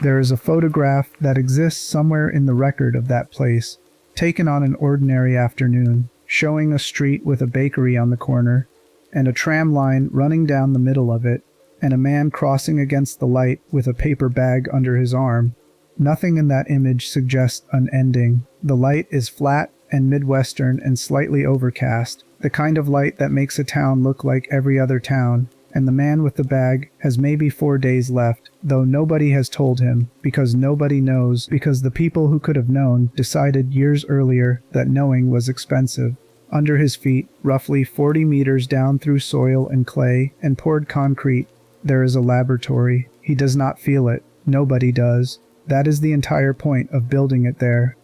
There is a photograph that exists somewhere in the record of that place, taken on an ordinary afternoon, showing a street with a bakery on the corner, and a tram line running down the middle of it, and a man crossing against the light with a paper bag under his arm. Nothing in that image suggests an ending. The light is flat and Midwestern and slightly overcast, the kind of light that makes a town look like every other town, and the man with the bag has maybe 4 days left, though nobody has told him, because nobody knows, because the people who could have known decided years earlier that knowing was expensive. Under his feet, roughly 40 meters down through soil and clay and poured concrete, there is a laboratory. He does not feel it. Nobody does. That is the entire point of building it there.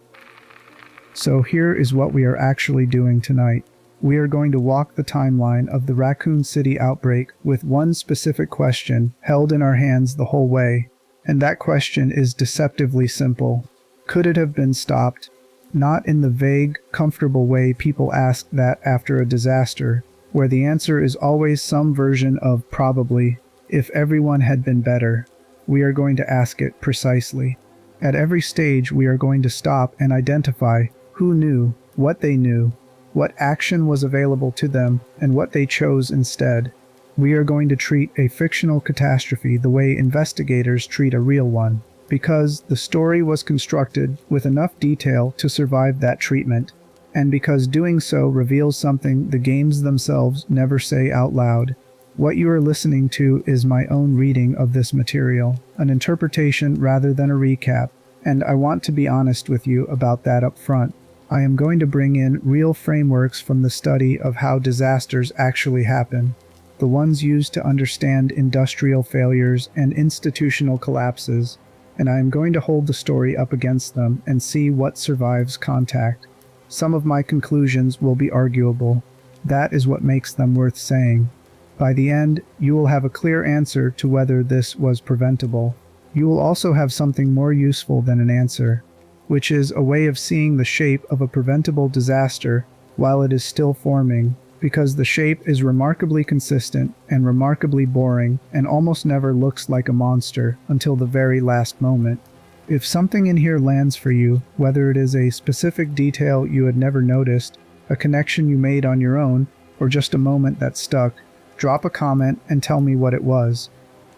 So here is what we are actually doing tonight. We are going to walk the timeline of the Raccoon City outbreak with one specific question held in our hands the whole way. And that question is deceptively simple. Could it have been stopped? Not in the vague, comfortable way people ask that after a disaster, where the answer is always some version of probably, if everyone had been better. We are going to ask it precisely. At every stage, we are going to stop and identify who knew, what they knew, what action was available to them, and what they chose instead. We are going to treat a fictional catastrophe the way investigators treat a real one, because the story was constructed with enough detail to survive that treatment, and because doing so reveals something the games themselves never say out loud. What you are listening to is my own reading of this material, an interpretation rather than a recap, and I want to be honest with you about that up front. I am going to bring in real frameworks from the study of how disasters actually happen, the ones used to understand industrial failures and institutional collapses, and I am going to hold the story up against them and see what survives contact. Some of my conclusions will be arguable. That is what makes them worth saying. By the end, you will have a clear answer to whether this was preventable. You will also have something more useful than an answer, which is a way of seeing the shape of a preventable disaster while it is still forming, because the shape is remarkably consistent and remarkably boring and almost never looks like a monster until the very last moment. If something in here lands for you, whether it is a specific detail you had never noticed, a connection you made on your own, or just a moment that stuck, drop a comment and tell me what it was.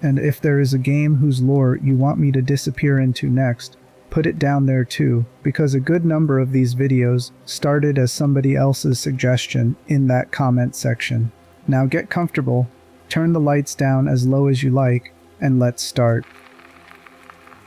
And if there is a game whose lore you want me to disappear into next, put it down there too, because a good number of these videos started as somebody else's suggestion in that comment section. Now get comfortable, turn the lights down as low as you like, and let's start.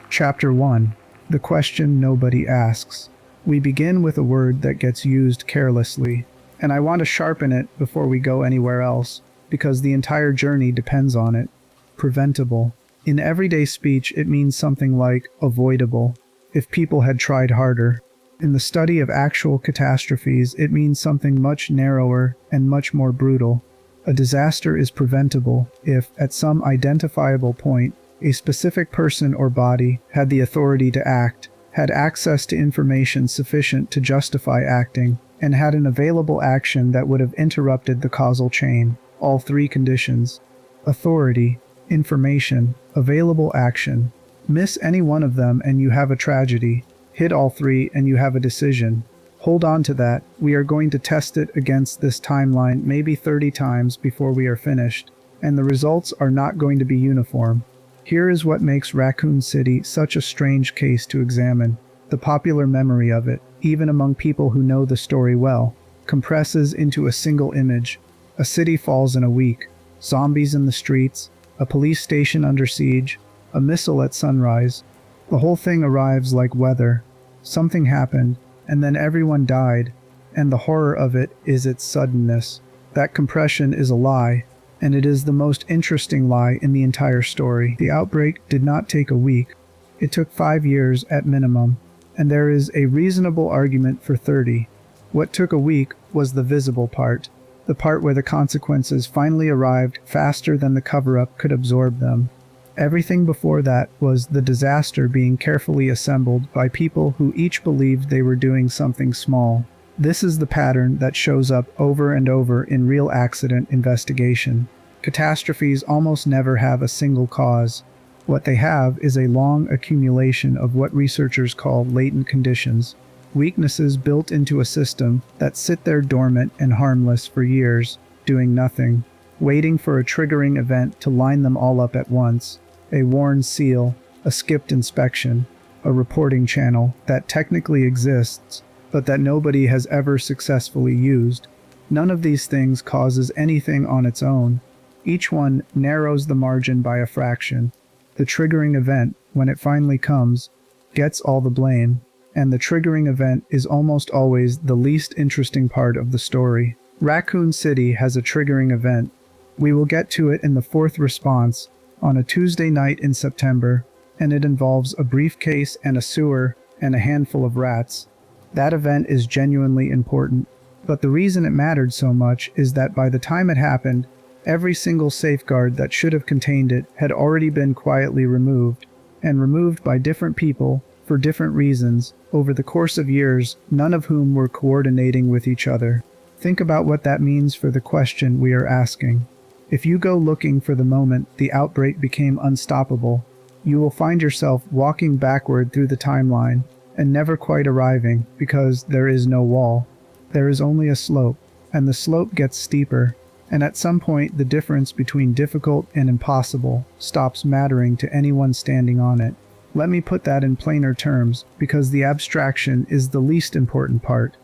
Chapter 1. The question nobody asks. We begin with a word that gets used carelessly, and I want to sharpen it before we go anywhere else, because the entire journey depends on it. Preventable. In everyday speech, it means something like avoidable, if people had tried harder. In the study of actual catastrophes, it means something much narrower and much more brutal. A disaster is preventable if, at some identifiable point, a specific person or body had the authority to act, had access to information sufficient to justify acting, and had an available action that would have interrupted the causal chain. All three conditions: authority, information, available action. Miss any one of them and you have a tragedy. Hit all three and you have a decision. Hold on to that. We are going to test it against this timeline maybe 30 times before we are finished, and the results are not going to be uniform. Here is what makes Raccoon City such a strange case to examine. The popular memory of it, even among people who know the story well, compresses into a single image. A city falls in a week. Zombies in the streets. A police station under siege. A missile at sunrise. The whole thing arrives like weather. Something happened, and then everyone died, and the horror of it is its suddenness. That compression is a lie, and it is the most interesting lie in the entire story. The outbreak did not take a week. It took 5 years at minimum, and there is a reasonable argument for 30. What took a week was the visible part, the part where the consequences finally arrived faster than the cover-up could absorb them. Everything before that was the disaster being carefully assembled by people who each believed they were doing something small. This is the pattern that shows up over and over in real accident investigation. Catastrophes almost never have a single cause. What they have is a long accumulation of what researchers call latent conditions, weaknesses built into a system that sit there dormant and harmless for years, doing nothing, waiting for a triggering event to line them all up at once, a worn seal, a skipped inspection, a reporting channel that technically exists, but that nobody has ever successfully used. None of these things causes anything on its own. Each one narrows the margin by a fraction. The triggering event, when it finally comes, gets all the blame, and the triggering event is almost always the least interesting part of the story. Raccoon City has a triggering event. We will get to it in the fourth response, on a Tuesday night in September, and it involves a briefcase and a sewer and a handful of rats. That event is genuinely important, but the reason it mattered so much is that by the time it happened, every single safeguard that should have contained it had already been quietly removed, and removed by different people for different reasons over the course of years, none of whom were coordinating with each other. Think about what that means for the question we are asking. If you go looking for the moment the outbreak became unstoppable, you will find yourself walking backward through the timeline and never quite arriving because there is no wall. There is only a slope, and the slope gets steeper, and at some point the difference between difficult and impossible stops mattering to anyone standing on it. Let me put that in plainer terms, because the abstraction is the least important part.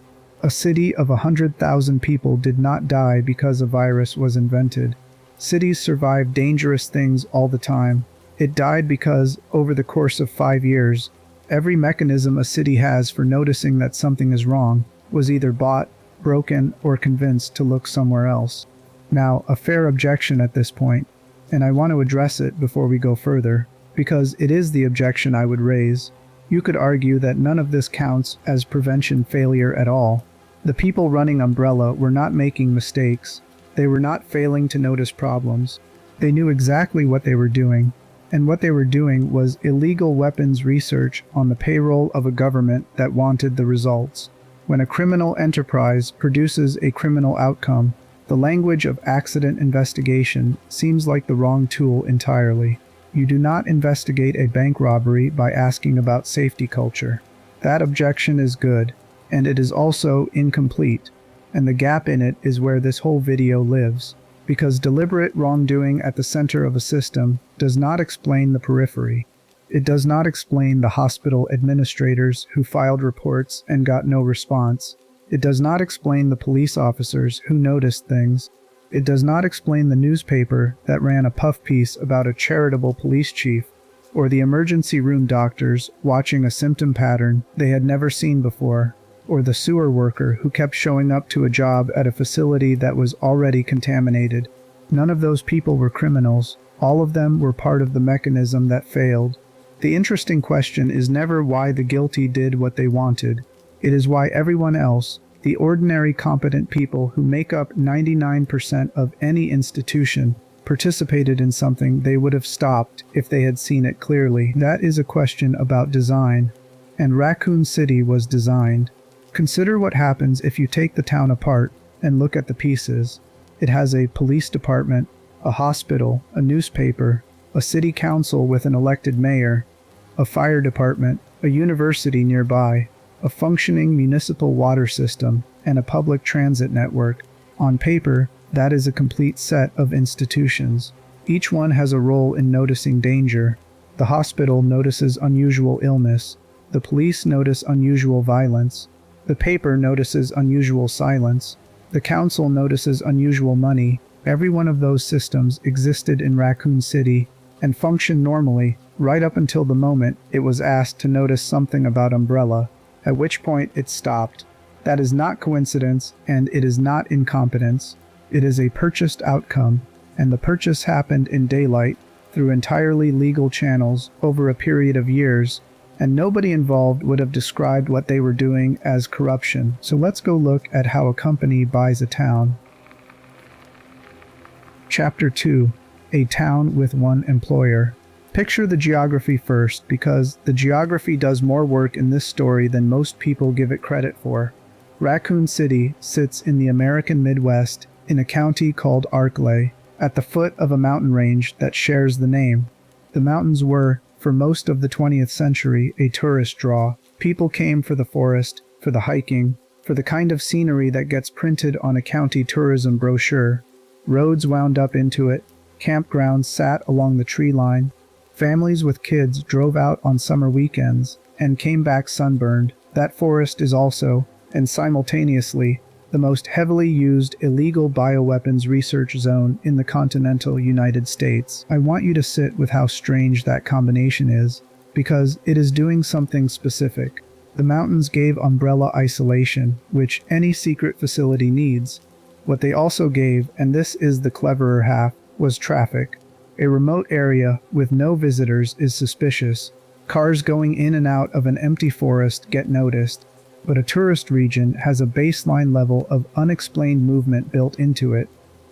A city of 100,000 people did not die because a virus was invented. Cities survive dangerous things all the time. It died because, over the course of 5 years, every mechanism a city has for noticing that something is wrong was either bought, broken, or convinced to look somewhere else. Now, a fair objection at this point, and I want to address it before we go further, because it is the objection I would raise. You could argue that none of this counts as prevention failure at all. The people running Umbrella were not making mistakes. They were not failing to notice problems. They knew exactly what they were doing, and what they were doing was illegal weapons research on the payroll of a government that wanted the results. When a criminal enterprise produces a criminal outcome, the language of accident investigation seems like the wrong tool entirely. You do not investigate a bank robbery by asking about safety culture. That objection is good, and it is also incomplete, and the gap in it is where this whole video lives, because deliberate wrongdoing at the center of a system does not explain the periphery. It does not explain the hospital administrators who filed reports and got no response. It does not explain the police officers who noticed things. It does not explain the newspaper that ran a puff piece about a charitable police chief, or the emergency room doctors watching a symptom pattern they had never seen before, or the sewer worker who kept showing up to a job at a facility that was already contaminated. None of those people were criminals. All of them were part of the mechanism that failed. The interesting question is never why the guilty did what they wanted. It is why everyone else, the ordinary competent people who make up 99% of any institution, participated in something they would have stopped if they had seen it clearly. That is a question about design. And Raccoon City was designed. Consider what happens if you take the town apart and look at the pieces. It has a police department, a hospital, a newspaper, a city council with an elected mayor, a fire department, a university nearby, a functioning municipal water system, and a public transit network. On paper, that is a complete set of institutions. Each one has a role in noticing danger. The hospital notices unusual illness. The police notice unusual violence. The paper notices unusual silence. The council notices unusual money. Every one of those systems existed in Raccoon City and functioned normally right up until the moment it was asked to notice something about Umbrella, at which point it stopped. That is not coincidence, and it is not incompetence. It is a purchased outcome, and the purchase happened in daylight through entirely legal channels over a period of years, and nobody involved would have described what they were doing as corruption. So let's go look at how a company buys a town. Chapter 2. A town with one employer. Picture the geography first, because the geography does more work in this story than most people give it credit for. Raccoon City sits in the American Midwest in a county called Arklay, at the foot of a mountain range that shares the name. The mountains were, for most of the 20th century, a tourist draw. People came for the forest, for the hiking, for the kind of scenery that gets printed on a county tourism brochure. Roads wound up into it, campgrounds sat along the tree line, families with kids drove out on summer weekends and came back sunburned. That forest is also, and simultaneously, the most heavily used illegal bioweapons research zone in the continental United States. I want you to sit with how strange that combination is, because it is doing something specific. The mountains gave umbrella isolation, which any secret facility needs. What they also gave, and this is the cleverer half, was traffic. A remote area with no visitors is suspicious. Cars going in and out of an empty forest get noticed. But a tourist region has a baseline level of unexplained movement built into it.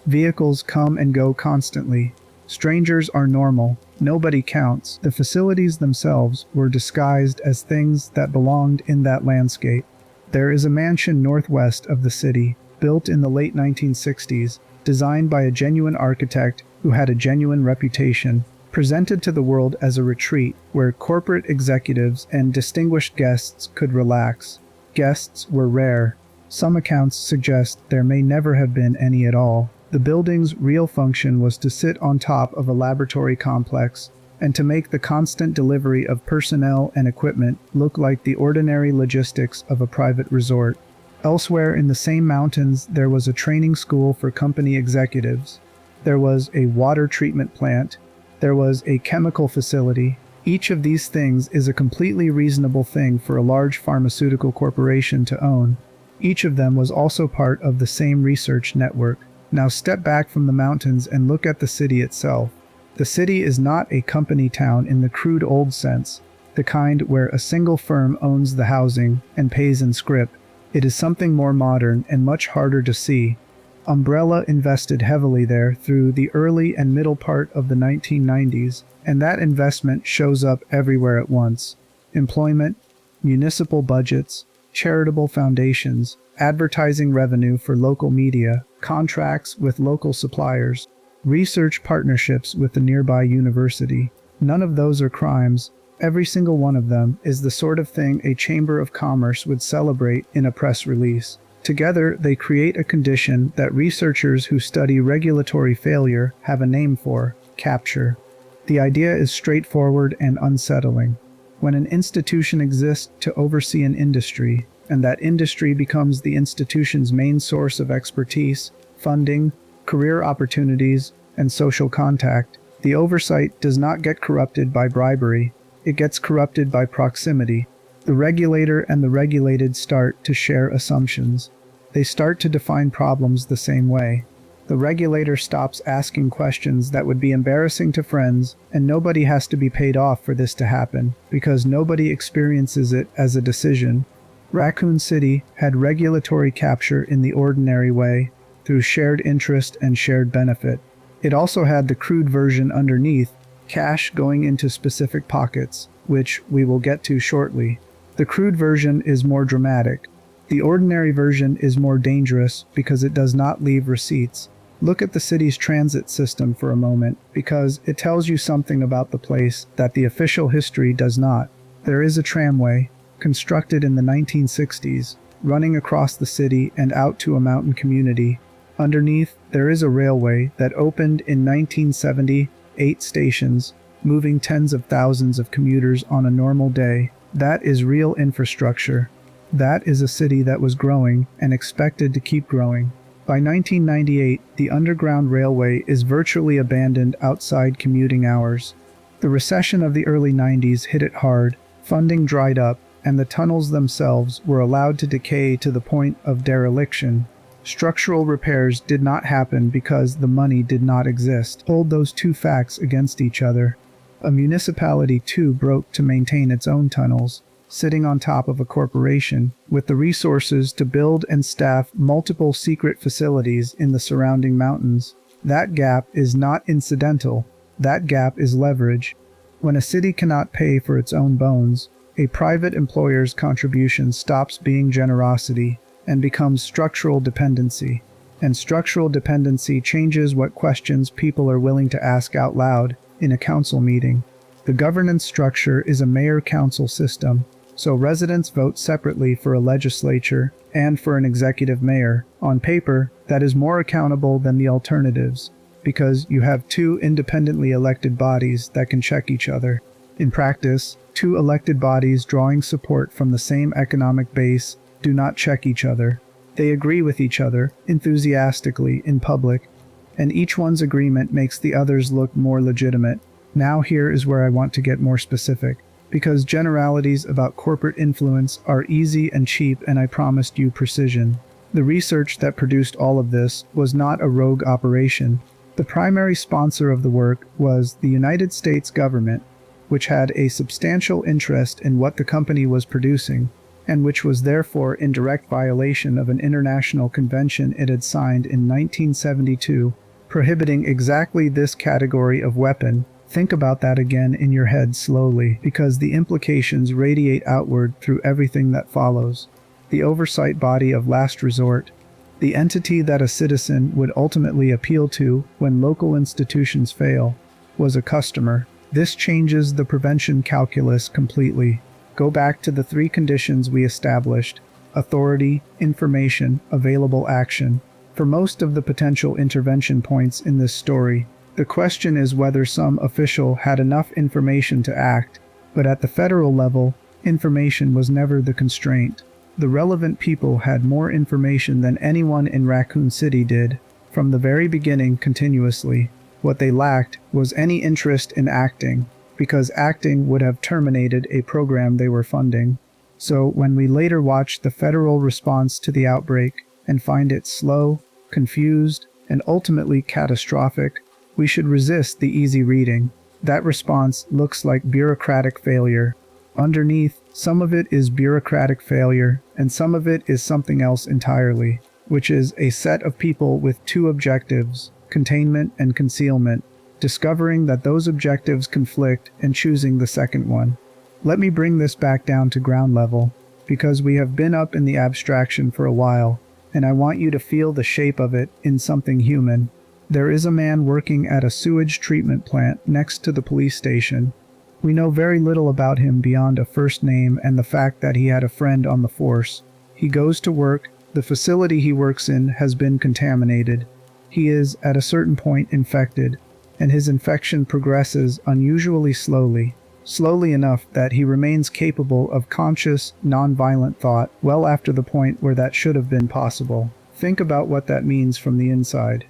Vehicles come and go constantly. Strangers are normal. Nobody counts. The facilities themselves were disguised as things that belonged in that landscape. There is a mansion northwest of the city, built in the late 1960s, designed by a genuine architect who had a genuine reputation, presented to the world as a retreat where corporate executives and distinguished guests could relax. Guests were rare. Some accounts suggest there may never have been any at all. The building's real function was to sit on top of a laboratory complex and to make the constant delivery of personnel and equipment look like the ordinary logistics of a private resort. Elsewhere in the same mountains, there was a training school for company executives. There was a water treatment plant. There was a chemical facility. Each of these things is a completely reasonable thing for a large pharmaceutical corporation to own. Each of them was also part of the same research network. Now step back from the mountains and look at the city itself. The city is not a company town in the crude old sense, the kind where a single firm owns the housing and pays in scrip. It is something more modern and much harder to see. Umbrella invested heavily there through the early and middle part of the 1990s, and that investment shows up everywhere at once. Employment, municipal budgets, charitable foundations, advertising revenue for local media, contracts with local suppliers, research partnerships with the nearby university. None of those are crimes. Every single one of them is the sort of thing a chamber of commerce would celebrate in a press release. Together, they create a condition that researchers who study regulatory failure have a name for: capture. The idea is straightforward and unsettling. When an institution exists to oversee an industry, and that industry becomes the institution's main source of expertise, funding, career opportunities, and social contact, the oversight does not get corrupted by bribery. It gets corrupted by proximity. The regulator and the regulated start to share assumptions. They start to define problems the same way. The regulator stops asking questions that would be embarrassing to friends, and nobody has to be paid off for this to happen, because nobody experiences it as a decision. Raccoon City had regulatory capture in the ordinary way, through shared interest and shared benefit. It also had the crude version underneath, cash going into specific pockets, which we will get to shortly. The crude version is more dramatic. The ordinary version is more dangerous because it does not leave receipts. Look at the city's transit system for a moment, because it tells you something about the place that the official history does not. There is a tramway, constructed in the 1960s, running across the city and out to a mountain community. Underneath, there is a railway that opened in 1970, 8 stations, moving tens of thousands of commuters on a normal day. That is real infrastructure. That is a city that was growing and expected to keep growing. By 1998, the Underground Railway is virtually abandoned outside commuting hours. The recession of the early 90s hit it hard, funding dried up, and the tunnels themselves were allowed to decay to the point of dereliction. Structural repairs did not happen because the money did not exist. Hold those two facts against each other. A municipality too broke to maintain its own tunnels, sitting on top of a corporation, with the resources to build and staff multiple secret facilities in the surrounding mountains. That gap is not incidental. That gap is leverage. When a city cannot pay for its own bones, a private employer's contribution stops being generosity and becomes structural dependency. And structural dependency changes what questions people are willing to ask out loud in a council meeting. The governance structure is a mayor-council system, so residents vote separately for a legislature and for an executive mayor. On paper, that is more accountable than the alternatives, because you have two independently elected bodies that can check each other. In practice, two elected bodies drawing support from the same economic base do not check each other. They agree with each other enthusiastically in public, and each one's agreement makes the others look more legitimate. Now here is where I want to get more specific, because generalities about corporate influence are easy and cheap, and I promised you precision. The research that produced all of this was not a rogue operation. The primary sponsor of the work was the United States government, which had a substantial interest in what the company was producing, and which was therefore in direct violation of an international convention it had signed in 1972, prohibiting exactly this category of weapon. Think about that again in your head slowly, because the implications radiate outward through everything that follows. The oversight body of last resort, the entity that a citizen would ultimately appeal to when local institutions fail, was a customer. This changes the prevention calculus completely. Go back to the three conditions we established: authority, information, available action. For most of the potential intervention points in this story, the question is whether some official had enough information to act, but at the federal level, information was never the constraint. The relevant people had more information than anyone in Raccoon City did, from the very beginning continuously. What they lacked was any interest in acting, because acting would have terminated a program they were funding. So when we later watch the federal response to the outbreak and find it slow, confused, and ultimately catastrophic, we should resist the easy reading. That response looks like bureaucratic failure. Underneath, some of it is bureaucratic failure, and some of it is something else entirely, which is a set of people with two objectives: containment and concealment, discovering that those objectives conflict and choosing the second one. Let me bring this back down to ground level, because we have been up in the abstraction for a while, and I want you to feel the shape of it in something human. There is a man working at a sewage treatment plant next to the police station. We know very little about him beyond a first name and the fact that he had a friend on the force. He goes to work. The facility he works in has been contaminated. He is, at a certain point, infected, and his infection progresses unusually slowly. Slowly enough that he remains capable of conscious, non-violent thought well after the point where that should have been possible. Think about what that means from the inside.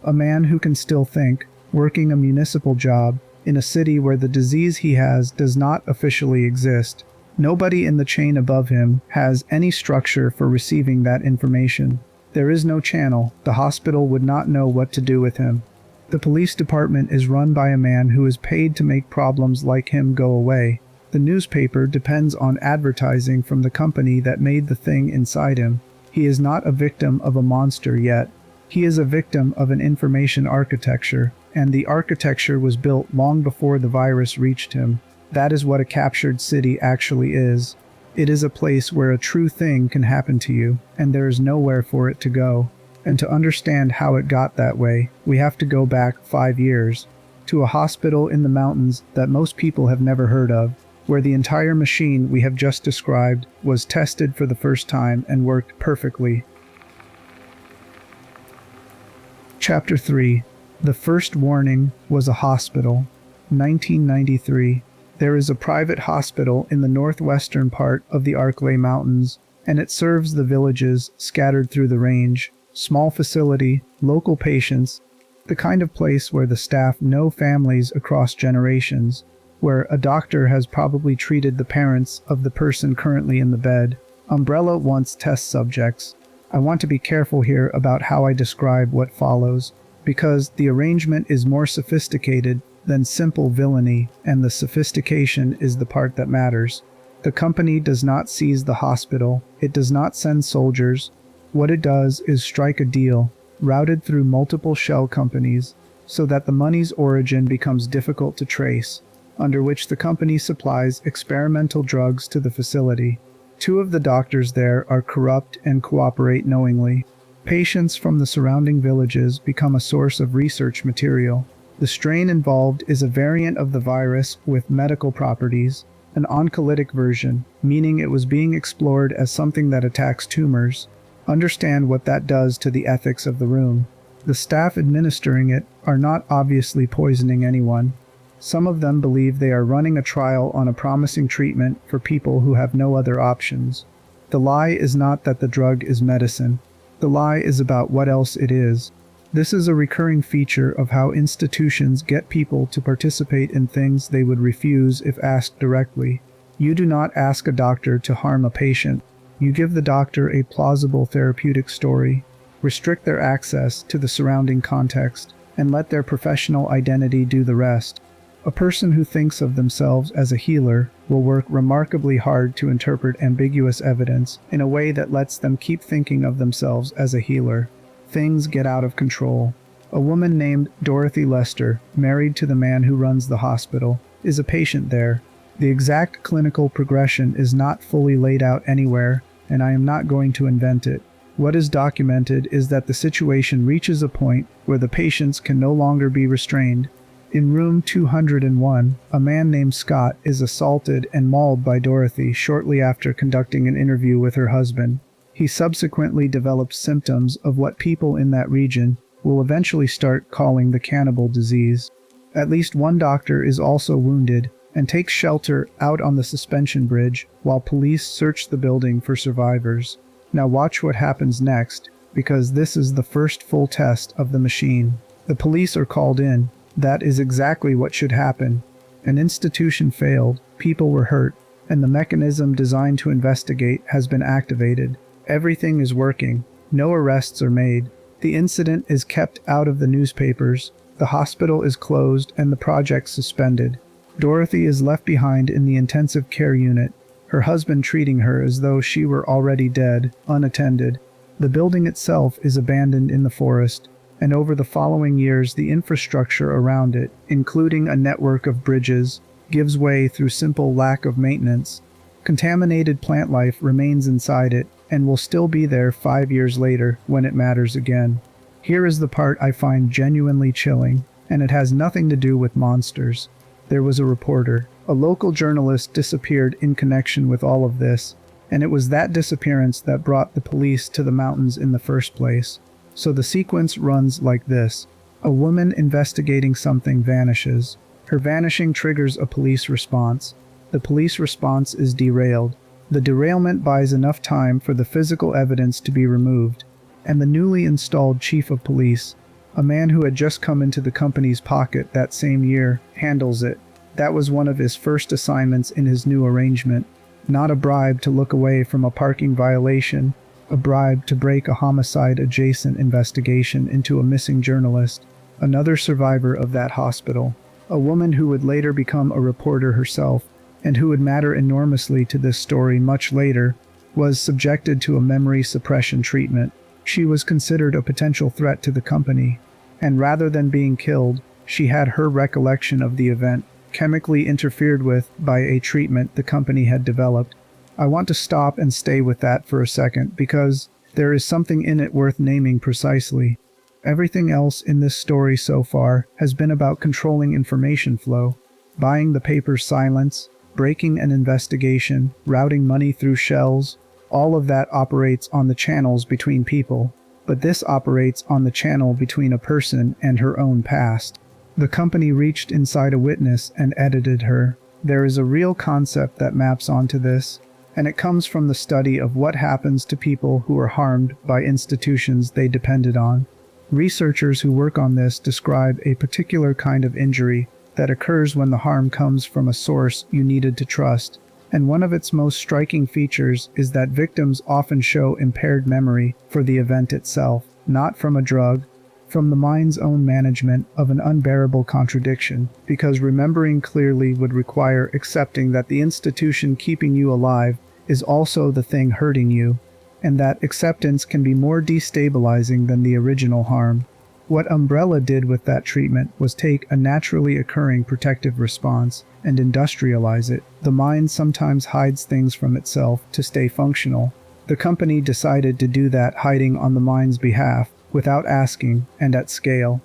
A man who can still think, working a municipal job, in a city where the disease he has does not officially exist. Nobody in the chain above him has any structure for receiving that information. There is no channel. The hospital would not know what to do with him. The police department is run by a man who is paid to make problems like him go away. The newspaper depends on advertising from the company that made the thing inside him. He is not a victim of a monster yet. He is a victim of an information architecture, and the architecture was built long before the virus reached him. That is what a captured city actually is. It is a place where a true thing can happen to you, and there is nowhere for it to go. And to understand how it got that way, we have to go back 5 years, to a hospital in the mountains that most people have never heard of, where the entire machine we have just described was tested for the first time and worked perfectly. Chapter 3. The first warning was a hospital. 1993. There is a private hospital in the northwestern part of the Arklay Mountains, and it serves the villages scattered through the range. Small facility, local patients, the kind of place where the staff know families across generations, where a doctor has probably treated the parents of the person currently in the bed. Umbrella wants test subjects. I want to be careful here about how I describe what follows, because the arrangement is more sophisticated than simple villainy, and the sophistication is the part that matters. The company does not seize the hospital. It does not send soldiers. What it does is strike a deal, routed through multiple shell companies, so that the money's origin becomes difficult to trace, under which the company supplies experimental drugs to the facility. 2 of the doctors there are corrupt and cooperate knowingly. Patients from the surrounding villages become a source of research material. The strain involved is a variant of the virus with medical properties, an oncolytic version, meaning it was being explored as something that attacks tumors. Understand what that does to the ethics of the room. The staff administering it are not obviously poisoning anyone. Some of them believe they are running a trial on a promising treatment for people who have no other options. The lie is not that the drug is medicine. The lie is about what else it is. This is a recurring feature of how institutions get people to participate in things they would refuse if asked directly. You do not ask a doctor to harm a patient. You give the doctor a plausible therapeutic story, restrict their access to the surrounding context, and let their professional identity do the rest. A person who thinks of themselves as a healer will work remarkably hard to interpret ambiguous evidence in a way that lets them keep thinking of themselves as a healer. Things get out of control. A woman named Dorothy Lester, married to the man who runs the hospital, is a patient there. The exact clinical progression is not fully laid out anywhere, and I am not going to invent it. What is documented is that the situation reaches a point where the patients can no longer be restrained. In room 201, a man named Scott is assaulted and mauled by Dorothy shortly after conducting an interview with her husband. He subsequently develops symptoms of what people in that region will eventually start calling the cannibal disease. At least one doctor is also wounded and takes shelter out on the suspension bridge while police search the building for survivors. Now watch what happens next, because this is the first full test of the machine. The police are called in. That is exactly what should happen. An institution failed, people were hurt, and the mechanism designed to investigate has been activated. Everything is working. No arrests are made. The incident is kept out of the newspapers. The hospital is closed and the project suspended. Dorothy is left behind in the intensive care unit, her husband treating her as though she were already dead, unattended. The building itself is abandoned in the forest, and over the following years the infrastructure around it, including a network of bridges, gives way through simple lack of maintenance. Contaminated plant life remains inside it, and will still be there 5 years later when it matters again. Here is the part I find genuinely chilling, and it has nothing to do with monsters. There was a reporter. A local journalist disappeared in connection with all of this, and it was that disappearance that brought the police to the mountains in the first place. So the sequence runs like this. A woman investigating something vanishes. Her vanishing triggers a police response. The police response is derailed. The derailment buys enough time for the physical evidence to be removed, and the newly installed chief of police, a man who had just come into the company's pocket that same year, handles it. That was one of his first assignments in his new arrangement. Not a bribe to look away from a parking violation, a bribe to break a homicide-adjacent investigation into a missing journalist, another survivor of that hospital, a woman who would later become a reporter herself, and who would matter enormously to this story much later, was subjected to a memory suppression treatment. She was considered a potential threat to the company, and rather than being killed, she had her recollection of the event chemically interfered with by a treatment the company had developed. I want to stop and stay with that for a second, because there is something in it worth naming precisely. Everything else in this story so far has been about controlling information flow, buying the paper's silence, breaking an investigation, routing money through shells. All of that operates on the channels between people, but this operates on the channel between a person and her own past. The company reached inside a witness and edited her. There is a real concept that maps onto this, and it comes from the study of what happens to people who are harmed by institutions they depended on. Researchers who work on this describe a particular kind of injury that occurs when the harm comes from a source you needed to trust, and one of its most striking features is that victims often show impaired memory for the event itself, not from a drug, from the mind's own management of an unbearable contradiction, because remembering clearly would require accepting that the institution keeping you alive is also the thing hurting you, and that acceptance can be more destabilizing than the original harm. What Umbrella did with that treatment was take a naturally occurring protective response and industrialize it. The mind sometimes hides things from itself to stay functional. The company decided to do that hiding on the mind's behalf, without asking, and at scale.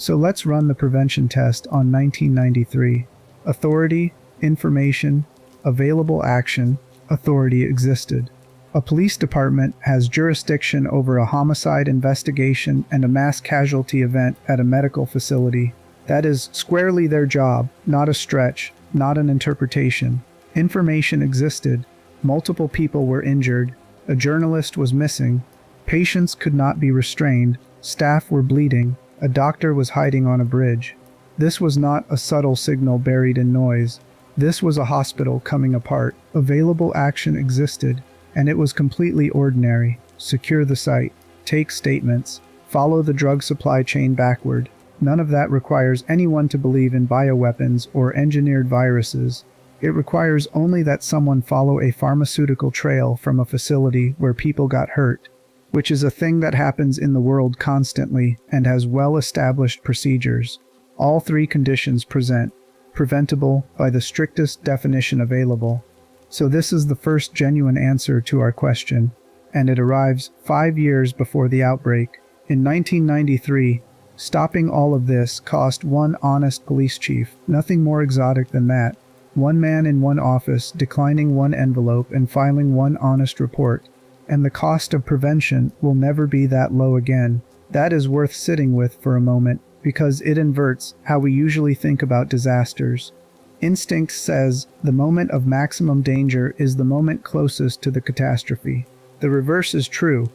So let's run the prevention test on 1993. Authority, information, available action, authority existed. A police department has jurisdiction over a homicide investigation and a mass casualty event at a medical facility. That is squarely their job, not a stretch, not an interpretation. Information existed. Multiple people were injured. A journalist was missing. Patients could not be restrained. Staff were bleeding. A doctor was hiding on a bridge. This was not a subtle signal buried in noise. This was a hospital coming apart. Available action existed, and it was completely ordinary. Secure the site. Take statements. Follow the drug supply chain backward. None of that requires anyone to believe in bioweapons or engineered viruses. It requires only that someone follow a pharmaceutical trail from a facility where people got hurt, which is a thing that happens in the world constantly and has well-established procedures. All three conditions present. Preventable by the strictest definition available. So this is the first genuine answer to our question, and it arrives 5 years before the outbreak. In 1993, stopping all of this cost one honest police chief, nothing more exotic than that. One man in one office declining one envelope and filing one honest report. And the cost of prevention will never be that low again. That is worth sitting with for a moment, because it inverts how we usually think about disasters. Instinct says the moment of maximum danger is the moment closest to the catastrophe. The reverse is true.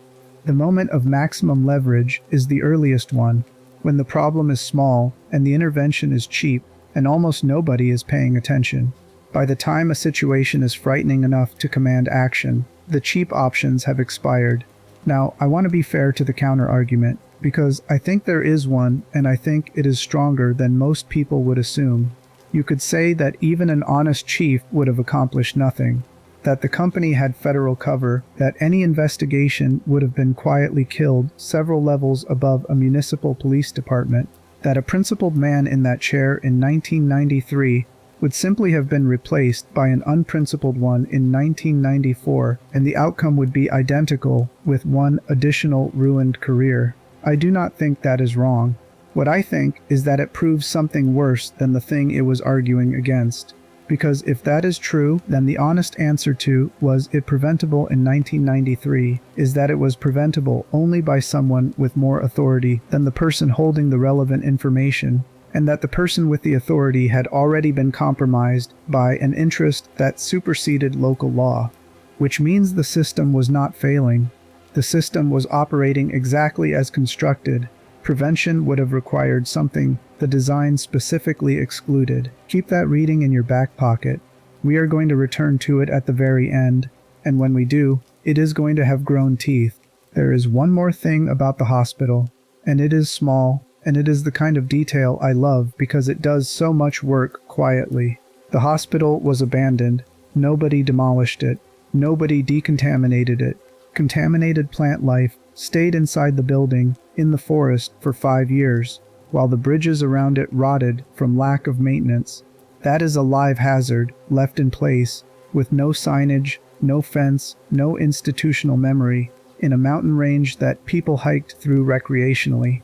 The moment of maximum leverage is the earliest one, when the problem is small and the intervention is cheap and almost nobody is paying attention. By the time a situation is frightening enough to command action, the cheap options have expired. Now, I want to be fair to the counter-argument, because I think there is one, and I think it is stronger than most people would assume. You could say that even an honest chief would have accomplished nothing, that the company had federal cover, that any investigation would have been quietly killed several levels above a municipal police department, that a principled man in that chair in 1993 would simply have been replaced by an unprincipled one in 1994, and the outcome would be identical with one additional ruined career. I do not think that is wrong. What I think is that it proves something worse than the thing it was arguing against. Because if that is true, then the honest answer to was it preventable in 1993 is that it was preventable only by someone with more authority than the person holding the relevant information, and that the person with the authority had already been compromised by an interest that superseded local law. Which means the system was not failing. The system was operating exactly as constructed. Prevention would have required something the design specifically excluded. Keep that reading in your back pocket. We are going to return to it at the very end, and when we do, it is going to have grown teeth. There is one more thing about the hospital, and it is small, and it is the kind of detail I love because it does so much work quietly. The hospital was abandoned. Nobody demolished it. Nobody decontaminated it. Contaminated plant life stayed inside the building, in the forest, for 5 years, while the bridges around it rotted from lack of maintenance. That is a live hazard, left in place, with no signage, no fence, no institutional memory, in a mountain range that people hiked through recreationally.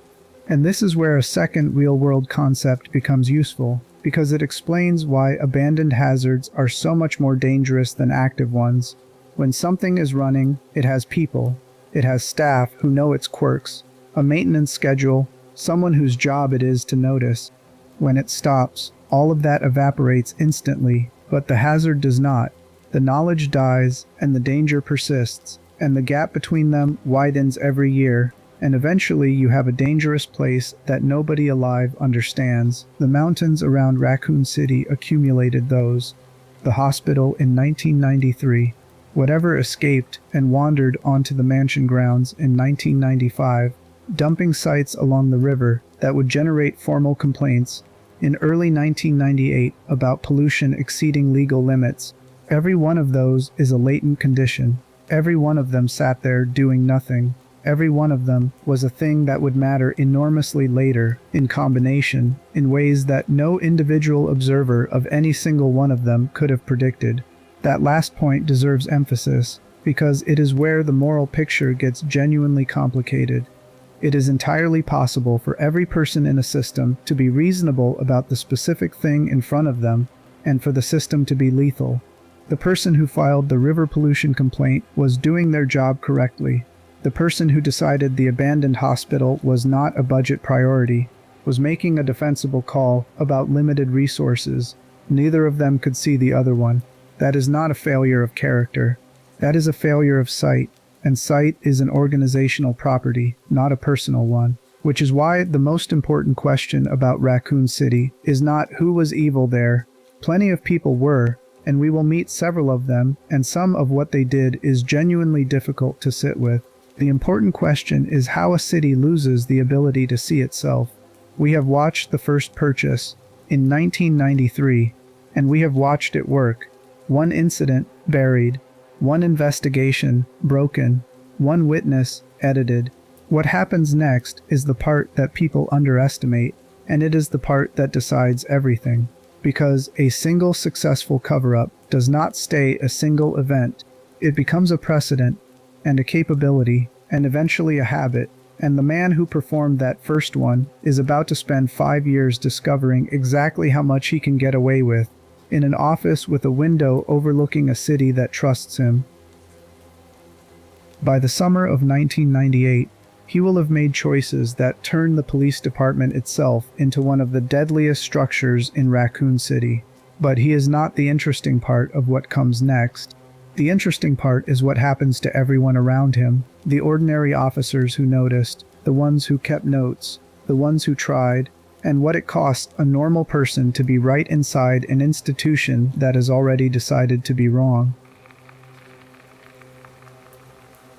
And this is where a second real-world concept becomes useful, because it explains why abandoned hazards are so much more dangerous than active ones. When something is running, it has people. It has staff who know its quirks, a maintenance schedule, someone whose job it is to notice. When it stops, all of that evaporates instantly, but the hazard does not. The knowledge dies, and the danger persists, and the gap between them widens every year, and eventually you have a dangerous place that nobody alive understands. The mountains around Raccoon City accumulated those. The hospital in 1993. Whatever escaped and wandered onto the mansion grounds in 1995, dumping sites along the river that would generate formal complaints in early 1998 about pollution exceeding legal limits. Every one of those is a latent condition. Every one of them sat there doing nothing. Every one of them was a thing that would matter enormously later, in combination, in ways that no individual observer of any single one of them could have predicted. That last point deserves emphasis, because it is where the moral picture gets genuinely complicated. It is entirely possible for every person in a system to be reasonable about the specific thing in front of them, and for the system to be lethal. The person who filed the river pollution complaint was doing their job correctly. The person who decided the abandoned hospital was not a budget priority was making a defensible call about limited resources. Neither of them could see the other one. That is not a failure of character. That is a failure of sight, and sight is an organizational property, not a personal one. Which is why the most important question about Raccoon City is not who was evil there. Plenty of people were, and we will meet several of them, and some of what they did is genuinely difficult to sit with. The important question is how a city loses the ability to see itself. We have watched the first purchase in 1993, and we have watched it work. One incident buried, one investigation broken, one witness edited. What happens next is the part that people underestimate, and it is the part that decides everything. Because a single successful cover-up does not stay a single event. It becomes a precedent, and a capability, and eventually a habit. And the man who performed that first one is about to spend 5 years discovering exactly how much he can get away with, in an office with a window overlooking a city that trusts him. By the summer of 1998, he will have made choices that turn the police department itself into one of the deadliest structures in Raccoon City. But he is not the interesting part of what comes next. The interesting part is what happens to everyone around him, the ordinary officers who noticed, the ones who kept notes, the ones who tried, and what it costs a normal person to be right inside an institution that has already decided to be wrong.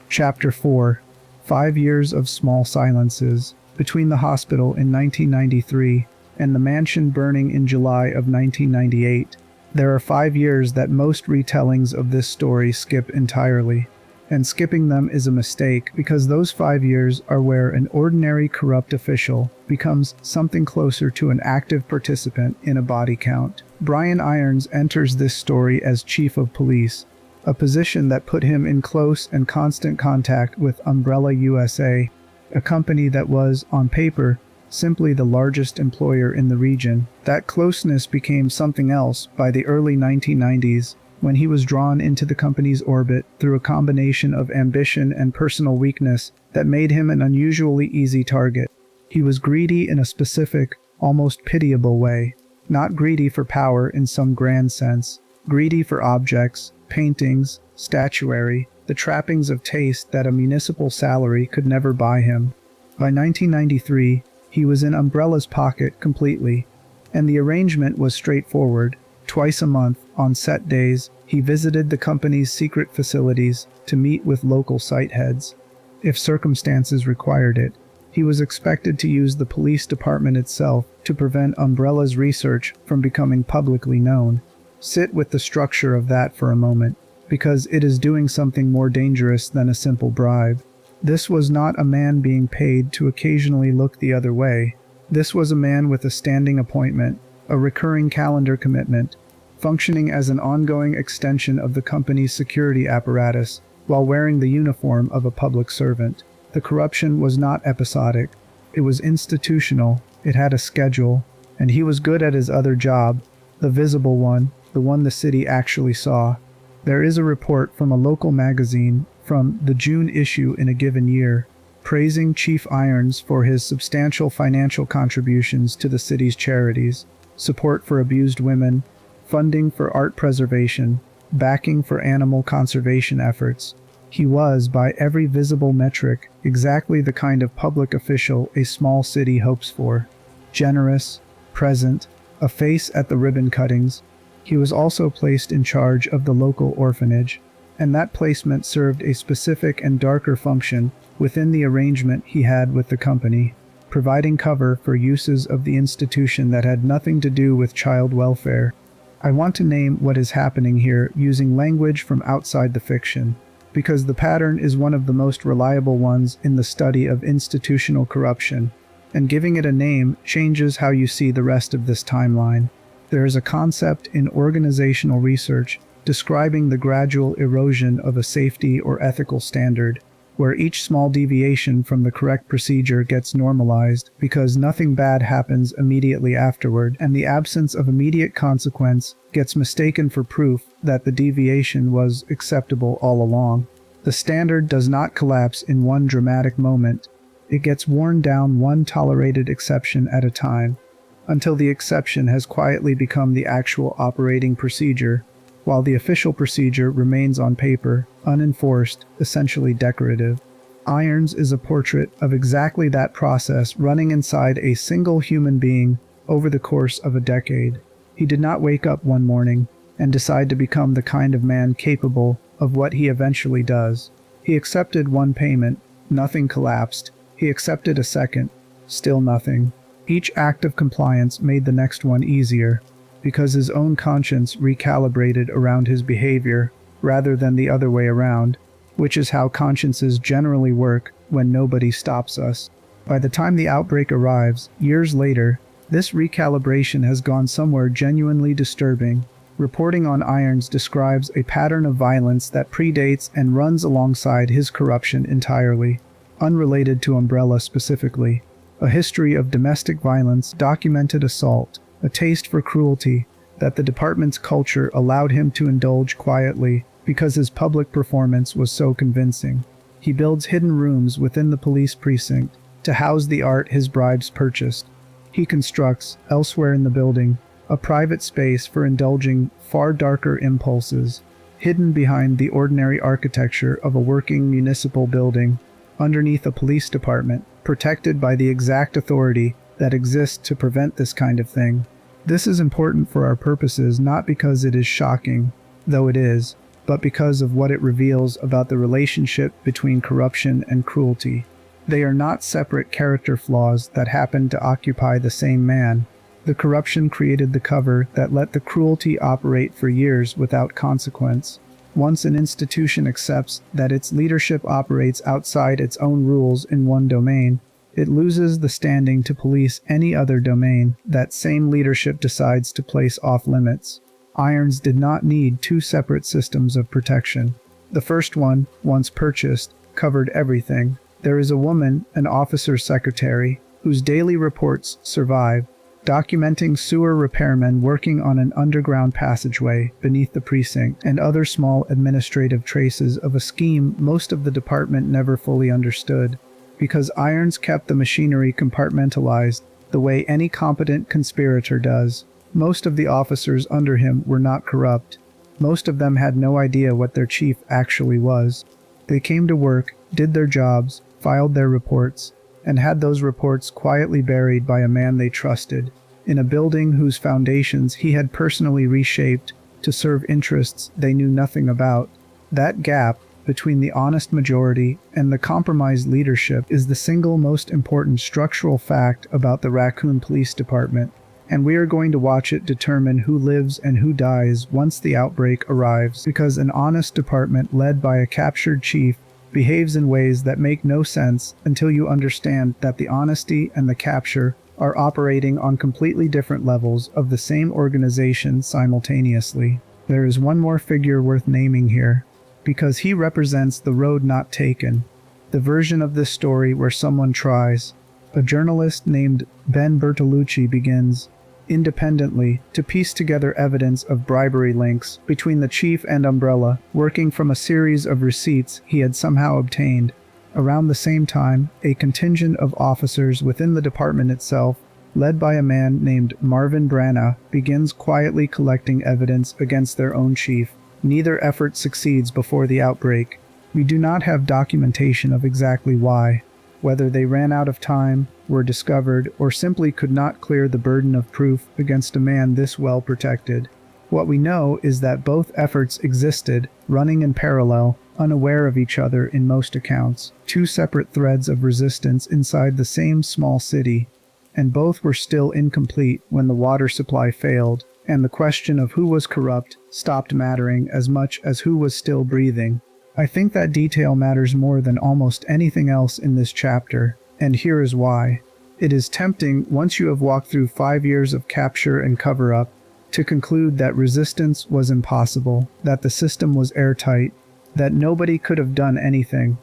Chapter 4. 5 years of small silences. Between the hospital in 1993 and the mansion burning in July of 1998, there are 5 years that most retellings of this story skip entirely. And skipping them is a mistake because those 5 years are where an ordinary corrupt official becomes something closer to an active participant in a body count. Brian Irons enters this story as chief of police, a position that put him in close and constant contact with Umbrella USA, a company that was, on paper, simply the largest employer in the region. That closeness became something else by the early 1990s, when he was drawn into the company's orbit through a combination of ambition and personal weakness that made him an unusually easy target. He was greedy in a specific, almost pitiable way. Not greedy for power in some grand sense. Greedy for objects, paintings, statuary, the trappings of taste that a municipal salary could never buy him. By 1993, he was in Umbrella's pocket completely, and the arrangement was straightforward. Twice a month, on set days, he visited the company's secret facilities to meet with local site heads. If circumstances required it, he was expected to use the police department itself to prevent Umbrella's research from becoming publicly known. Sit with the structure of that for a moment, because it is doing something more dangerous than a simple bribe. This was not a man being paid to occasionally look the other way. This was a man with a standing appointment, a recurring calendar commitment, functioning as an ongoing extension of the company's security apparatus while wearing the uniform of a public servant. The corruption was not episodic. It was institutional. It had a schedule, and he was good at his other job, the visible one, the one the city actually saw. There is a report from a local magazine from the June issue in a given year, praising Chief Irons for his substantial financial contributions to the city's charities, support for abused women, funding for art preservation, backing for animal conservation efforts. He was, by every visible metric, exactly the kind of public official a small city hopes for. Generous, present, a face at the ribbon cuttings. He was also placed in charge of the local orphanage, and that placement served a specific and darker function within the arrangement he had with the company, providing cover for uses of the institution that had nothing to do with child welfare. I want to name what is happening here using language from outside the fiction, because the pattern is one of the most reliable ones in the study of institutional corruption, and giving it a name changes how you see the rest of this timeline. There is a concept in organizational research describing the gradual erosion of a safety or ethical standard. where each small deviation from the correct procedure gets normalized because nothing bad happens immediately afterward, and the absence of immediate consequence gets mistaken for proof that the deviation was acceptable all along. The standard does not collapse in one dramatic moment. It gets worn down one tolerated exception at a time, until the exception has quietly become the actual operating procedure, while the official procedure remains on paper, unenforced, essentially decorative. Irons is a portrait of exactly that process running inside a single human being over the course of a decade. He did not wake up one morning and decide to become the kind of man capable of what he eventually does. He accepted one payment, nothing collapsed. He accepted a second, still nothing. Each act of compliance made the next one easier, because his own conscience recalibrated around his behavior rather than the other way around, which is how consciences generally work when nobody stops us. By the time the outbreak arrives, years later, this recalibration has gone somewhere genuinely disturbing. Reporting on Irons describes a pattern of violence that predates and runs alongside his corruption entirely, unrelated to Umbrella specifically. A history of domestic violence, documented assault, a taste for cruelty that the department's culture allowed him to indulge quietly because his public performance was so convincing. He builds hidden rooms within the police precinct to house the art his bribes purchased. He constructs, elsewhere in the building, a private space for indulging far darker impulses, hidden behind the ordinary architecture of a working municipal building, underneath a police department, protected by the exact authority that exists to prevent this kind of thing. This is important for our purposes not because it is shocking, though it is, but because of what it reveals about the relationship between corruption and cruelty. They are not separate character flaws that happen to occupy the same man. The corruption created the cover that let the cruelty operate for years without consequence. Once an institution accepts that its leadership operates outside its own rules in one domain, it loses the standing to police any other domain that same leadership decides to place off limits. Irons did not need two separate systems of protection. The first one, once purchased, covered everything. There is a woman, an officer's secretary, whose daily reports survive, documenting sewer repairmen working on an underground passageway beneath the precinct, and other small administrative traces of a scheme most of the department never fully understood. Because Irons kept the machinery compartmentalized the way any competent conspirator does, most of the officers under him were not corrupt. Most of them had no idea what their chief actually was. They came to work, did their jobs, filed their reports, and had those reports quietly buried by a man they trusted, in a building whose foundations he had personally reshaped to serve interests they knew nothing about. That gap between the honest majority and the compromised leadership is the single most important structural fact about the Raccoon Police Department, and we are going to watch it determine who lives and who dies once the outbreak arrives, because an honest department led by a captured chief behaves in ways that make no sense until you understand that the honesty and the capture are operating on completely different levels of the same organization simultaneously. There is one more figure worth naming here, because he represents the road not taken, the version of this story where someone tries. A journalist named Ben Bertolucci begins, independently, to piece together evidence of bribery links between the chief and Umbrella, working from a series of receipts he had somehow obtained. Around the same time, a contingent of officers within the department itself, led by a man named Marvin Branagh, begins quietly collecting evidence against their own chief. Neither effort succeeds before the outbreak. We do not have documentation of exactly why, whether they ran out of time, were discovered, or simply could not clear the burden of proof against a man this well protected. What we know is that both efforts existed, running in parallel, unaware of each other in most accounts, two separate threads of resistance inside the same small city, and both were still incomplete when the water supply failed, and the question of who was corrupt stopped mattering as much as who was still breathing. I think that detail matters more than almost anything else in this chapter, and here is why. It is tempting, once you have walked through 5 years of capture and cover-up, to conclude that resistance was impossible, that the system was airtight, that nobody could have done anything.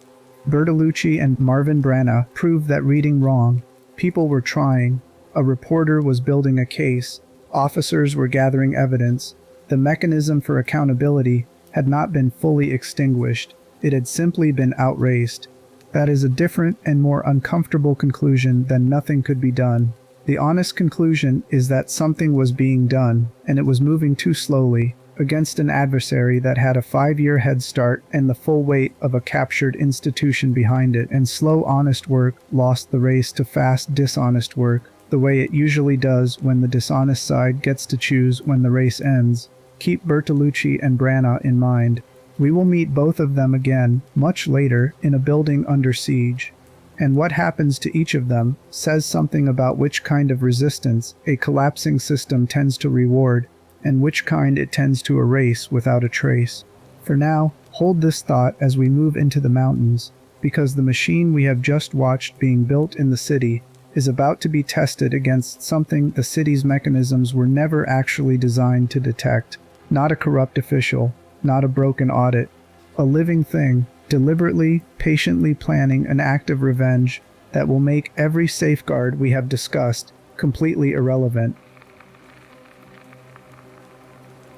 Bertolucci and Marvin Branagh proved that reading wrong. People were trying. A reporter was building a case. Officers were gathering evidence. The mechanism for accountability had not been fully extinguished. It had simply been outraced. That is a different and more uncomfortable conclusion than nothing could be done. The honest conclusion is that something was being done, and it was moving too slowly, against an adversary that had a 5-year head start and the full weight of a captured institution behind it, and slow, honest work lost the race to fast, dishonest work, the way it usually does when the dishonest side gets to choose when the race ends. Keep Bertolucci and Branagh in mind. We will meet both of them again, much later, in a building under siege. And what happens to each of them says something about which kind of resistance a collapsing system tends to reward, and which kind it tends to erase without a trace. For now, hold this thought as we move into the mountains, because the machine we have just watched being built in the city is about to be tested against something the city's mechanisms were never actually designed to detect. Not a corrupt official, not a broken audit, a living thing, deliberately, patiently planning an act of revenge that will make every safeguard we have discussed completely irrelevant.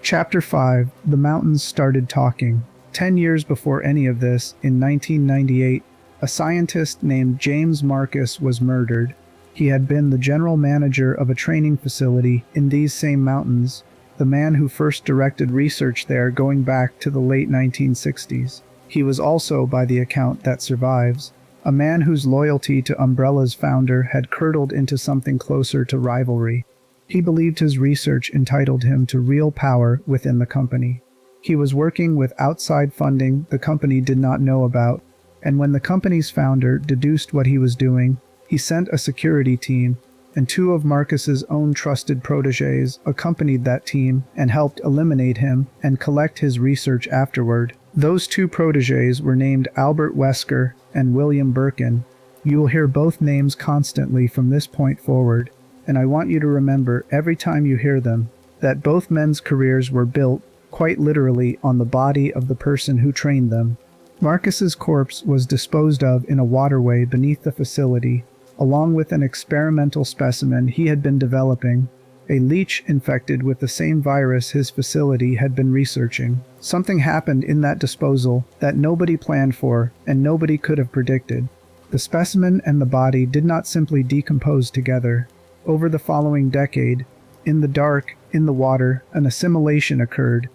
Chapter 5. The mountains started talking. 10 years before any of this, in 1998, a scientist named James Marcus was murdered. He had been the general manager of a training facility in these same mountains, the man who first directed research there going back to the late 1960s. He was also, by the account that survives, a man whose loyalty to Umbrella's founder had curdled into something closer to rivalry. He believed his research entitled him to real power within the company. He was working with outside funding the company did not know about, and when the company's founder deduced what he was doing, he sent a security team, and 2 of Marcus's own trusted protégés accompanied that team and helped eliminate him and collect his research afterward. Those 2 protégés were named Albert Wesker and William Birkin. You will hear both names constantly from this point forward, and I want you to remember every time you hear them that both men's careers were built, quite literally, on the body of the person who trained them. Marcus's corpse was disposed of in a waterway beneath the facility, along with an experimental specimen he had been developing, a leech infected with the same virus his facility had been researching. Something happened in that disposal that nobody planned for and nobody could have predicted. The specimen and the body did not simply decompose together. Over the following decade, in the dark, in the water, an assimilation occurred.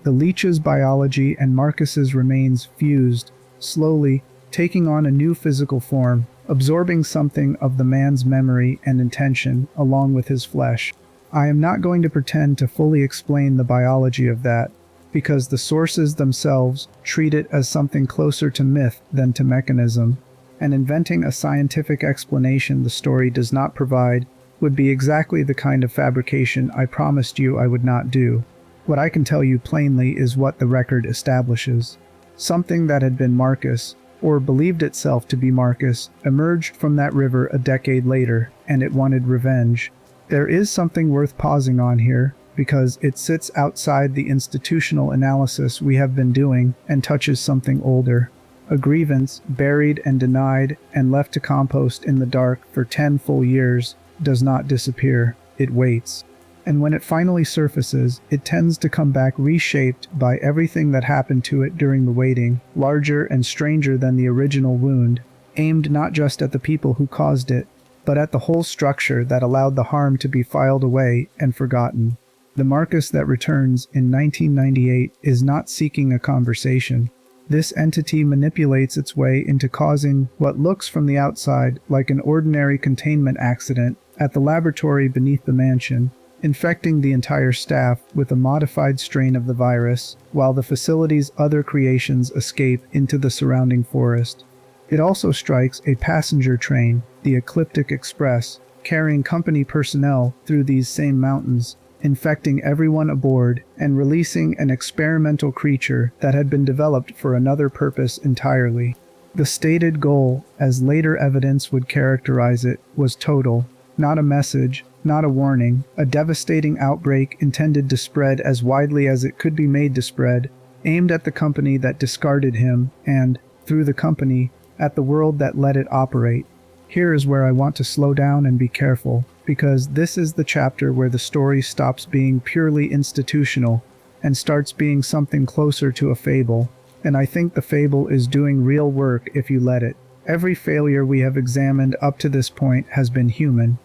The leech's biology and Marcus's remains fused, slowly, taking on a new physical form, absorbing something of the man's memory and intention along with his flesh. I am not going to pretend to fully explain the biology of that, because the sources themselves treat it as something closer to myth than to mechanism, and inventing a scientific explanation the story does not provide would be exactly the kind of fabrication I promised you I would not do. What I can tell you plainly is what the record establishes. Something that had been Marcus, or believed itself to be Marcus, emerged from that river a decade later, and it wanted revenge. There is something worth pausing on here, because it sits outside the institutional analysis we have been doing and touches something older. A grievance, buried and denied and left to compost in the dark for 10 full years, does not disappear, it waits. And when it finally surfaces, it tends to come back reshaped by everything that happened to it during the waiting, larger and stranger than the original wound, aimed not just at the people who caused it, but at the whole structure that allowed the harm to be filed away and forgotten. The Marcus that returns in 1998 is not seeking a conversation. This entity manipulates its way into causing what looks from the outside like an ordinary containment accident at the laboratory beneath the mansion, infecting the entire staff with a modified strain of the virus, while the facility's other creations escape into the surrounding forest. It also strikes a passenger train, the Ecliptic Express, carrying company personnel through these same mountains, infecting everyone aboard and releasing an experimental creature that had been developed for another purpose entirely. The stated goal, as later evidence would characterize it, was total, not a message, not a warning, a devastating outbreak intended to spread as widely as it could be made to spread, aimed at the company that discarded him and, through the company, at the world that let it operate. Here is where I want to slow down and be careful, because this is the chapter where the story stops being purely institutional and starts being something closer to a fable. And I think the fable is doing real work if you let it. Every failure we have examined up to this point has been human.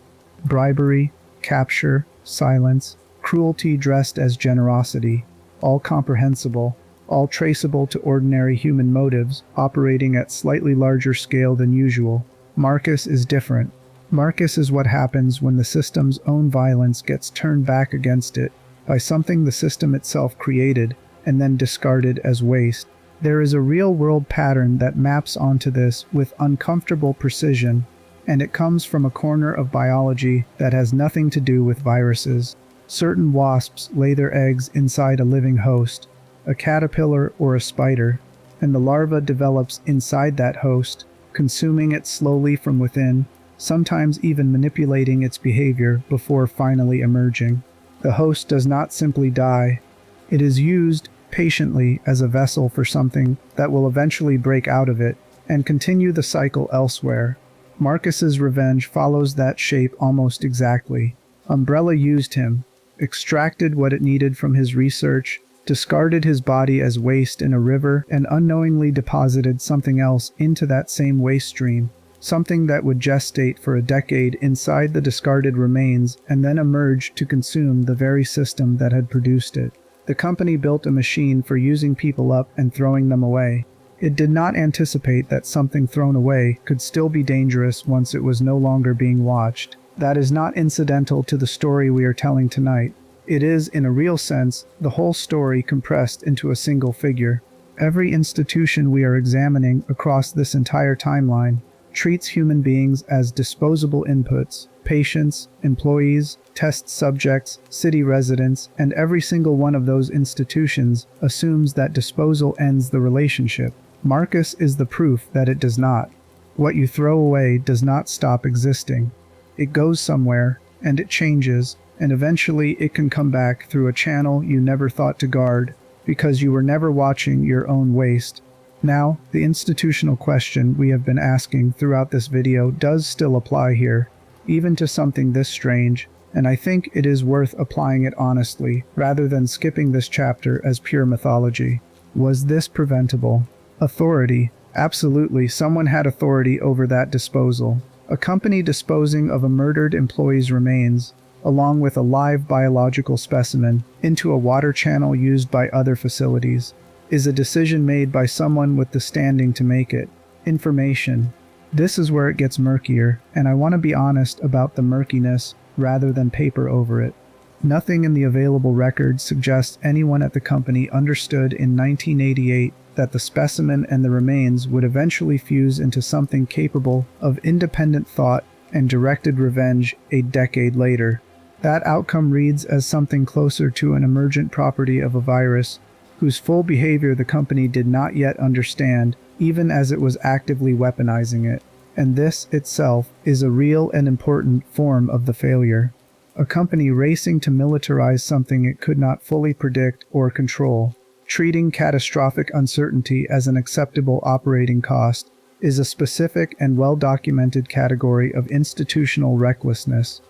Bribery, capture, silence, cruelty dressed as generosity, all comprehensible, all traceable to ordinary human motives operating at slightly larger scale than usual. Marcus is different. Marcus is what happens when the system's own violence gets turned back against it by something the system itself created and then discarded as waste. There is a real-world pattern that maps onto this with uncomfortable precision, and it comes from a corner of biology that has nothing to do with viruses. Certain wasps lay their eggs inside a living host, a caterpillar or a spider, and the larva develops inside that host, consuming it slowly from within, sometimes even manipulating its behavior before finally emerging. The host does not simply die. It is used patiently as a vessel for something that will eventually break out of it and continue the cycle elsewhere. Marcus's revenge follows that shape almost exactly. Umbrella used him, extracted what it needed from his research, discarded his body as waste in a river, and unknowingly deposited something else into that same waste stream, something that would gestate for a decade inside the discarded remains and then emerge to consume the very system that had produced it. The company built a machine for using people up and throwing them away. It did not anticipate that something thrown away could still be dangerous once it was no longer being watched. That is not incidental to the story we are telling tonight. It is, in a real sense, the whole story compressed into a single figure. Every institution we are examining across this entire timeline treats human beings as disposable inputs. Patients, employees, test subjects, city residents, and every single one of those institutions assumes that disposal ends the relationship. Marcus is the proof that it does not. What you throw away does not stop existing. It goes somewhere, and it changes, and eventually it can come back through a channel you never thought to guard, because you were never watching your own waste. Now, the institutional question we have been asking throughout this video does still apply here, even to something this strange, and I think it is worth applying it honestly, rather than skipping this chapter as pure mythology. Was this preventable? Authority. Absolutely, someone had authority over that disposal. A company disposing of a murdered employee's remains, along with a live biological specimen, into a water channel used by other facilities, is a decision made by someone with the standing to make it. Information. This is where it gets murkier, and I want to be honest about the murkiness rather than paper over it. Nothing in the available records suggests anyone at the company understood in 1988 that the specimen and the remains would eventually fuse into something capable of independent thought and directed revenge a decade later. That outcome reads as something closer to an emergent property of a virus whose full behavior the company did not yet understand, even as it was actively weaponizing it. And this, itself, is a real and important form of the failure. A company racing to militarize something it could not fully predict or control, treating catastrophic uncertainty as an acceptable operating cost, is a specific and well-documented category of institutional recklessness.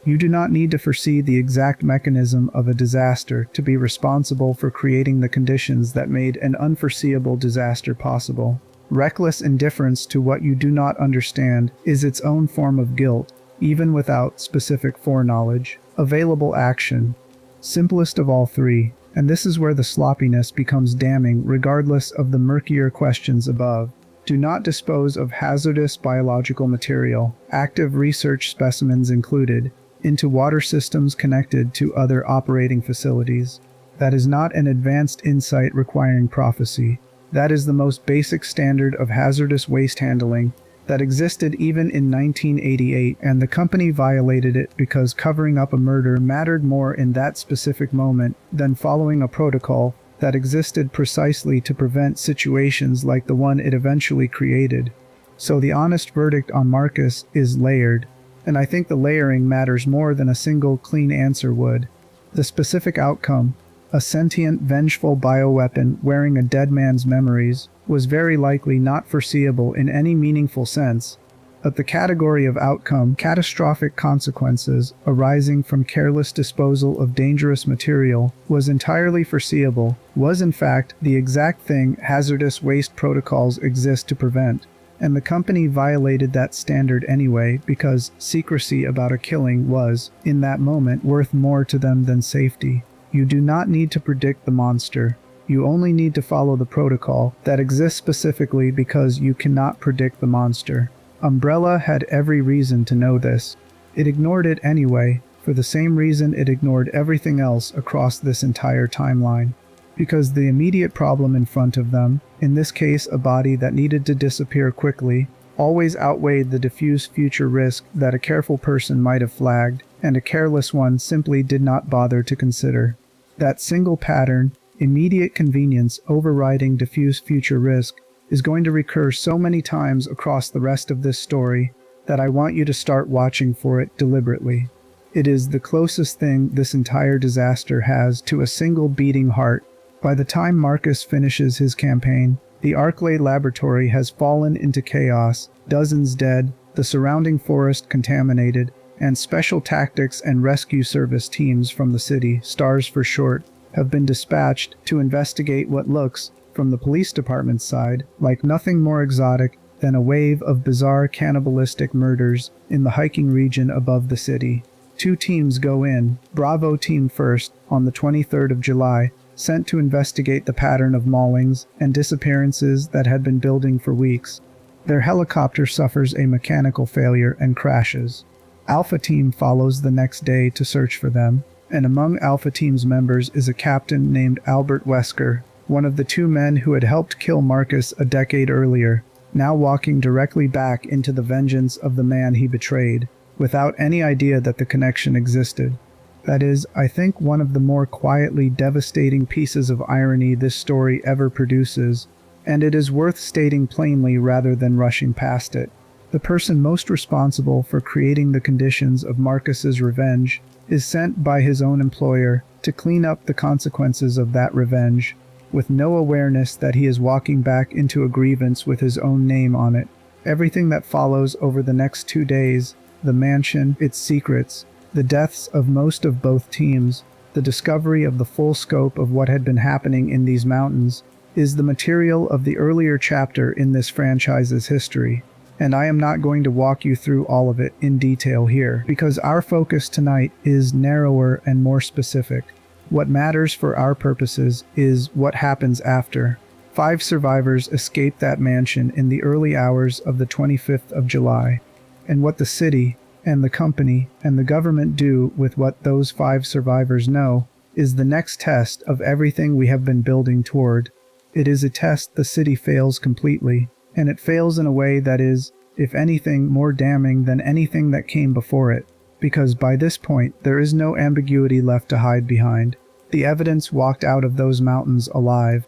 You do not need to foresee the exact mechanism of a disaster to be responsible for creating the conditions that made an unforeseeable disaster possible. Reckless indifference to what you do not understand is its own form of guilt, even without specific foreknowledge. Available action. Simplest of all three, and this is where the sloppiness becomes damning regardless of the murkier questions above. Do not dispose of hazardous biological material, active research specimens included, into water systems connected to other operating facilities. That is not an advanced insight requiring prophecy. That is the most basic standard of hazardous waste handling that existed even in 1988, and the company violated it because covering up a murder mattered more in that specific moment than following a protocol that existed precisely to prevent situations like the one it eventually created. So the honest verdict on Marcus is layered, and I think the layering matters more than a single clean answer would. The specific outcome, A sentient, vengeful bioweapon wearing a dead man's memories was very likely not foreseeable in any meaningful sense, but the category of outcome, catastrophic consequences arising from careless disposal of dangerous material, was entirely foreseeable, was in fact the exact thing hazardous waste protocols exist to prevent. And the company violated that standard anyway because secrecy about a killing was, in that moment, worth more to them than safety. You do not need to predict the monster. You only need to follow the protocol that exists specifically because you cannot predict the monster. Umbrella had every reason to know this. It ignored it anyway, for the same reason it ignored everything else across this entire timeline. Because the immediate problem in front of them, in this case a body that needed to disappear quickly, always outweighed the diffuse future risk that a careful person might have flagged, and a careless one simply did not bother to consider. That single pattern, immediate convenience overriding diffuse future risk, is going to recur so many times across the rest of this story that I want you to start watching for it deliberately. It is the closest thing this entire disaster has to a single beating heart. By the time Marcus finishes his campaign, the Arklay laboratory has fallen into chaos, dozens dead, the surrounding forest contaminated, and special tactics and rescue service teams from the city, STARS for short, have been dispatched to investigate what looks, from the police department's side, like nothing more exotic than a wave of bizarre cannibalistic murders in the hiking region above the city. 2 teams go in, Bravo Team first, on the 23rd of July, sent to investigate the pattern of maulings and disappearances that had been building for weeks. Their helicopter suffers a mechanical failure and crashes. Alpha Team follows the next day to search for them, and among Alpha Team's members is a captain named Albert Wesker, one of the 2 men who had helped kill Marcus a decade earlier, now walking directly back into the vengeance of the man he betrayed, without any idea that the connection existed. That is, I think, one of the more quietly devastating pieces of irony this story ever produces, and it is worth stating plainly rather than rushing past it. The person most responsible for creating the conditions of Marcus's revenge is sent by his own employer to clean up the consequences of that revenge, with no awareness that he is walking back into a grievance with his own name on it. Everything that follows over the next 2 days, the mansion, its secrets, the deaths of most of both teams, the discovery of the full scope of what had been happening in these mountains, is the material of the earlier chapter in this franchise's history. And I am not going to walk you through all of it in detail here, because our focus tonight is narrower and more specific. What matters for our purposes is what happens after. 5 survivors escaped that mansion in the early hours of the 25th of July. And what the city, and the company, and the government do with what those 5 survivors know is the next test of everything we have been building toward. It is a test the city fails completely, and it fails in a way that is, if anything, more damning than anything that came before it. Because by this point, there is no ambiguity left to hide behind. The evidence walked out of those mountains alive.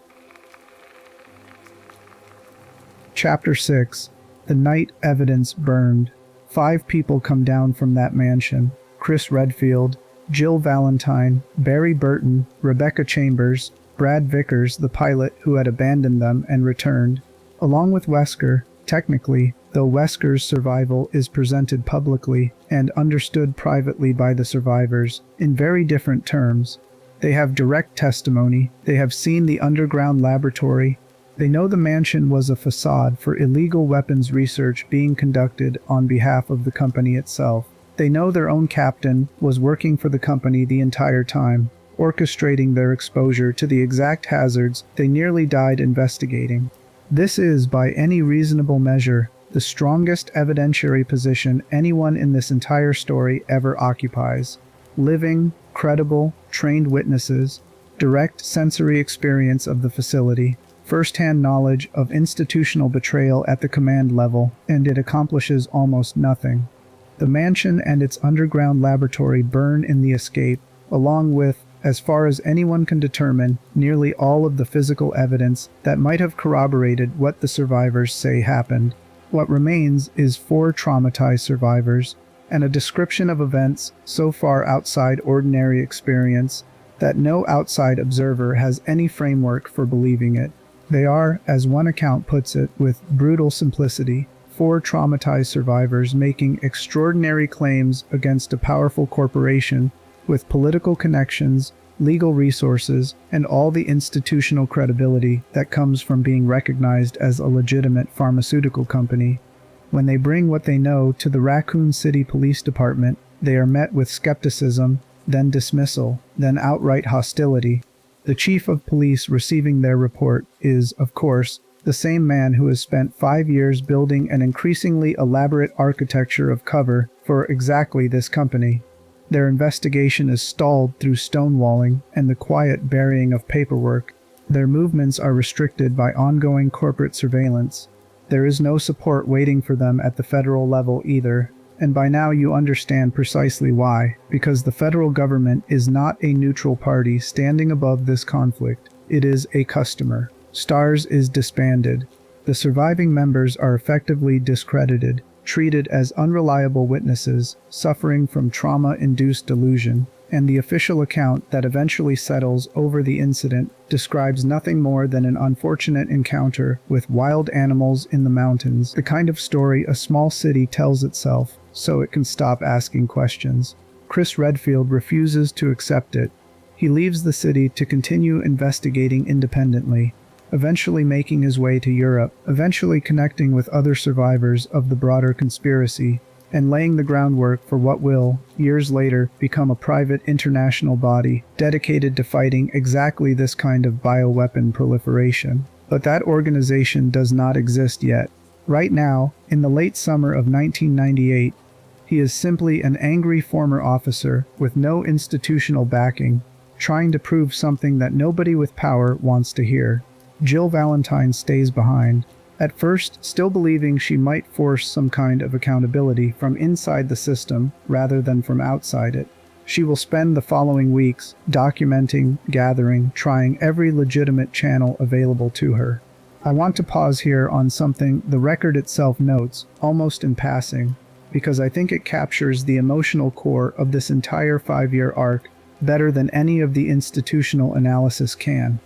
Chapter 6. The night evidence burned. 5 people come down from that mansion. Chris Redfield, Jill Valentine, Barry Burton, Rebecca Chambers, Brad Vickers, the pilot who had abandoned them and returned, along with Wesker. Technically, though Wesker's survival is presented publicly and understood privately by the survivors in very different terms. They have direct testimony, they have seen the underground laboratory, they know the mansion was a facade for illegal weapons research being conducted on behalf of the company itself. They know their own captain was working for the company the entire time, orchestrating their exposure to the exact hazards they nearly died investigating. This is, by any reasonable measure, the strongest evidentiary position anyone in this entire story ever occupies. Living, credible, trained witnesses, direct sensory experience of the facility, first-hand knowledge of institutional betrayal at the command level, and it accomplishes almost nothing. The mansion and its underground laboratory burn in the escape, along with, as far as anyone can determine, nearly all of the physical evidence that might have corroborated what the survivors say happened. What remains is 4 traumatized survivors, and a description of events so far outside ordinary experience that no outside observer has any framework for believing it. They are, as one account puts it with brutal simplicity, four traumatized survivors making extraordinary claims against a powerful corporation with political connections, legal resources, and all the institutional credibility that comes from being recognized as a legitimate pharmaceutical company. When they bring what they know to the Raccoon City Police Department, they are met with skepticism, then dismissal, then outright hostility. The chief of police receiving their report is, of course, the same man who has spent 5 years building an increasingly elaborate architecture of cover for exactly this company. Their investigation is stalled through stonewalling and the quiet burying of paperwork. Their movements are restricted by ongoing corporate surveillance. There is no support waiting for them at the federal level either, and by now you understand precisely why, because the federal government is not a neutral party standing above this conflict. It is a customer. STARS is disbanded. The surviving members are effectively discredited, treated as unreliable witnesses, suffering from trauma-induced delusion, and the official account that eventually settles over the incident describes nothing more than an unfortunate encounter with wild animals in the mountains, the kind of story a small city tells itself so it can stop asking questions. Chris Redfield refuses to accept it. He leaves the city to continue investigating independently, eventually making his way to Europe, eventually connecting with other survivors of the broader conspiracy, and laying the groundwork for what will, years later, become a private international body dedicated to fighting exactly this kind of bioweapon proliferation. But that organization does not exist yet. Right now, in the late summer of 1998, he is simply an angry former officer with no institutional backing, trying to prove something that nobody with power wants to hear. Jill Valentine stays behind, at first still believing she might force some kind of accountability from inside the system rather than from outside it. She will spend the following weeks documenting, gathering, trying every legitimate channel available to her. I want to pause here on something the record itself notes, almost in passing, because I think it captures the emotional core of this entire 5-year arc better than any of the institutional analysis can.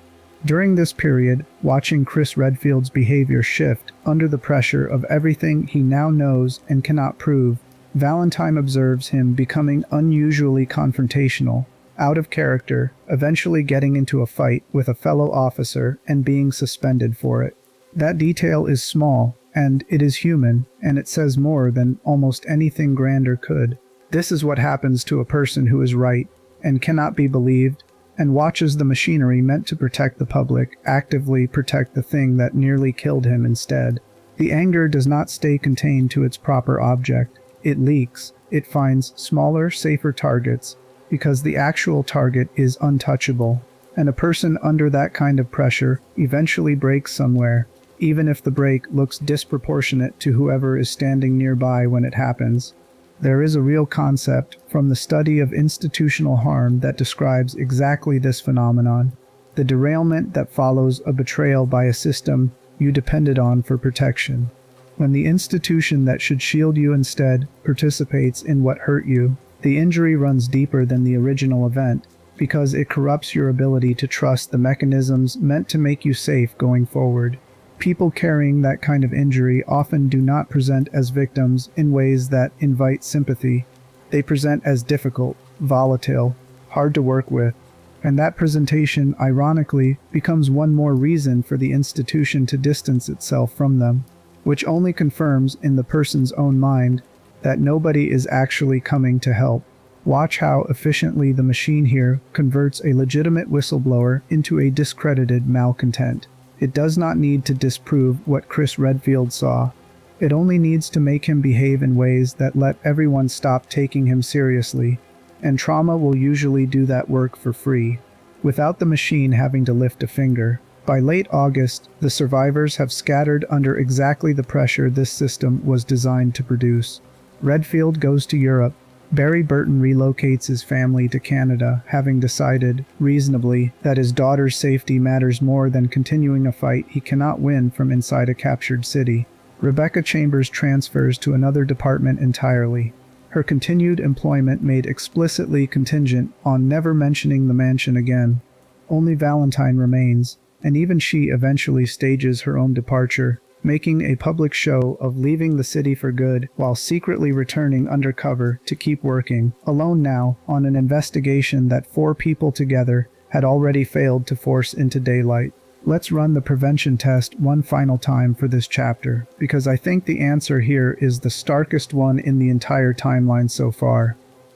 During this period, watching Chris Redfield's behavior shift under the pressure of everything he now knows and cannot prove, Valentine observes him becoming unusually confrontational, out of character, eventually getting into a fight with a fellow officer and being suspended for it. That detail is small, and it is human, and it says more than almost anything grander could. This is what happens to a person who is right and cannot be believed, and watches the machinery meant to protect the public actively protect the thing that nearly killed him instead. The anger does not stay contained to its proper object. It leaks. It finds smaller, safer targets, because the actual target is untouchable. And a person under that kind of pressure eventually breaks somewhere, even if the break looks disproportionate to whoever is standing nearby when it happens. There is a real concept from the study of institutional harm that describes exactly this phenomenon, the derailment that follows a betrayal by a system you depended on for protection. When the institution that should shield you instead participates in what hurt you, the injury runs deeper than the original event, because it corrupts your ability to trust the mechanisms meant to make you safe going forward. People carrying that kind of injury often do not present as victims in ways that invite sympathy. They present as difficult, volatile, hard to work with, and that presentation, ironically, becomes one more reason for the institution to distance itself from them, which only confirms in the person's own mind that nobody is actually coming to help. Watch how efficiently the machine here converts a legitimate whistleblower into a discredited malcontent. It does not need to disprove what Chris Redfield saw. It only needs to make him behave in ways that let everyone stop taking him seriously, and trauma will usually do that work for free, without the machine having to lift a finger. By late August, the survivors have scattered under exactly the pressure this system was designed to produce. Redfield goes to Europe. Barry Burton relocates his family to Canada, having decided, reasonably, that his daughter's safety matters more than continuing a fight he cannot win from inside a captured city. Rebecca Chambers transfers to another department entirely. her continued employment made explicitly contingent on never mentioning the mansion again. Only Valentine remains, and even she eventually stages her own departure, making a public show of leaving the city for good while secretly returning undercover to keep working, alone now, on an investigation that 4 people together had already failed to force into daylight. Let's run the prevention test one final time for this chapter, because I think the answer here is the starkest one in the entire timeline so far.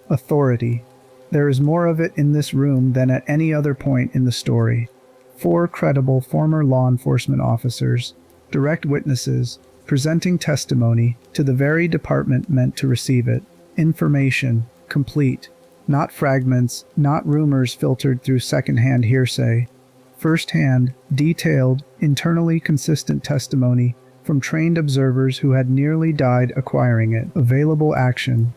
Authority. There is more of it in this room than at any other point in the story. 4 credible former law enforcement officers, direct witnesses, presenting testimony to the very department meant to receive it. Information, complete. Not fragments, not rumors filtered through second-hand hearsay. First-hand, detailed, internally consistent testimony from trained observers who had nearly died acquiring it. Available action.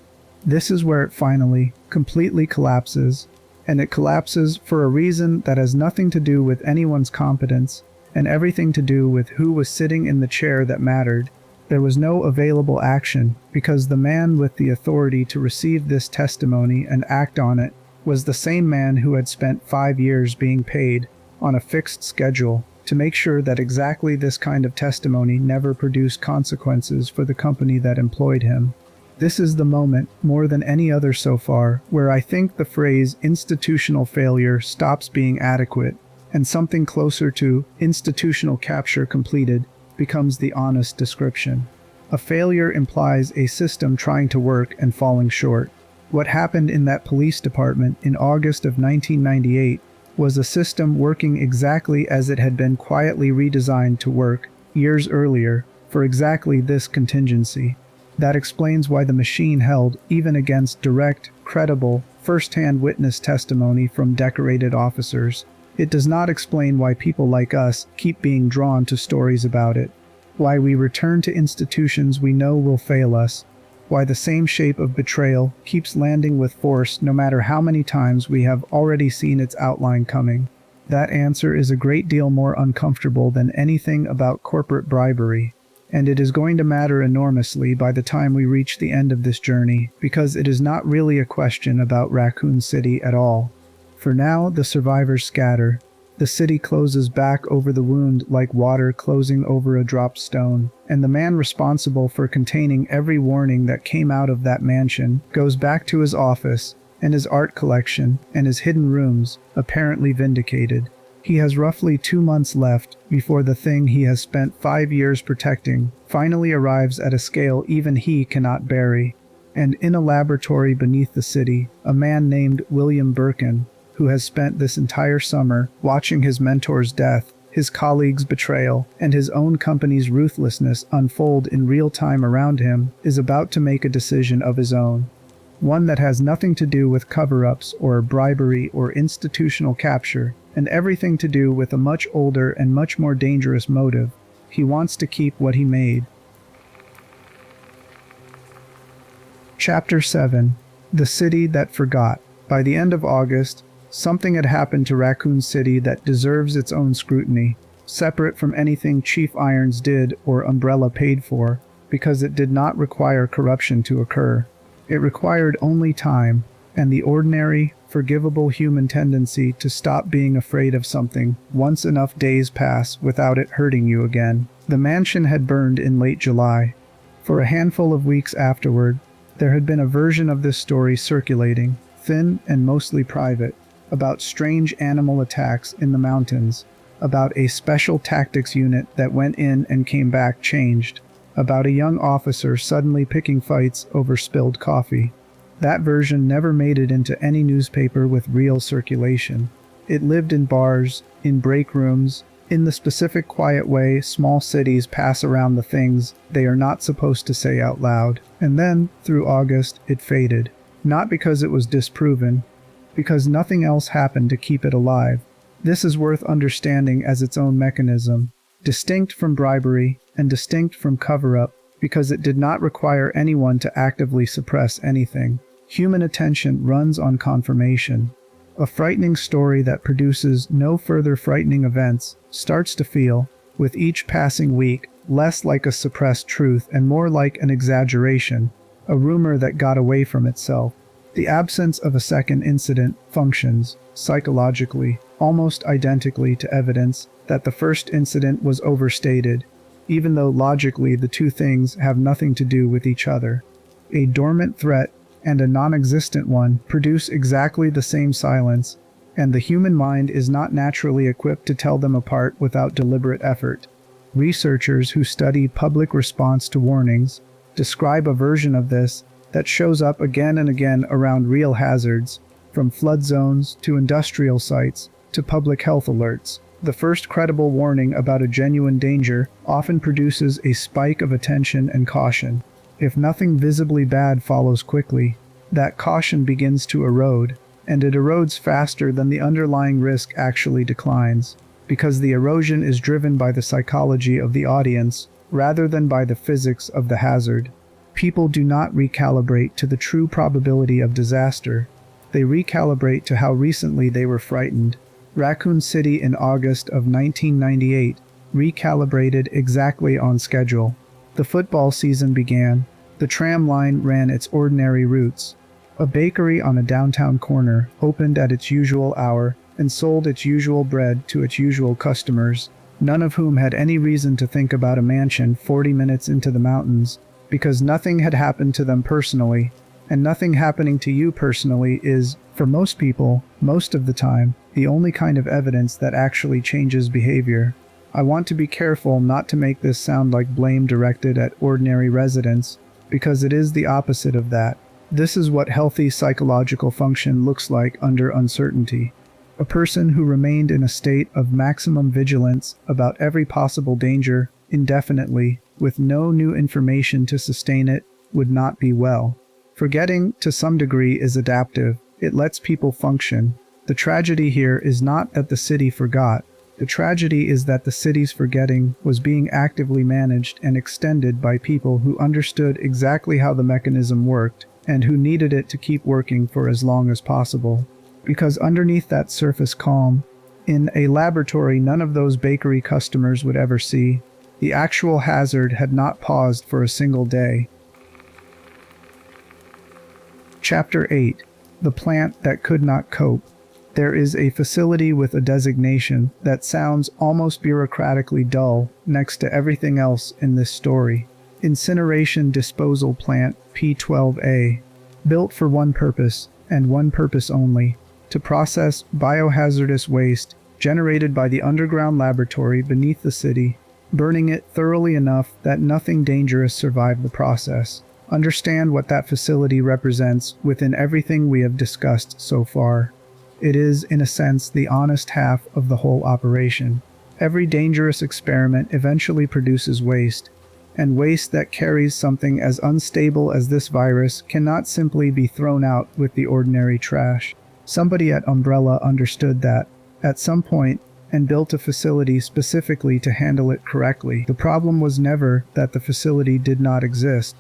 This is where it finally, completely collapses, and it collapses for a reason that has nothing to do with anyone's competence and everything to do with who was sitting in the chair that mattered. There was no available action because the man with the authority to receive this testimony and act on it was the same man who had spent 5 years being paid on a fixed schedule to make sure that exactly this kind of testimony never produced consequences for the company that employed him. This is the moment, more than any other so far, where I think the phrase institutional failure stops being adequate, and something closer to institutional capture completed becomes the honest description. A failure implies a system trying to work and falling short. What happened in that police department in August of 1998 was a system working exactly as it had been quietly redesigned to work years earlier for exactly this contingency. That explains why the machine held even against direct, credible, first-hand witness testimony from decorated officers. It does not explain why people like us keep being drawn to stories about it, why we return to institutions we know will fail us, why the same shape of betrayal keeps landing with force no matter how many times we have already seen its outline coming. That answer is a great deal more uncomfortable than anything about corporate bribery, and it is going to matter enormously by the time we reach the end of this journey, because it is not really a question about Raccoon City at all. For now, the survivors scatter. The city closes back over the wound like water closing over a dropped stone, and the man responsible for containing every warning that came out of that mansion goes back to his office and his art collection and his hidden rooms, apparently vindicated. He has roughly 2 months left before the thing he has spent 5 years protecting finally arrives at a scale even he cannot bury. And in a laboratory beneath the city, a man named William Birkin, who has spent this entire summer watching his mentor's death, his colleagues' betrayal, and his own company's ruthlessness unfold in real time around him, is about to make a decision of his own. One that has nothing to do with cover-ups or bribery or institutional capture, and everything to do with a much older and much more dangerous motive. He wants to keep what he made. Chapter 7. The City That Forgot. By the end of August, something had happened to Raccoon City that deserves its own scrutiny, separate from anything Chief Irons did or Umbrella paid for, because it did not require corruption to occur. It required only time, and the ordinary, forgivable human tendency to stop being afraid of something once enough days pass without it hurting you again. The mansion had burned in late July. For a handful of weeks afterward, there had been a version of this story circulating, thin and mostly private, about strange animal attacks in the mountains, about a special tactics unit that went in and came back changed, about a young officer suddenly picking fights over spilled coffee. That version never made it into any newspaper with real circulation. It lived in bars, in break rooms, in the specific quiet way small cities pass around the things they are not supposed to say out loud. And then, through August, it faded. Not because it was disproven, because nothing else happened to keep it alive. This is worth understanding as its own mechanism, distinct from bribery and distinct from cover-up, because it did not require anyone to actively suppress anything. Human attention runs on confirmation. A frightening story that produces no further frightening events starts to feel, with each passing week, less like a suppressed truth and more like an exaggeration, a rumor that got away from itself. The absence of a second incident functions, psychologically, almost identically to evidence that the first incident was overstated, even though logically the two things have nothing to do with each other. A dormant threat and a non-existent one produce exactly the same silence, and the human mind is not naturally equipped to tell them apart without deliberate effort. Researchers who study public response to warnings describe a version of this that shows up again and again around real hazards, from flood zones to industrial sites to public health alerts. The first credible warning about a genuine danger often produces a spike of attention and caution. If nothing visibly bad follows quickly, that caution begins to erode, and it erodes faster than the underlying risk actually declines, because the erosion is driven by the psychology of the audience rather than by the physics of the hazard. People do not recalibrate to the true probability of disaster. They recalibrate to how recently they were frightened. Raccoon City in August of 1998 recalibrated exactly on schedule. The football season began. The tram line ran its ordinary routes. A bakery on a downtown corner opened at its usual hour and sold its usual bread to its usual customers, none of whom had any reason to think about a mansion 40 minutes into the mountains, because nothing had happened to them personally, and nothing happening to you personally is, for most people, most of the time, the only kind of evidence that actually changes behavior. I want to be careful not to make this sound like blame directed at ordinary residents, because it is the opposite of that. This is what healthy psychological function looks like under uncertainty. A person who remained in a state of maximum vigilance about every possible danger indefinitely, with no new information to sustain it, would not be well. Forgetting, to some degree, is adaptive. It lets people function. The tragedy here is not that the city forgot. The tragedy is that the city's forgetting was being actively managed and extended by people who understood exactly how the mechanism worked and who needed it to keep working for as long as possible. Because underneath that surface calm, in a laboratory none of those bakery customers would ever see, the actual hazard had not paused for a single day. Chapter 8. The Plant That Could Not Cope. There is a facility with a designation that sounds almost bureaucratically dull next to everything else in this story. Incineration Disposal Plant P12A. Built for one purpose, and one purpose only, to process biohazardous waste generated by the underground laboratory beneath the city, burning it thoroughly enough that nothing dangerous survived the process. Understand what that facility represents within everything we have discussed so far. It is, in a sense, the honest half of the whole operation. Every dangerous experiment eventually produces waste, and waste that carries something as unstable as this virus cannot simply be thrown out with the ordinary trash. Somebody at Umbrella understood that, at some point, and built a facility specifically to handle it correctly. The problem was never that the facility did not exist.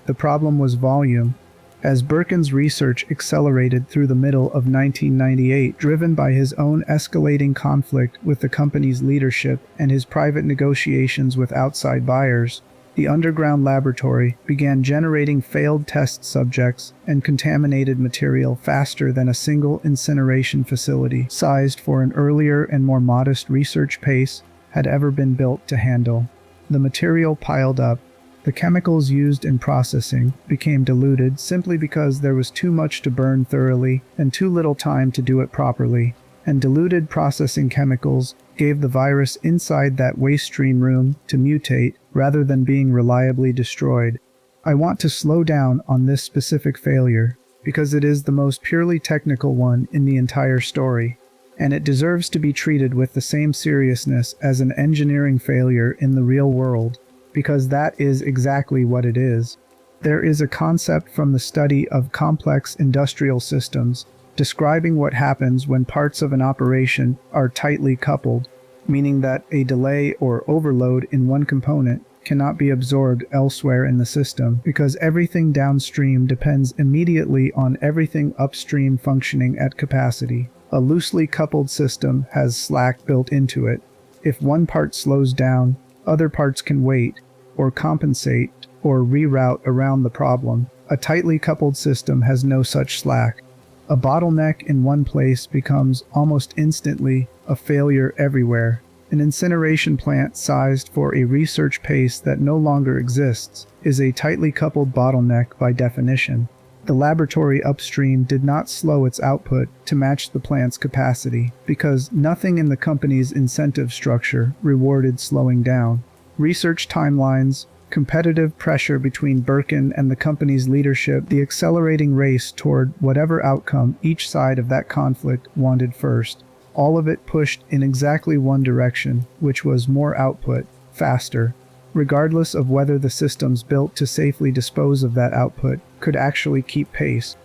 The problem was volume. As Birkin's research accelerated through the middle of 1998, driven by his own escalating conflict with the company's leadership and his private negotiations with outside buyers, the underground laboratory began generating failed test subjects and contaminated material faster than a single incineration facility, sized for an earlier and more modest research pace, had ever been built to handle. The material piled up. The chemicals used in processing became diluted simply because there was too much to burn thoroughly and too little time to do it properly, and diluted processing chemicals gave the virus inside that waste stream room to mutate rather than being reliably destroyed. I want to slow down on this specific failure because it is the most purely technical one in the entire story, and it deserves to be treated with the same seriousness as an engineering failure in the real world, because that is exactly what it is. There is a concept from the study of complex industrial systems describing what happens when parts of an operation are tightly coupled, meaning that a delay or overload in one component cannot be absorbed elsewhere in the system because everything downstream depends immediately on everything upstream functioning at capacity. A loosely coupled system has slack built into it. If one part slows down, other parts can wait, or compensate, or reroute around the problem. A tightly coupled system has no such slack. A bottleneck in one place becomes almost instantly a failure everywhere. An incineration plant sized for a research pace that no longer exists is a tightly coupled bottleneck by definition. The laboratory upstream did not slow its output to match the plant's capacity because nothing in the company's incentive structure rewarded slowing down. Research timelines, competitive pressure between Birkin and the company's leadership, the accelerating race toward whatever outcome each side of that conflict wanted first. All of it pushed in exactly one direction, which was more output, faster, regardless of whether the systems built to safely dispose of that output could actually keep pace.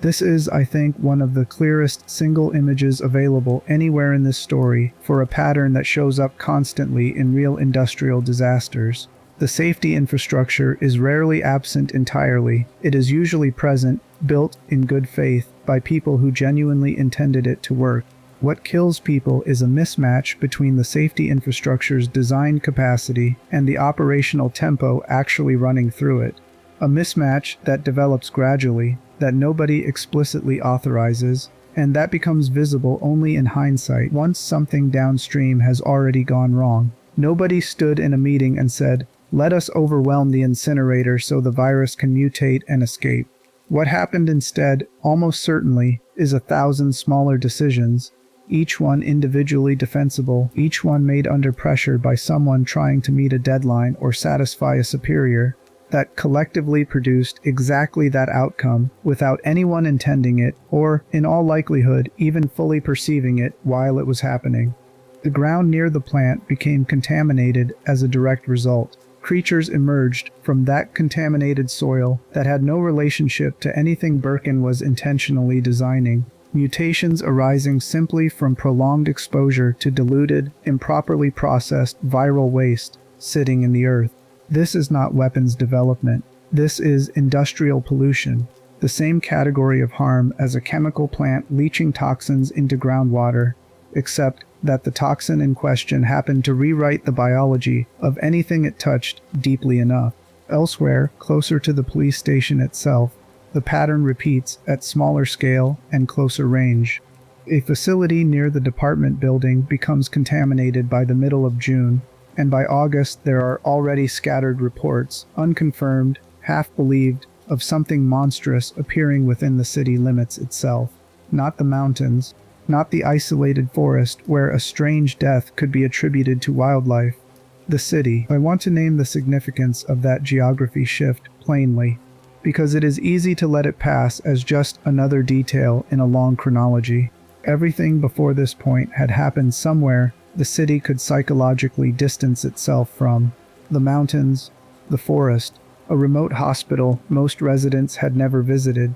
This is, I think, one of the clearest single images available anywhere in this story for a pattern that shows up constantly in real industrial disasters. The safety infrastructure is rarely absent entirely. It is usually present, built in good faith by people who genuinely intended it to work. What kills people is a mismatch between the safety infrastructure's design capacity and the operational tempo actually running through it. A mismatch that develops gradually, that nobody explicitly authorizes, and that becomes visible only in hindsight once something downstream has already gone wrong. Nobody stood in a meeting and said, "Let us overwhelm the incinerator so the virus can mutate and escape." What happened instead, almost certainly, is 1,000 smaller decisions, each one individually defensible, each one made under pressure by someone trying to meet a deadline or satisfy a superior, that collectively produced exactly that outcome without anyone intending it or, in all likelihood, even fully perceiving it while it was happening. The ground near the plant became contaminated as a direct result. Creatures emerged from that contaminated soil that had no relationship to anything Birkin was intentionally designing. Mutations arising simply from prolonged exposure to diluted, improperly processed viral waste sitting in the earth. This is not weapons development. This is industrial pollution, the same category of harm as a chemical plant leaching toxins into groundwater, except that the toxin in question happened to rewrite the biology of anything it touched deeply enough. Elsewhere, closer to the police station itself, the pattern repeats at smaller scale and closer range. A facility near the department building becomes contaminated by the middle of June, and by August there are already scattered reports, unconfirmed, half-believed, of something monstrous appearing within the city limits itself. Not the mountains, not the isolated forest where a strange death could be attributed to wildlife. The city. I want to name the significance of that geography shift plainly, because it is easy to let it pass as just another detail in a long chronology. Everything before this point had happened somewhere the city could psychologically distance itself from. The mountains, the forest, a remote hospital most residents had never visited.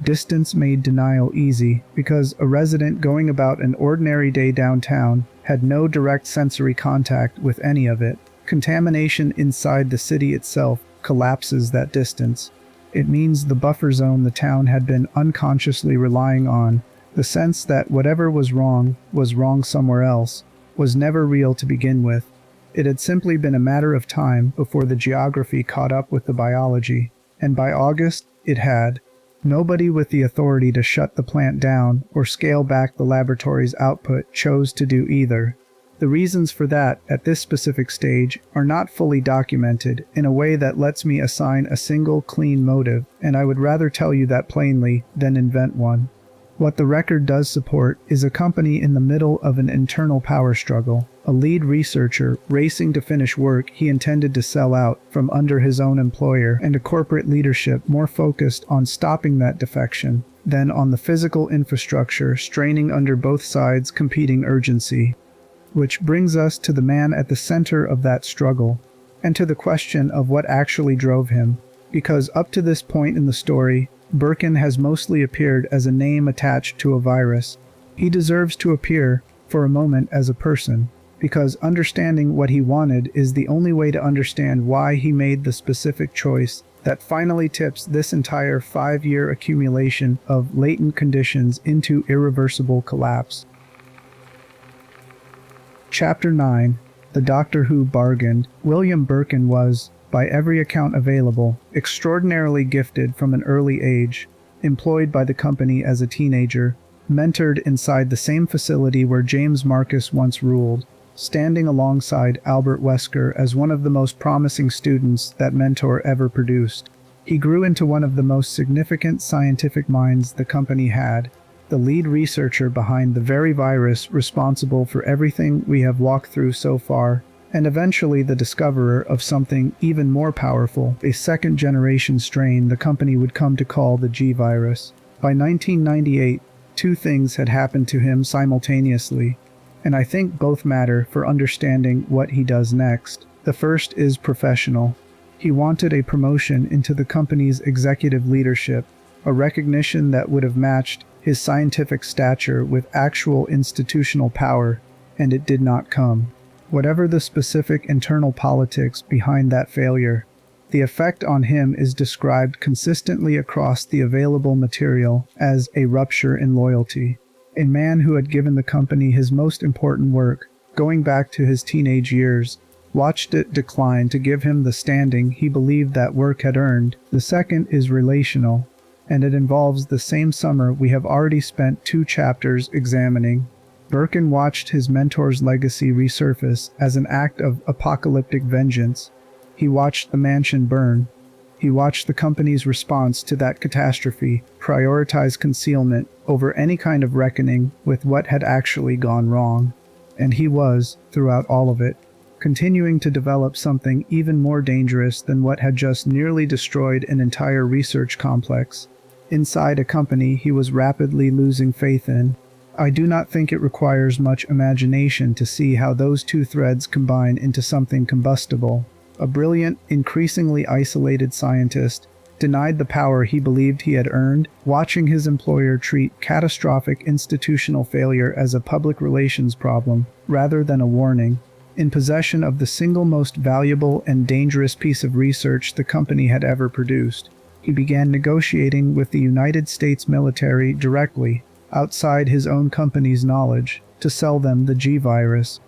Distance made denial easy, because a resident going about an ordinary day downtown had no direct sensory contact with any of it. Contamination inside the city itself collapses that distance. It means the buffer zone the town had been unconsciously relying on, the sense that whatever was wrong somewhere else, was never real to begin with. It had simply been a matter of time before the geography caught up with the biology, and by August, it had. Nobody with the authority to shut the plant down or scale back the laboratory's output chose to do either. The reasons for that, at this specific stage, are not fully documented in a way that lets me assign a single clean motive, and I would rather tell you that plainly than invent one. What the record does support is a company in the middle of an internal power struggle, a lead researcher racing to finish work he intended to sell out from under his own employer, and a corporate leadership more focused on stopping that defection than on the physical infrastructure straining under both sides' competing urgency. Which brings us to the man at the center of that struggle, and to the question of what actually drove him, because up to this point in the story, Birkin has mostly appeared as a name attached to a virus. He deserves to appear, for a moment, as a person, because understanding what he wanted is the only way to understand why he made the specific choice that finally tips this entire 5-year accumulation of latent conditions into irreversible collapse. Chapter 9. The Doctor Who Bargained. William Birkin was, by every account available, extraordinarily gifted from an early age, employed by the company as a teenager, mentored inside the same facility where James Marcus once ruled, standing alongside Albert Wesker as one of the most promising students that mentor ever produced. He grew into one of the most significant scientific minds the company had, the lead researcher behind the very virus responsible for everything we have walked through so far, and eventually the discoverer of something even more powerful, a second-generation strain the company would come to call the G virus. By 1998, two things had happened to him simultaneously, and I think both matter for understanding what he does next. The first is professional. He wanted a promotion into the company's executive leadership, a recognition that would have matched his scientific stature with actual institutional power, and it did not come. Whatever the specific internal politics behind that failure, the effect on him is described consistently across the available material as a rupture in loyalty. A man who had given the company his most important work, going back to his teenage years, watched it decline to give him the standing he believed that work had earned. The second is relational, and it involves the same summer we have already spent 2 chapters examining. Birkin watched his mentor's legacy resurface as an act of apocalyptic vengeance. He watched the mansion burn. He watched the company's response to that catastrophe prioritize concealment over any kind of reckoning with what had actually gone wrong. And he was, throughout all of it, continuing to develop something even more dangerous than what had just nearly destroyed an entire research complex. Inside a company he was rapidly losing faith in. I do not think it requires much imagination to see how those two threads combine into something combustible. A brilliant, increasingly isolated scientist, denied the power he believed he had earned, watching his employer treat catastrophic institutional failure as a public relations problem rather than a warning. In possession of the single most valuable and dangerous piece of research the company had ever produced, he began negotiating with the United States military directly, outside his own company's knowledge, to sell them the G virus.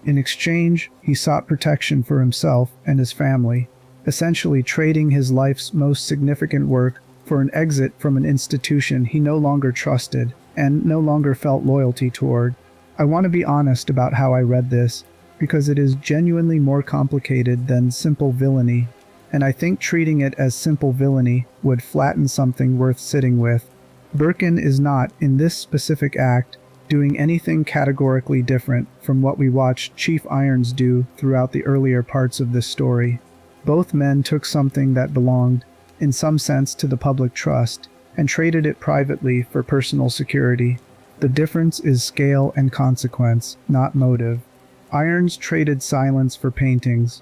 In exchange, he sought protection for himself and his family, essentially trading his life's most significant work for an exit from an institution he no longer trusted and no longer felt loyalty toward. I want to be honest about how I read this, because it is genuinely more complicated than simple villainy, and I think treating it as simple villainy would flatten something worth sitting with. Birkin is not, in this specific act, doing anything categorically different from what we watched Chief Irons do throughout the earlier parts of this story. Both men took something that belonged, in some sense, to the public trust, and traded it privately for personal security. The difference is scale and consequence, not motive. Irons traded silence for paintings.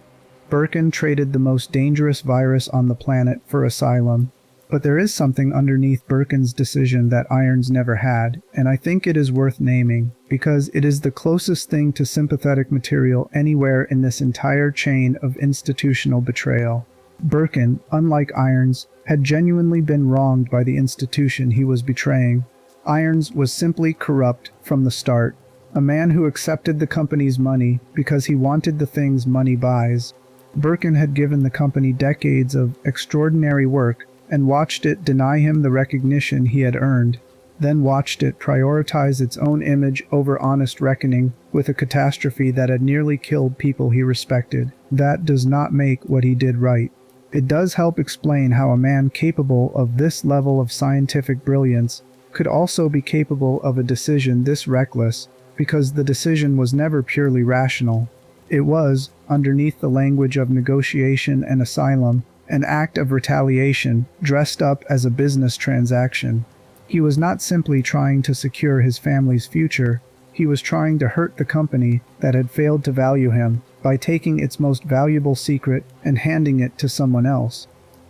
Birkin traded the most dangerous virus on the planet for asylum. But there is something underneath Birkin's decision that Irons never had, and I think it is worth naming, because it is the closest thing to sympathetic material anywhere in this entire chain of institutional betrayal. Birkin, unlike Irons, had genuinely been wronged by the institution he was betraying. Irons was simply corrupt from the start, a man who accepted the company's money because he wanted the things money buys. Birkin had given the company decades of extraordinary work and watched it deny him the recognition he had earned, then watched it prioritize its own image over honest reckoning with a catastrophe that had nearly killed people he respected. That does not make what he did right. It does help explain how a man capable of this level of scientific brilliance could also be capable of a decision this reckless, because the decision was never purely rational. It was, underneath the language of negotiation and asylum, an act of retaliation dressed up as a business transaction. He was not simply trying to secure his family's future, he was trying to hurt the company that had failed to value him by taking its most valuable secret and handing it to someone else.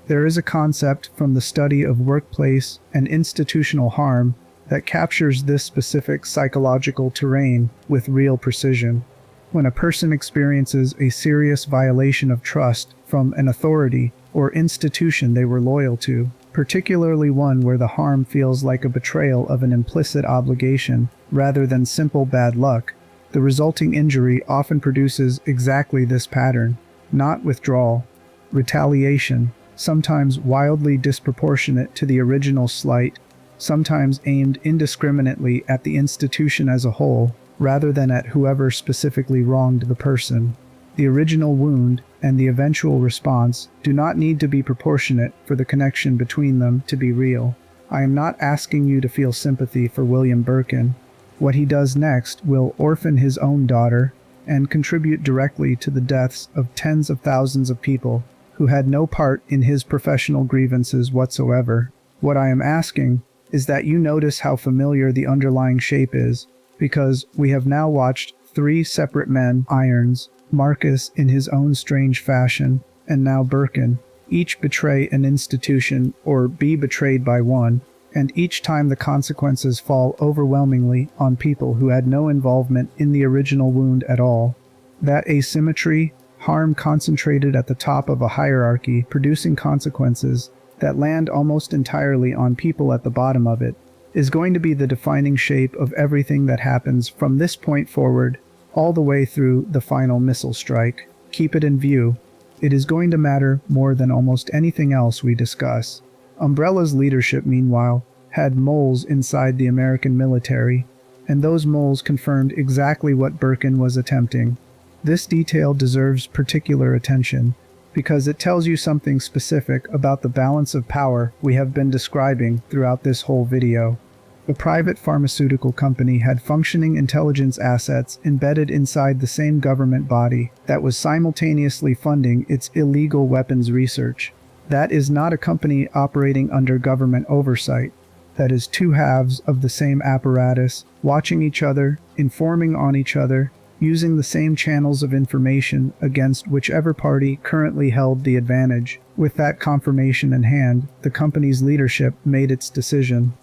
There is a concept from the study of workplace and institutional harm that captures this specific psychological terrain with real precision. When a person experiences a serious violation of trust from an authority or institution they were loyal to, particularly one where the harm feels like a betrayal of an implicit obligation rather than simple bad luck, the resulting injury often produces exactly this pattern: not withdrawal, retaliation, sometimes wildly disproportionate to the original slight, sometimes aimed indiscriminately at the institution as a whole, rather than at whoever specifically wronged the person. The original wound and the eventual response do not need to be proportionate for the connection between them to be real. I am not asking you to feel sympathy for William Birkin. What he does next will orphan his own daughter and contribute directly to the deaths of tens of thousands of people who had no part in his professional grievances whatsoever. What I am asking is that you notice how familiar the underlying shape is, because we have now watched three separate men, Irons, Marcus in his own strange fashion, and now Birkin, each betray an institution or be betrayed by one, and each time the consequences fall overwhelmingly on people who had no involvement in the original wound at all. That asymmetry, harm concentrated at the top of a hierarchy producing consequences that land almost entirely on people at the bottom of it, is going to be the defining shape of everything that happens from this point forward, all the way through the final missile strike. Keep it in view. It is going to matter more than almost anything else we discuss. Umbrella's leadership, meanwhile, had moles inside the American military, and those moles confirmed exactly what Birkin was attempting. This detail deserves particular attention, because it tells you something specific about the balance of power we have been describing throughout this whole video. The private pharmaceutical company had functioning intelligence assets embedded inside the same government body that was simultaneously funding its illegal weapons research. That is not a company operating under government oversight. That is two halves of the same apparatus, watching each other, informing on each other, using the same channels of information against whichever party currently held the advantage. With that confirmation in hand, the company's leadership made its decision.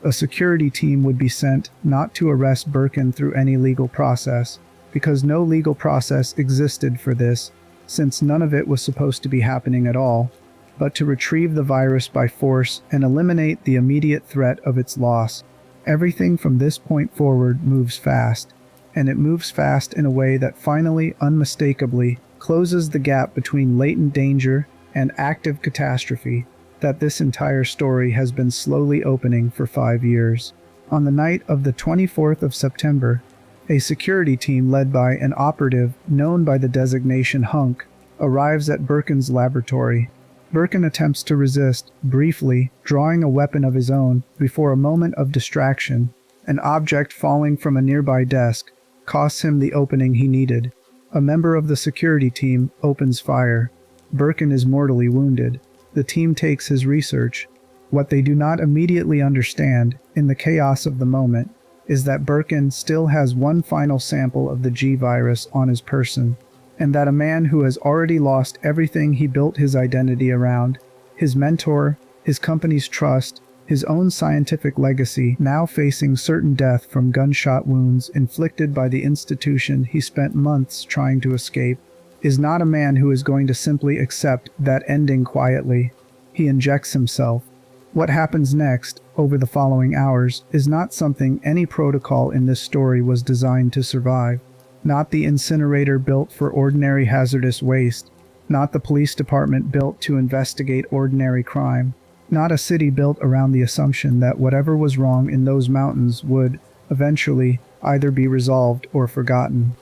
A security team would be sent not to arrest Birkin through any legal process, because no legal process existed for this, since none of it was supposed to be happening at all, but to retrieve the virus by force and eliminate the immediate threat of its loss. Everything from this point forward moves fast, and it moves fast in a way that finally, unmistakably, closes the gap between latent danger and active catastrophe that this entire story has been slowly opening for 5 years. On the night of the 24th of September, a security team led by an operative known by the designation Hunk arrives at Birkin's laboratory. Birkin attempts to resist, briefly, drawing a weapon of his own before a moment of distraction. An object falling from a nearby desk costs him the opening he needed. A member of the security team opens fire. Birkin is mortally wounded. The team takes his research. What they do not immediately understand, in the chaos of the moment, is that Birkin still has one final sample of the G virus on his person, and that a man who has already lost everything he built his identity around, his mentor, his company's trust, his own scientific legacy, now facing certain death from gunshot wounds inflicted by the institution he spent months trying to escape, is not a man who is going to simply accept that ending quietly. He injects himself. What happens next, over the following hours, is not something any protocol in this story was designed to survive. Not the incinerator built for ordinary hazardous waste. Not the police department built to investigate ordinary crime. Not a city built around the assumption that whatever was wrong in those mountains would, eventually, either be resolved or forgotten.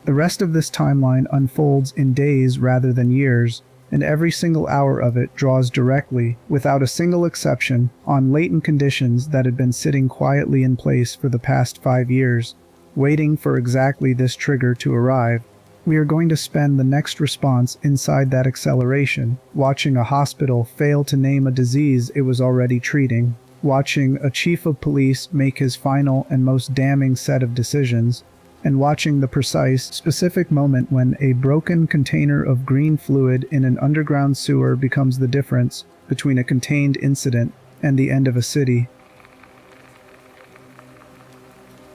The rest of this timeline unfolds in days rather than years, and every single hour of it draws directly, without a single exception, on latent conditions that had been sitting quietly in place for the past 5 years, waiting for exactly this trigger to arrive. We are going to spend the next response inside that acceleration, watching a hospital fail to name a disease it was already treating, watching a chief of police make his final and most damning set of decisions, and watching the precise, specific moment when a broken container of green fluid in an underground sewer becomes the difference between a contained incident and the end of a city.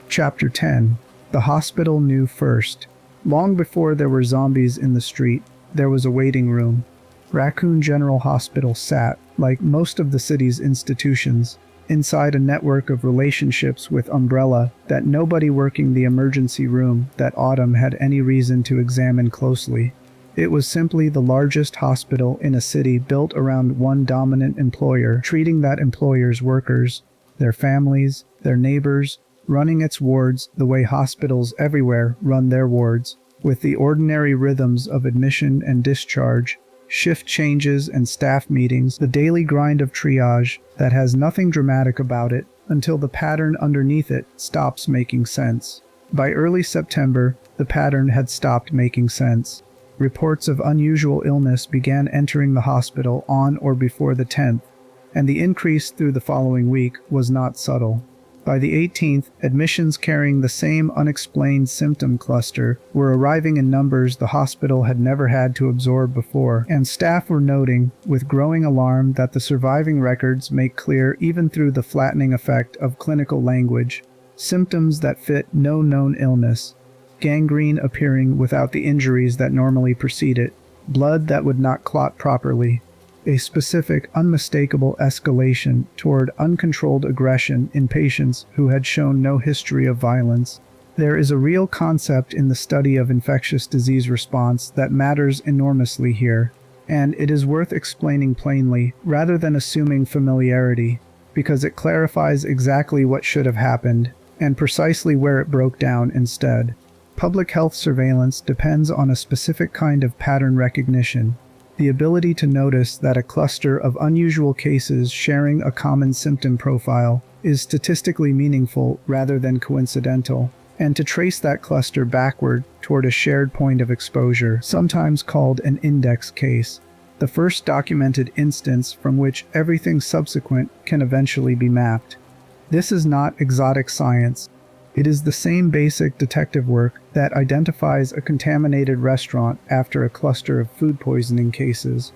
Chapter 10. The hospital knew first. Long before there were zombies in the street, there was a waiting room. Raccoon General Hospital sat, like most of the city's institutions, inside a network of relationships with Umbrella that nobody working the emergency room that autumn had any reason to examine closely. It was simply the largest hospital in a city built around one dominant employer, treating that employer's workers, their families, their neighbors, running its wards the way hospitals everywhere run their wards, with the ordinary rhythms of admission and discharge, shift changes and staff meetings, the daily grind of triage that has nothing dramatic about it until the pattern underneath it stops making sense. By early September, the pattern had stopped making sense. Reports of unusual illness began entering the hospital on or before the 10th, and the increase through the following week was not subtle. By the 18th, admissions carrying the same unexplained symptom cluster were arriving in numbers the hospital had never had to absorb before, and staff were noting, with growing alarm, that the surviving records make clear, even through the flattening effect of clinical language, symptoms that fit no known illness. Gangrene appearing without the injuries that normally precede it, blood that would not clot properly, a specific, unmistakable escalation toward uncontrolled aggression in patients who had shown no history of violence. There is a real concept in the study of infectious disease response that matters enormously here, and it is worth explaining plainly rather than assuming familiarity, because it clarifies exactly what should have happened and precisely where it broke down instead. Public health surveillance depends on a specific kind of pattern recognition, the ability to notice that a cluster of unusual cases sharing a common symptom profile is statistically meaningful rather than coincidental, and to trace that cluster backward toward a shared point of exposure, sometimes called an index case, the first documented instance from which everything subsequent can eventually be mapped. This is not exotic science. It is the same basic detective work that identifies a contaminated restaurant after a cluster of food poisoning cases,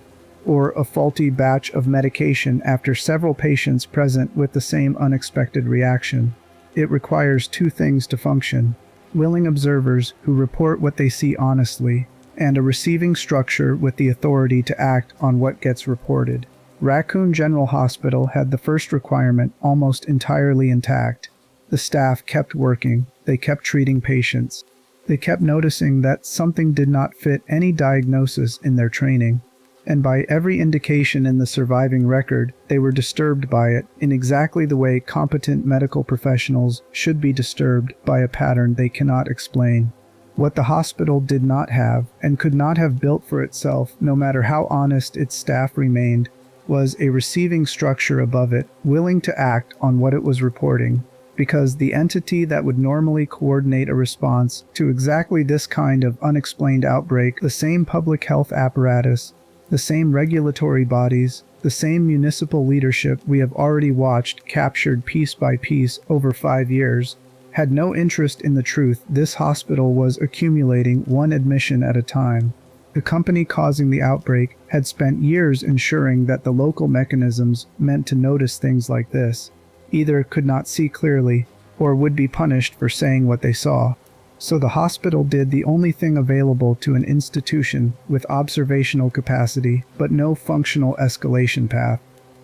or a faulty batch of medication after several patients present with the same unexpected reaction. It requires two things to function: willing observers who report what they see honestly, and a receiving structure with the authority to act on what gets reported. Raccoon General Hospital had the first requirement almost entirely intact. The staff kept working, they kept treating patients. They kept noticing that something did not fit any diagnosis in their training, and by every indication in the surviving record, they were disturbed by it in exactly the way competent medical professionals should be disturbed by a pattern they cannot explain. What the hospital did not have, and could not have built for itself, no matter how honest its staff remained, was a receiving structure above it, willing to act on what it was reporting, because the entity that would normally coordinate a response to exactly this kind of unexplained outbreak, the same public health apparatus, the same regulatory bodies, the same municipal leadership we have already watched captured piece by piece over 5 years, had no interest in the truth this hospital was accumulating one admission at a time. The company causing the outbreak had spent years ensuring that the local mechanisms meant to notice things like this either could not see clearly or would be punished for saying what they saw. So the hospital did the only thing available to an institution with observational capacity but no functional escalation path.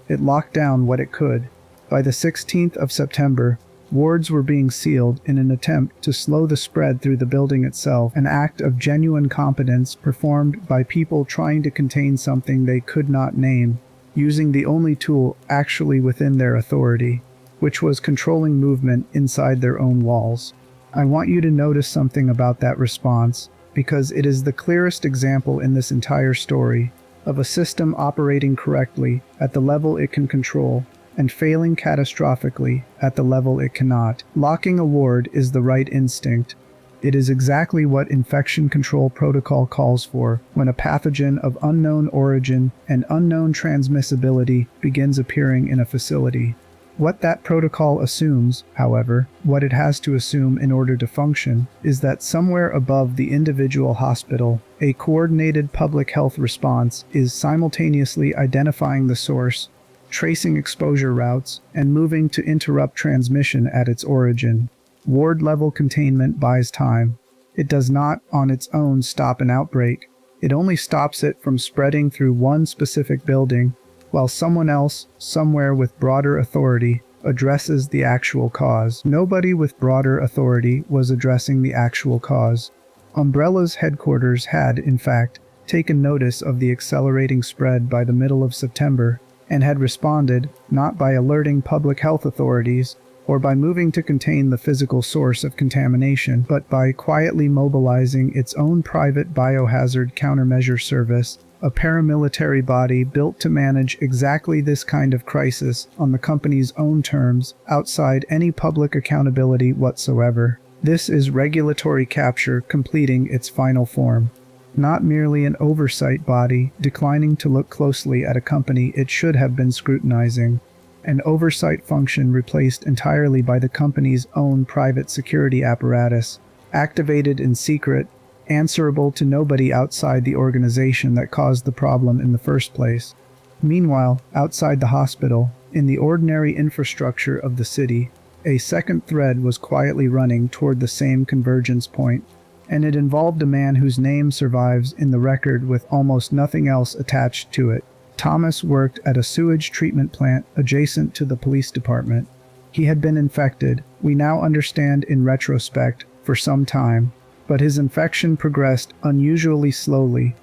It locked down what it could. By the 16th of September, wards were being sealed in an attempt to slow the spread through the building itself, an act of genuine competence performed by people trying to contain something they could not name, using the only tool actually within their authority, which was controlling movement inside their own walls. I want you to notice something about that response, because it is the clearest example in this entire story of a system operating correctly at the level it can control, and failing catastrophically at the level it cannot. Locking a ward is the right instinct. It is exactly what infection control protocol calls for when a pathogen of unknown origin and unknown transmissibility begins appearing in a facility. What that protocol assumes, however, what it has to assume in order to function, is that somewhere above the individual hospital, a coordinated public health response is simultaneously identifying the source, tracing exposure routes, and moving to interrupt transmission at its origin. Ward-level containment buys time. It does not, on its own, stop an outbreak. It only stops it from spreading through one specific building, while someone else, somewhere with broader authority, addresses the actual cause. Nobody with broader authority was addressing the actual cause. Umbrella's headquarters had, in fact, taken notice of the accelerating spread by the middle of September and had responded, not by alerting public health authorities or by moving to contain the physical source of contamination, but by quietly mobilizing its own private biohazard countermeasure service, a paramilitary body built to manage exactly this kind of crisis on the company's own terms, outside any public accountability whatsoever. This is regulatory capture completing its final form. Not merely an oversight body declining to look closely at a company it should have been scrutinizing. An oversight function replaced entirely by the company's own private security apparatus, activated in secret, answerable to nobody outside the organization that caused the problem in the first place. Meanwhile, outside the hospital, in the ordinary infrastructure of the city, a second thread was quietly running toward the same convergence point, and it involved a man whose name survives in the record with almost nothing else attached to it. Thomas worked at a sewage treatment plant adjacent to the police department. He had been infected, we now understand in retrospect, for some time, but his infection progressed unusually slowly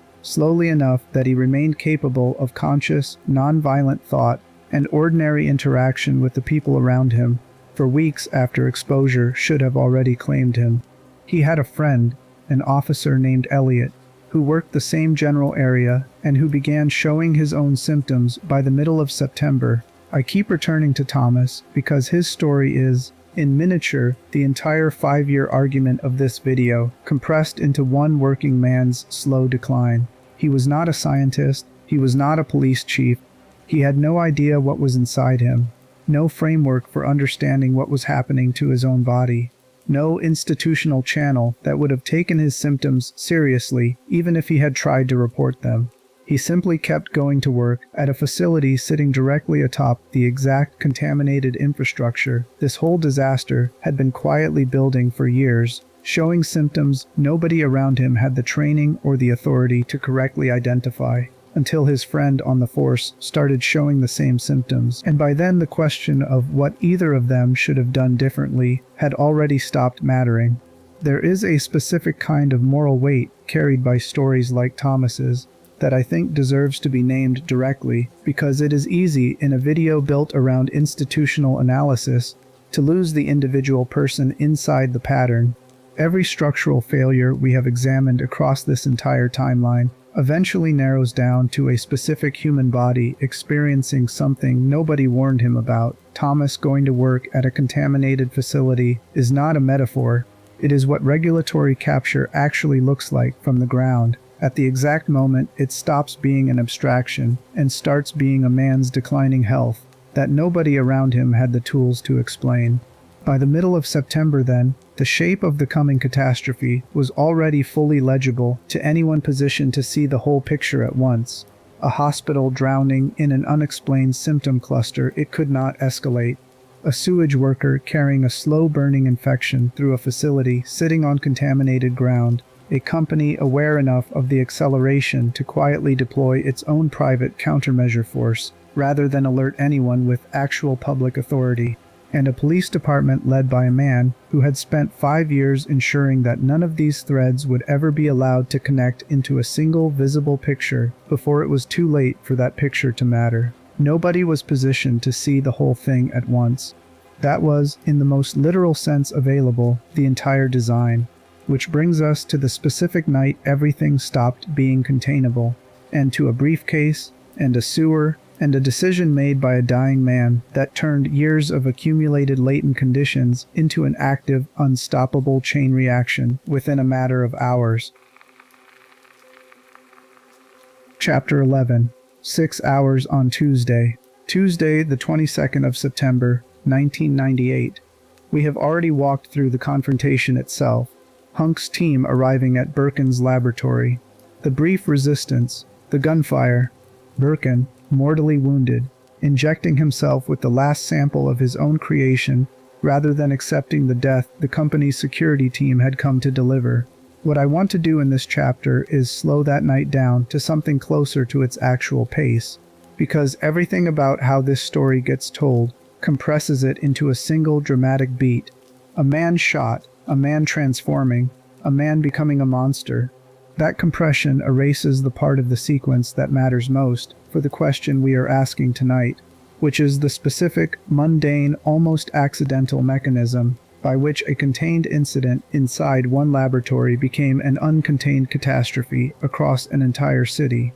enough that he remained capable of conscious, non-violent thought and ordinary interaction with the people around him for weeks after exposure should have already claimed him. He had a friend, an officer named Elliot, who worked the same general area and who began showing his own symptoms by the middle of September. I keep returning to Thomas because his story is, in miniature, the entire 5-year argument of this video, compressed into one working man's slow decline. He was not a scientist, he was not a police chief, he had no idea what was inside him, no framework for understanding what was happening to his own body. No institutional channel that would have taken his symptoms seriously, even if he had tried to report them. He simply kept going to work at a facility sitting directly atop the exact contaminated infrastructure this whole disaster had been quietly building for years, showing symptoms nobody around him had the training or the authority to correctly identify, until his friend on the force started showing the same symptoms, and by then the question of what either of them should have done differently had already stopped mattering. There is a specific kind of moral weight carried by stories like Thomas's that I think deserves to be named directly, because it is easy in a video built around institutional analysis to lose the individual person inside the pattern. Every structural failure we have examined across this entire timeline eventually narrows down to a specific human body experiencing something nobody warned him about. Thomas going to work at a contaminated facility is not a metaphor. It is what regulatory capture actually looks like from the ground. At the exact moment it stops being an abstraction and starts being a man's declining health that nobody around him had the tools to explain. By the middle of September then, the shape of the coming catastrophe was already fully legible to anyone positioned to see the whole picture at once. A hospital drowning in an unexplained symptom cluster it could not escalate. A sewage worker carrying a slow-burning infection through a facility sitting on contaminated ground. A company aware enough of the acceleration to quietly deploy its own private countermeasure force, rather than alert anyone with actual public authority. And a police department led by a man who had spent 5 years ensuring that none of these threads would ever be allowed to connect into a single visible picture before it was too late for that picture to matter. Nobody was positioned to see the whole thing at once. That was, in the most literal sense available, the entire design. Which brings us to the specific night everything stopped being containable, and to a briefcase, and a sewer, and a decision made by a dying man that turned years of accumulated latent conditions into an active, unstoppable chain reaction within a matter of hours. Chapter 11. 6 hours on Tuesday. Tuesday, the 22nd of September, 1998. We have already walked through the confrontation itself. Hunk's team arriving at Birkin's laboratory. The brief resistance. The gunfire. Birkin, mortally wounded, injecting himself with the last sample of his own creation rather than accepting the death the company's security team had come to deliver. What I want to do in this chapter is slow that night down to something closer to its actual pace, because everything about how this story gets told compresses it into a single dramatic beat. A man shot, a man transforming, a man becoming a monster. That compression erases the part of the sequence that matters most for the question we are asking tonight, which is the specific, mundane, almost accidental mechanism by which a contained incident inside one laboratory became an uncontained catastrophe across an entire city.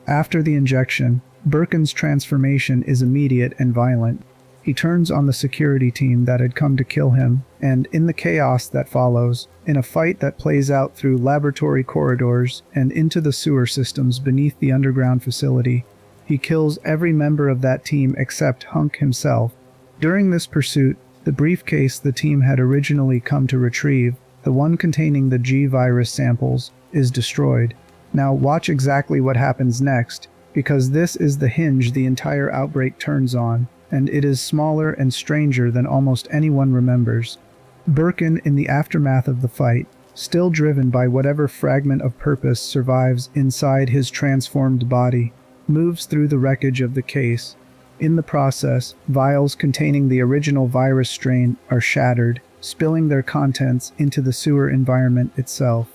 After the injection, Birkin's transformation is immediate and violent. He turns on the security team that had come to kill him, and in the chaos that follows, in a fight that plays out through laboratory corridors and into the sewer systems beneath the underground facility, he kills every member of that team except Hunk himself. During this pursuit, the briefcase the team had originally come to retrieve, the one containing the G virus samples, is destroyed. Now watch exactly what happens next, because this is the hinge the entire outbreak turns on, and it is smaller and stranger than almost anyone remembers. Birkin, in the aftermath of the fight, still driven by whatever fragment of purpose survives inside his transformed body, moves through the wreckage of the case. In the process, vials containing the original virus strain are shattered, spilling their contents into the sewer environment itself.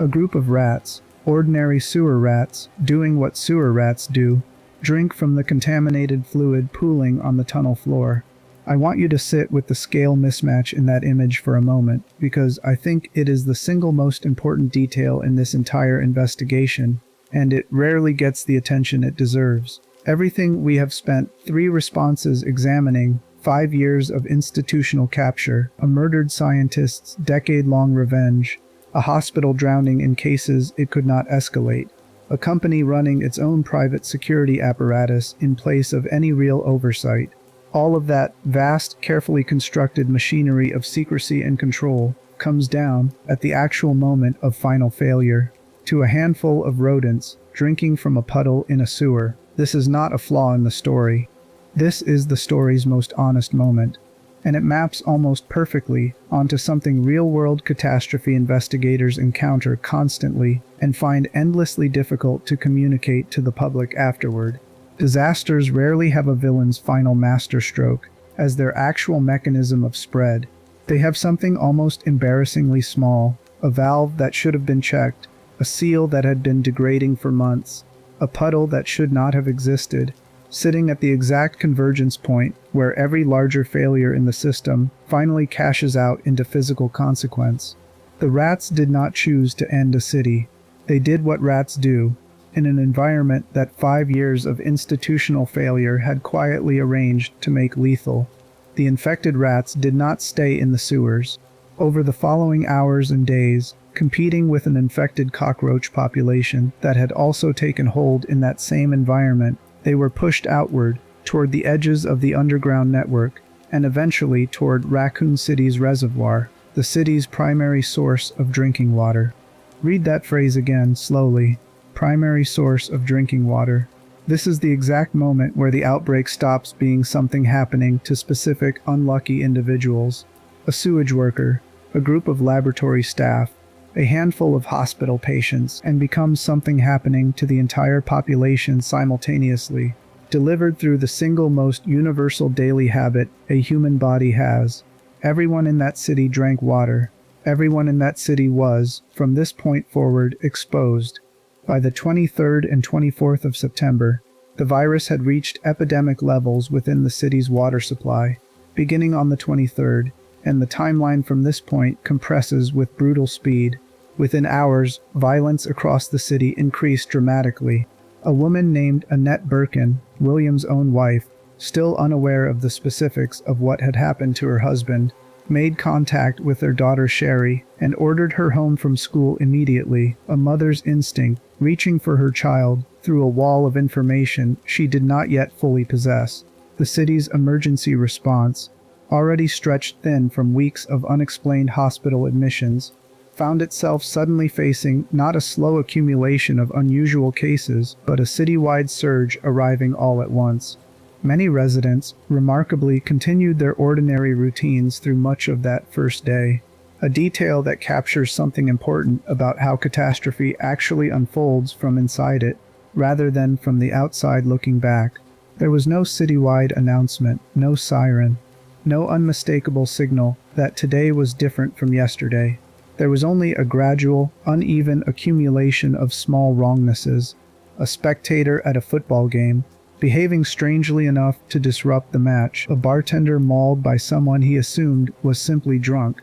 A group of rats, ordinary sewer rats, doing what sewer rats do, drink from the contaminated fluid pooling on the tunnel floor. I want you to sit with the scale mismatch in that image for a moment, because I think it is the single most important detail in this entire investigation, and it rarely gets the attention it deserves. Everything we have spent 3 responses examining, 5 years of institutional capture, a murdered scientist's decade-long revenge, a hospital drowning in cases it could not escalate, a company running its own private security apparatus in place of any real oversight. All of that vast, carefully constructed machinery of secrecy and control comes down, at the actual moment of final failure, to a handful of rodents drinking from a puddle in a sewer. This is not a flaw in the story. This is the story's most honest moment, and it maps almost perfectly onto something real-world catastrophe investigators encounter constantly and find endlessly difficult to communicate to the public afterward. Disasters rarely have a villain's final masterstroke as their actual mechanism of spread. They have something almost embarrassingly small, a valve that should have been checked, a seal that had been degrading for months, a puddle that should not have existed, sitting at the exact convergence point where every larger failure in the system finally cashes out into physical consequence. The rats did not choose to end a city. They did what rats do, in an environment that 5 years of institutional failure had quietly arranged to make lethal. The infected rats did not stay in the sewers. Over the following hours and days, competing with an infected cockroach population that had also taken hold in that same environment, they were pushed outward, toward the edges of the underground network, and eventually toward Raccoon City's reservoir, the city's primary source of drinking water. Read that phrase again, slowly. Primary source of drinking water. This is the exact moment where the outbreak stops being something happening to specific unlucky individuals. A sewage worker, a group of laboratory staff, a handful of hospital patients, and becomes something happening to the entire population simultaneously, delivered through the single most universal daily habit a human body has. Everyone in that city drank water. Everyone in that city was, from this point forward, exposed. By the 23rd and 24th of September, the virus had reached epidemic levels within the city's water supply, beginning on the 23rd, and the timeline from this point compresses with brutal speed. Within hours, violence across the city increased dramatically. A woman named Annette Birkin, William's own wife, still unaware of the specifics of what had happened to her husband, made contact with their daughter Sherry and ordered her home from school immediately, a mother's instinct reaching for her child through a wall of information she did not yet fully possess. The city's emergency response, already stretched thin from weeks of unexplained hospital admissions, found itself suddenly facing not a slow accumulation of unusual cases, but a citywide surge arriving all at once. Many residents, remarkably, continued their ordinary routines through much of that first day, a detail that captures something important about how catastrophe actually unfolds from inside it, rather than from the outside looking back. There was no citywide announcement, no siren, no unmistakable signal that today was different from yesterday. There was only a gradual, uneven accumulation of small wrongnesses. A spectator at a football game, behaving strangely enough to disrupt the match. A bartender mauled by someone he assumed was simply drunk.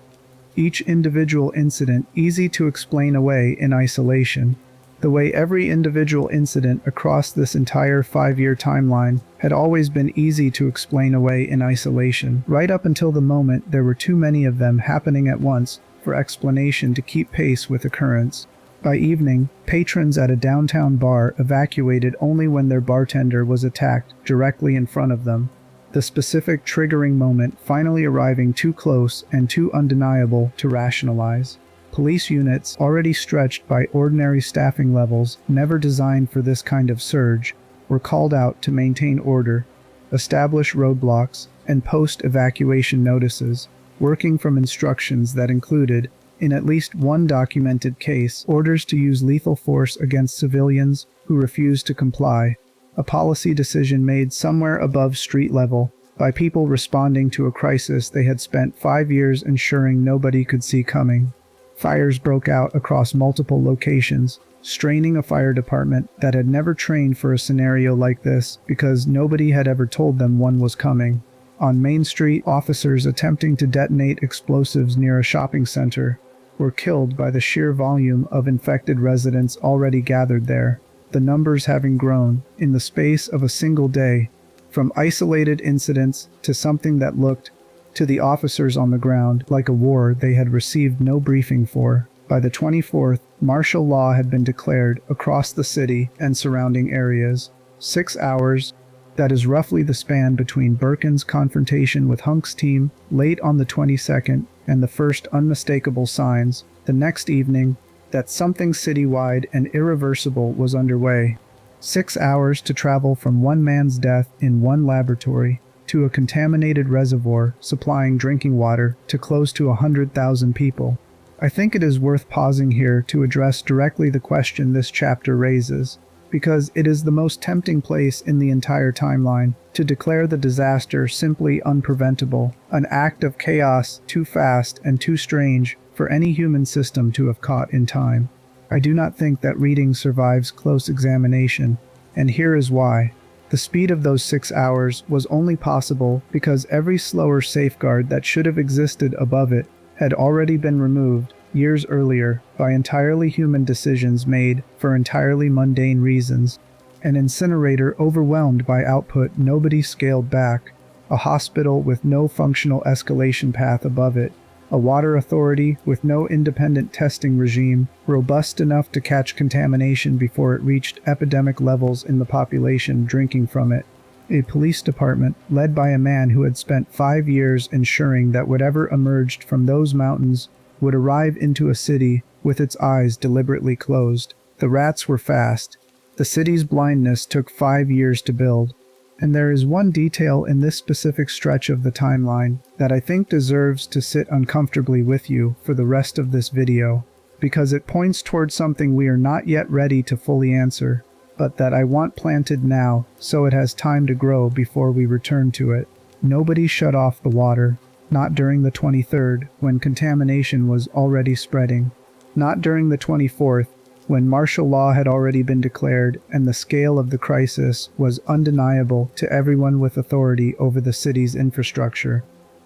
Each individual incident easy to explain away in isolation. The way every individual incident across this entire 5-year timeline had always been easy to explain away in isolation, right up until the moment there were too many of them happening at once for explanation to keep pace with occurrence. By evening, patrons at a downtown bar evacuated only when their bartender was attacked directly in front of them. The specific triggering moment finally arriving too close and too undeniable to rationalize. Police units, already stretched by ordinary staffing levels never designed for this kind of surge, were called out to maintain order, establish roadblocks, and post evacuation notices, working from instructions that included, in at least one documented case, orders to use lethal force against civilians who refused to comply, a policy decision made somewhere above street level by people responding to a crisis they had spent 5 years ensuring nobody could see coming. Fires broke out across multiple locations, straining a fire department that had never trained for a scenario like this because nobody had ever told them one was coming. On Main Street, officers attempting to detonate explosives near a shopping center were killed by the sheer volume of infected residents already gathered there, the numbers having grown, in the space of a single day, from isolated incidents to something that looked, to the officers on the ground, like a war they had received no briefing for. By the 24th, martial law had been declared across the city and surrounding areas. 6 hours, that is roughly the span between Birkin's confrontation with Hunk's team late on the 22nd and the first unmistakable signs, the next evening, that something citywide and irreversible was underway. 6 hours to travel from one man's death in one laboratory to a contaminated reservoir supplying drinking water to close to 100,000 people. I think it is worth pausing here to address directly the question this chapter raises, because it is the most tempting place in the entire timeline to declare the disaster simply unpreventable, an act of chaos too fast and too strange for any human system to have caught in time. I do not think that reading survives close examination, and here is why. The speed of those 6 hours was only possible because every slower safeguard that should have existed above it had already been removed years earlier by entirely human decisions made for entirely mundane reasons. An incinerator overwhelmed by output nobody scaled back, a hospital with no functional escalation path above it, a water authority with no independent testing regime robust enough to catch contamination before it reached epidemic levels in the population drinking from it, a police department led by a man who had spent 5 years ensuring that whatever emerged from those mountains would arrive into a city with its eyes deliberately closed. The rats were fast. The city's blindness took 5 years to build. And there is one detail in this specific stretch of the timeline that I think deserves to sit uncomfortably with you for the rest of this video, because it points towards something we are not yet ready to fully answer, but that I want planted now so it has time to grow before we return to it. Nobody shut off the water, not during the 23rd, when contamination was already spreading, not during the 24th, when martial law had already been declared and the scale of the crisis was undeniable to everyone with authority over the city's infrastructure.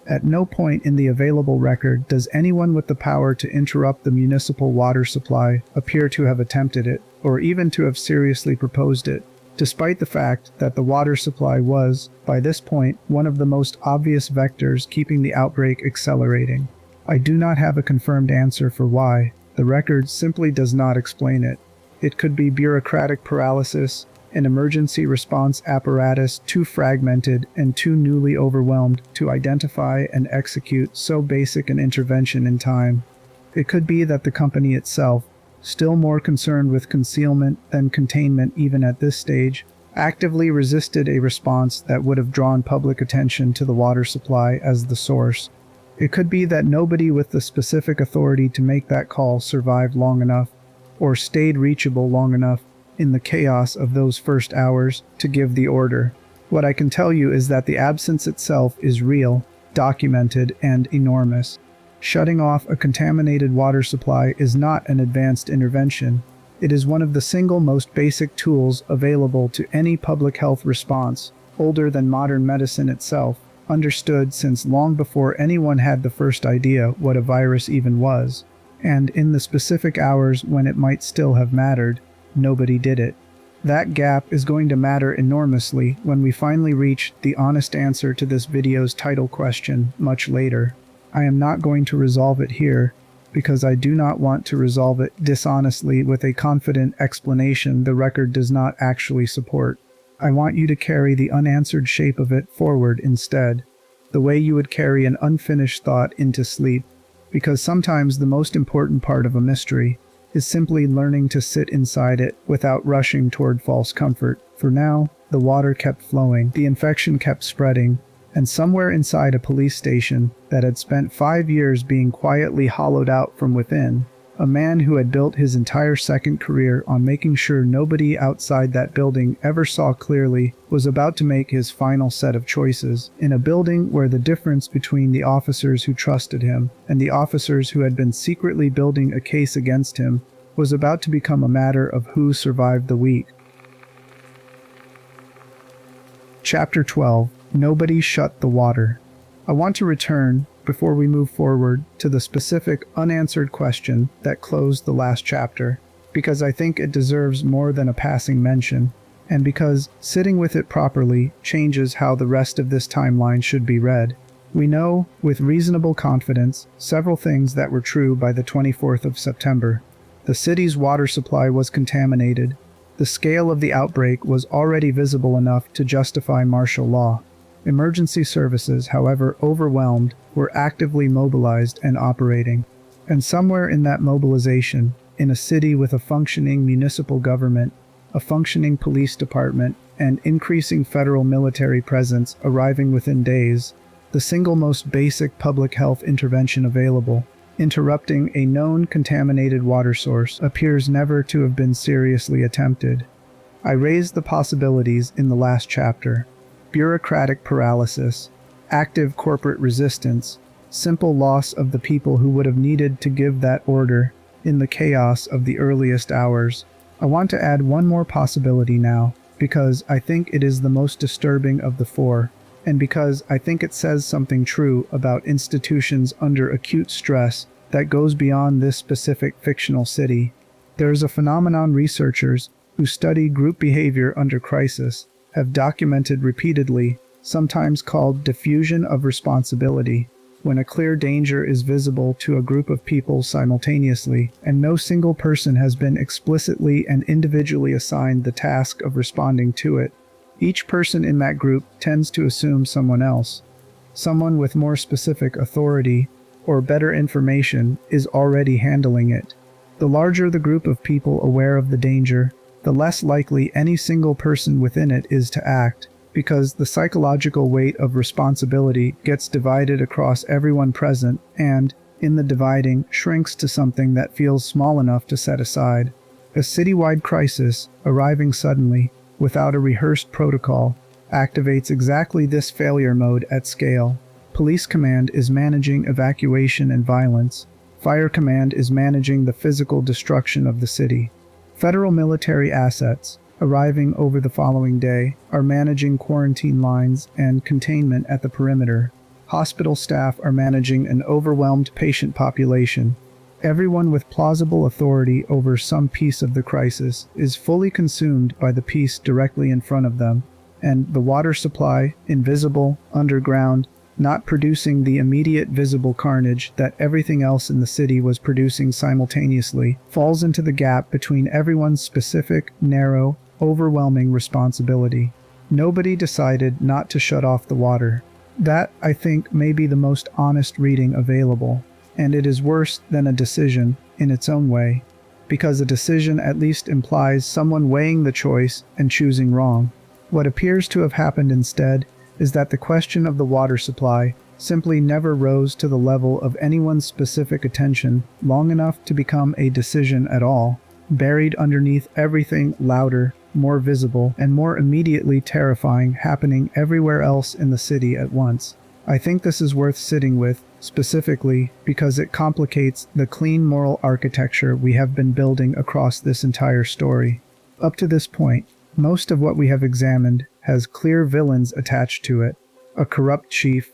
At no point in the available record does anyone with the power to interrupt the municipal water supply appear to have attempted it, or even to have seriously proposed it, despite the fact that the water supply was, by this point, one of the most obvious vectors keeping the outbreak accelerating. I do not have a confirmed answer for why. The record simply does not explain it. It could be bureaucratic paralysis, an emergency response apparatus too fragmented and too newly overwhelmed to identify and execute so basic an intervention in time. It could be that the company itself, still more concerned with concealment than containment even at this stage, actively resisted a response that would have drawn public attention to the water supply as the source. It could be that nobody with the specific authority to make that call survived long enough, or stayed reachable long enough in the chaos of those first hours to give the order. What I can tell you is that the absence itself is real, documented, and enormous. Shutting off a contaminated water supply is not an advanced intervention. It is one of the single most basic tools available to any public health response, older than modern medicine itself, understood since long before anyone had the first idea what a virus even was. And in the specific hours when it might still have mattered, nobody did it. That gap is going to matter enormously when we finally reach the honest answer to this video's title question much later. I am not going to resolve it here, because I do not want to resolve it dishonestly with a confident explanation the record does not actually support. I want you to carry the unanswered shape of it forward instead, the way you would carry an unfinished thought into sleep, because sometimes the most important part of a mystery is simply learning to sit inside it without rushing toward false comfort. For now, the water kept flowing, the infection kept spreading, and somewhere inside a police station that had spent 5 years being quietly hollowed out from within, a man who had built his entire second career on making sure nobody outside that building ever saw clearly was about to make his final set of choices, in a building where the difference between the officers who trusted him and the officers who had been secretly building a case against him was about to become a matter of who survived the week. Chapter 12. Nobody shut the water. I want to return, before we move forward, to the specific unanswered question that closed the last chapter, because I think it deserves more than a passing mention, and because sitting with it properly changes how the rest of this timeline should be read. We know, with reasonable confidence, several things that were true by the 24th of September. The city's water supply was contaminated. The scale of the outbreak was already visible enough to justify martial law. Emergency services, however overwhelmed, were actively mobilized and operating. And somewhere in that mobilization, in a city with a functioning municipal government, a functioning police department, and increasing federal military presence arriving within days, the single most basic public health intervention available, interrupting a known contaminated water source, appears never to have been seriously attempted. I raised the possibilities in the last chapter. Bureaucratic paralysis, active corporate resistance, simple loss of the people who would have needed to give that order in the chaos of the earliest hours. I want to add one more possibility now, because I think it is the most disturbing of the four, and because I think it says something true about institutions under acute stress that goes beyond this specific fictional city. There is a phenomenon researchers who study group behavior under crisis have documented repeatedly, sometimes called diffusion of responsibility, when a clear danger is visible to a group of people simultaneously, and no single person has been explicitly and individually assigned the task of responding to it. Each person in that group tends to assume someone else, someone with more specific authority or better information, is already handling it. The larger the group of people aware of the danger, the less likely any single person within it is to act, because the psychological weight of responsibility gets divided across everyone present and, in the dividing, shrinks to something that feels small enough to set aside. A citywide crisis, arriving suddenly, without a rehearsed protocol, activates exactly this failure mode at scale. Police command is managing evacuation and violence. Fire command is managing the physical destruction of the city. Federal military assets, arriving over the following day, are managing quarantine lines and containment at the perimeter. Hospital staff are managing an overwhelmed patient population. Everyone with plausible authority over some piece of the crisis is fully consumed by the piece directly in front of them, and the water supply, invisible, underground, not producing the immediate visible carnage that everything else in the city was producing simultaneously, falls into the gap between everyone's specific, narrow, overwhelming responsibility. Nobody decided not to shut off the water. That, I think, may be the most honest reading available, and it is worse than a decision in its own way, because a decision at least implies someone weighing the choice and choosing wrong. What appears to have happened instead is that the question of the water supply simply never rose to the level of anyone's specific attention long enough to become a decision at all, buried underneath everything louder, more visible, and more immediately terrifying happening everywhere else in the city at once. I think this is worth sitting with, specifically because it complicates the clean moral architecture we have been building across this entire story. Up to this point, most of what we have examined has clear villains attached to it: a corrupt chief,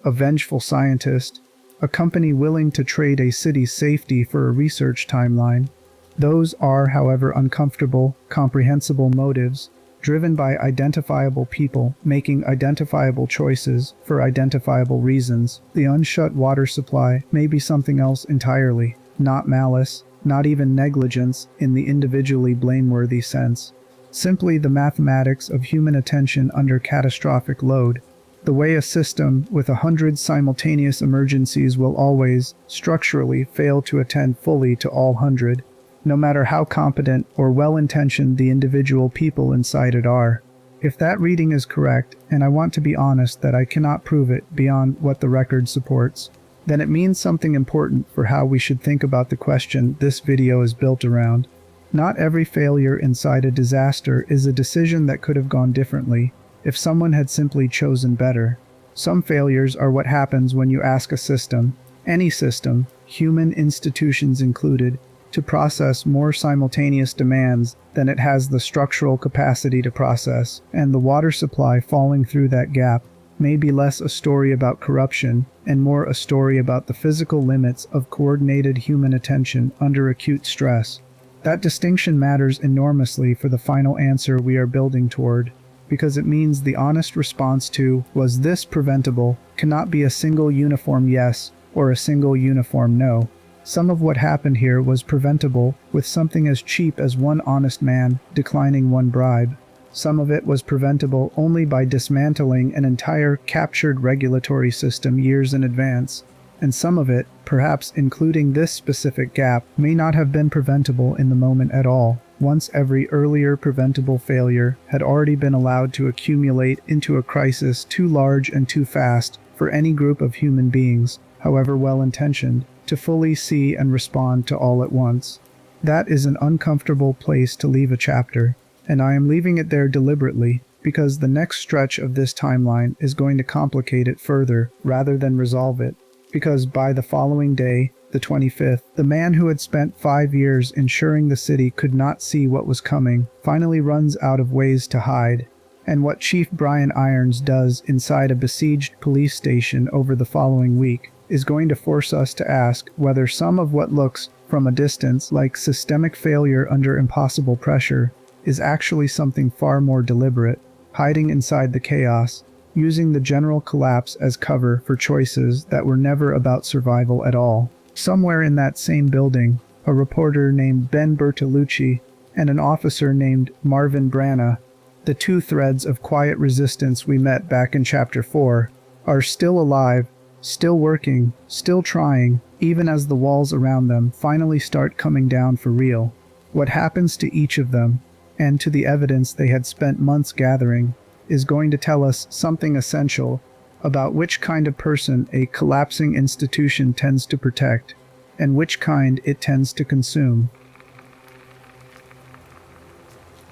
a vengeful scientist, a company willing to trade a city's safety for a research timeline. Those are, however, uncomfortable, comprehensible motives, driven by identifiable people making identifiable choices for identifiable reasons. The unshut water supply may be something else entirely, not malice, not even negligence in the individually blameworthy sense. Simply the mathematics of human attention under catastrophic load. The way a system with 100 simultaneous emergencies will always, structurally, fail to attend fully to all 100. No matter how competent or well-intentioned the individual people inside it are. If that reading is correct, and I want to be honest that I cannot prove it beyond what the record supports, then it means something important for how we should think about the question this video is built around. Not every failure inside a disaster is a decision that could have gone differently if someone had simply chosen better. Some failures are what happens when you ask a system, any system, human institutions included, to process more simultaneous demands than it has the structural capacity to process, and the water supply falling through that gap may be less a story about corruption and more a story about the physical limits of coordinated human attention under acute stress. That distinction matters enormously for the final answer we are building toward, because it means the honest response to, was this preventable, cannot be a single uniform yes or a single uniform no. Some of what happened here was preventable with something as cheap as one honest man declining one bribe. Some of it was preventable only by dismantling an entire captured regulatory system years in advance. And some of it, perhaps including this specific gap, may not have been preventable in the moment at all, once every earlier preventable failure had already been allowed to accumulate into a crisis too large and too fast for any group of human beings, however well-intentioned, to fully see and respond to all at once. That is an uncomfortable place to leave a chapter, and I am leaving it there deliberately because the next stretch of this timeline is going to complicate it further rather than resolve it, because by the following day, the 25th, the man who had spent 5 years ensuring the city could not see what was coming finally runs out of ways to hide, and what Chief Brian Irons does inside a besieged police station over the following week is going to force us to ask whether some of what looks, from a distance, like systemic failure under impossible pressure is actually something far more deliberate, hiding inside the chaos, using the general collapse as cover for choices that were never about survival at all. Somewhere in that same building, a reporter named Ben Bertolucci and an officer named Marvin Branna, the two threads of quiet resistance we met back in Chapter 4, are still alive, still working, still trying, even as the walls around them finally start coming down for real. What happens to each of them, and to the evidence they had spent months gathering, is going to tell us something essential about which kind of person a collapsing institution tends to protect, and which kind it tends to consume.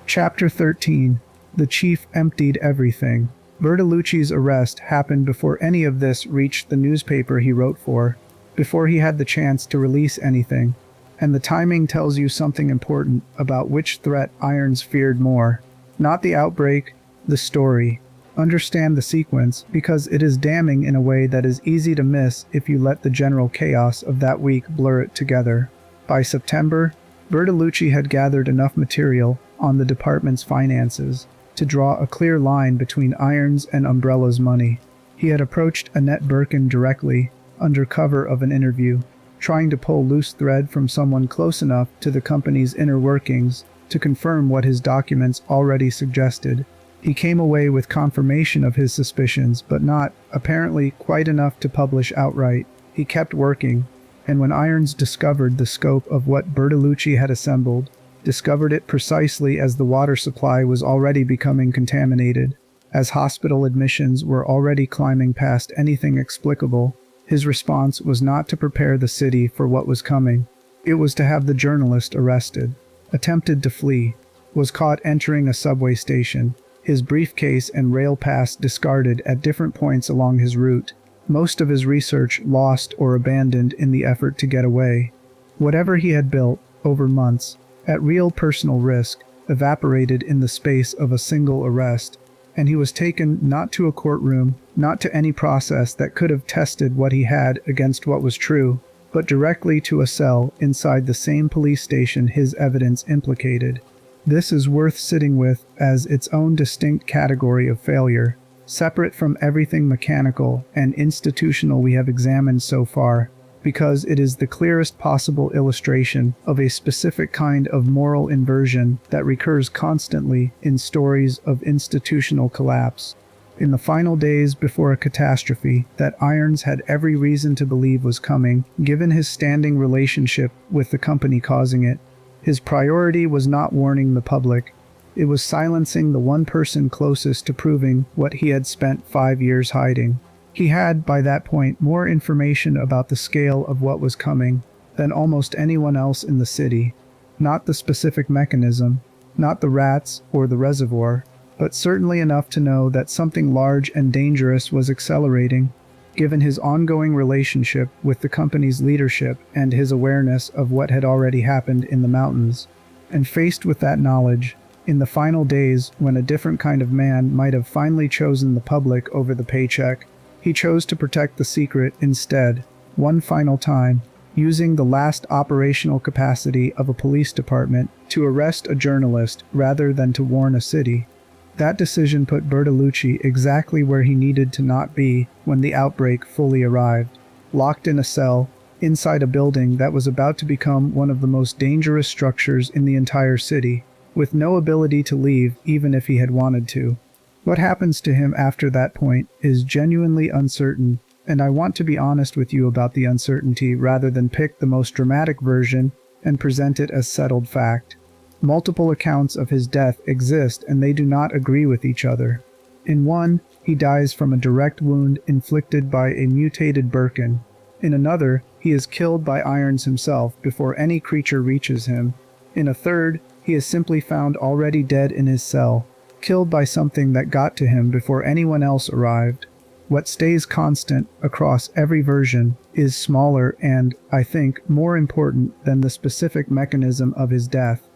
Chapter 13. The Chief Emptied Everything. Bertolucci's arrest happened before any of this reached the newspaper he wrote for, before he had the chance to release anything, and the timing tells you something important about which threat Irons feared more. Not the outbreak, the story. Understand the sequence, because it is damning in a way that is easy to miss if you let the general chaos of that week blur it together. By September, Bertolucci had gathered enough material on the department's finances to draw a clear line between Irons and Umbrella's money. He had approached Annette Birkin directly, under cover of an interview, trying to pull loose thread from someone close enough to the company's inner workings to confirm what his documents already suggested. He came away with confirmation of his suspicions, but not, apparently, quite enough to publish outright. He kept working, and when Irons discovered the scope of what Bertolucci had assembled, discovered it precisely as the water supply was already becoming contaminated, as hospital admissions were already climbing past anything explicable, his response was not to prepare the city for what was coming. It was to have the journalist arrested, attempted to flee, was caught entering a subway station, his briefcase and rail pass discarded at different points along his route, most of his research lost or abandoned in the effort to get away. Whatever he had built, over months, at real personal risk, evaporated in the space of a single arrest, and he was taken not to a courtroom, not to any process that could have tested what he had against what was true, but directly to a cell inside the same police station his evidence implicated. This is worth sitting with as its own distinct category of failure, separate from everything mechanical and institutional we have examined so far, because it is the clearest possible illustration of a specific kind of moral inversion that recurs constantly in stories of institutional collapse. In the final days before a catastrophe that Irons had every reason to believe was coming, given his standing relationship with the company causing it, his priority was not warning the public. It was silencing the one person closest to proving what he had spent 5 years hiding. He had, by that point, more information about the scale of what was coming than almost anyone else in the city. Not the specific mechanism, not the rats or the reservoir, but certainly enough to know that something large and dangerous was accelerating, given his ongoing relationship with the company's leadership and his awareness of what had already happened in the mountains. And faced with that knowledge, in the final days when a different kind of man might have finally chosen the public over the paycheck, he chose to protect the secret instead, one final time, using the last operational capacity of a police department to arrest a journalist rather than to warn a city. That decision put Bertolucci exactly where he needed to not be when the outbreak fully arrived, locked in a cell, inside a building that was about to become one of the most dangerous structures in the entire city, with no ability to leave even if he had wanted to. What happens to him after that point is genuinely uncertain, and I want to be honest with you about the uncertainty rather than pick the most dramatic version and present it as settled fact. Multiple accounts of his death exist and they do not agree with each other. In one, he dies from a direct wound inflicted by a mutated Birkin. In another, he is killed by Irons himself before any creature reaches him. In a third, he is simply found already dead in his cell, killed by something that got to him before anyone else arrived. What stays constant across every version is smaller and, I think, more important than the specific mechanism of his death.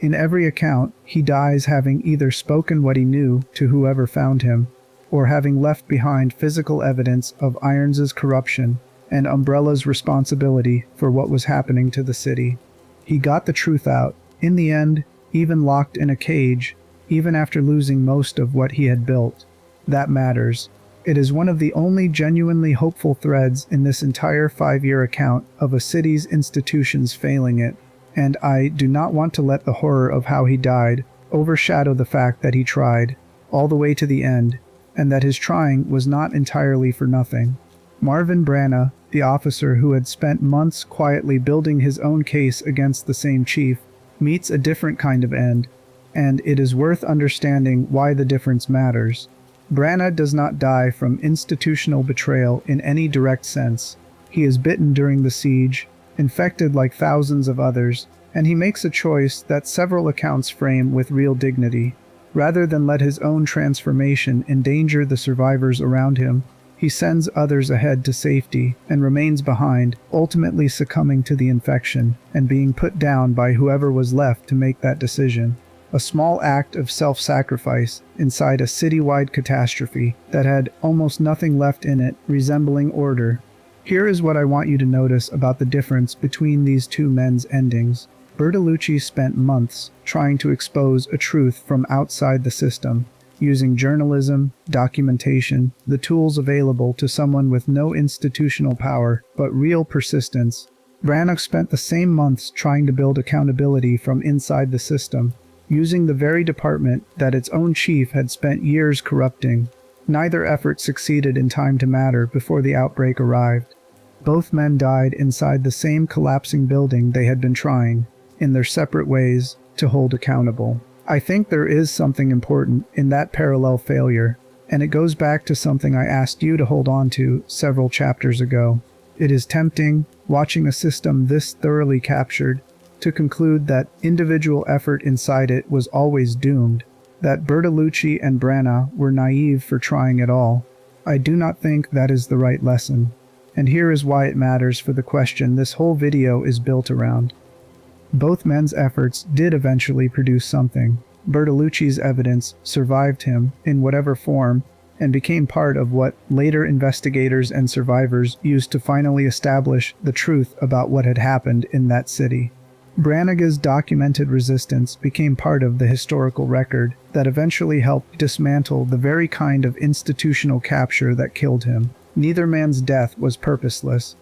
In every account, he dies having either spoken what he knew to whoever found him, or having left behind physical evidence of Irons's corruption and Umbrella's responsibility for what was happening to the city. He got the truth out, in the end, even locked in a cage, even after losing most of what he had built. That matters. It is one of the only genuinely hopeful threads in this entire 5-year account of a city's institutions failing it, and I do not want to let the horror of how he died overshadow the fact that he tried, all the way to the end, and that his trying was not entirely for nothing. Marvin Branagh, the officer who had spent months quietly building his own case against the same chief, meets a different kind of end, and it is worth understanding why the difference matters. Branagh does not die from institutional betrayal in any direct sense. He is bitten during the siege, infected like thousands of others, and he makes a choice that several accounts frame with real dignity. Rather than let his own transformation endanger the survivors around him, he sends others ahead to safety and remains behind, ultimately succumbing to the infection and being put down by whoever was left to make that decision. A small act of self-sacrifice inside a citywide catastrophe that had almost nothing left in it resembling order. Here is what I want you to notice about the difference between these two men's endings. Bertolucci spent months trying to expose a truth from outside the system, using journalism, documentation, the tools available to someone with no institutional power, but real persistence. Branagh spent the same months trying to build accountability from inside the system, using the very department that its own chief had spent years corrupting. Neither effort succeeded in time to matter before the outbreak arrived. Both men died inside the same collapsing building they had been trying, in their separate ways, to hold accountable. I think there is something important in that parallel failure, and it goes back to something I asked you to hold on to several chapters ago. It is tempting, watching a system this thoroughly captured, to conclude that individual effort inside it was always doomed, that Bertolucci and Branagh were naive for trying at all. I do not think that is the right lesson. And here is why it matters for the question this whole video is built around. Both men's efforts did eventually produce something. Bertolucci's evidence survived him in whatever form and became part of what later investigators and survivors used to finally establish the truth about what had happened in that city. Brannigan's documented resistance became part of the historical record that eventually helped dismantle the very kind of institutional capture that killed him. Neither man's death was purposeless,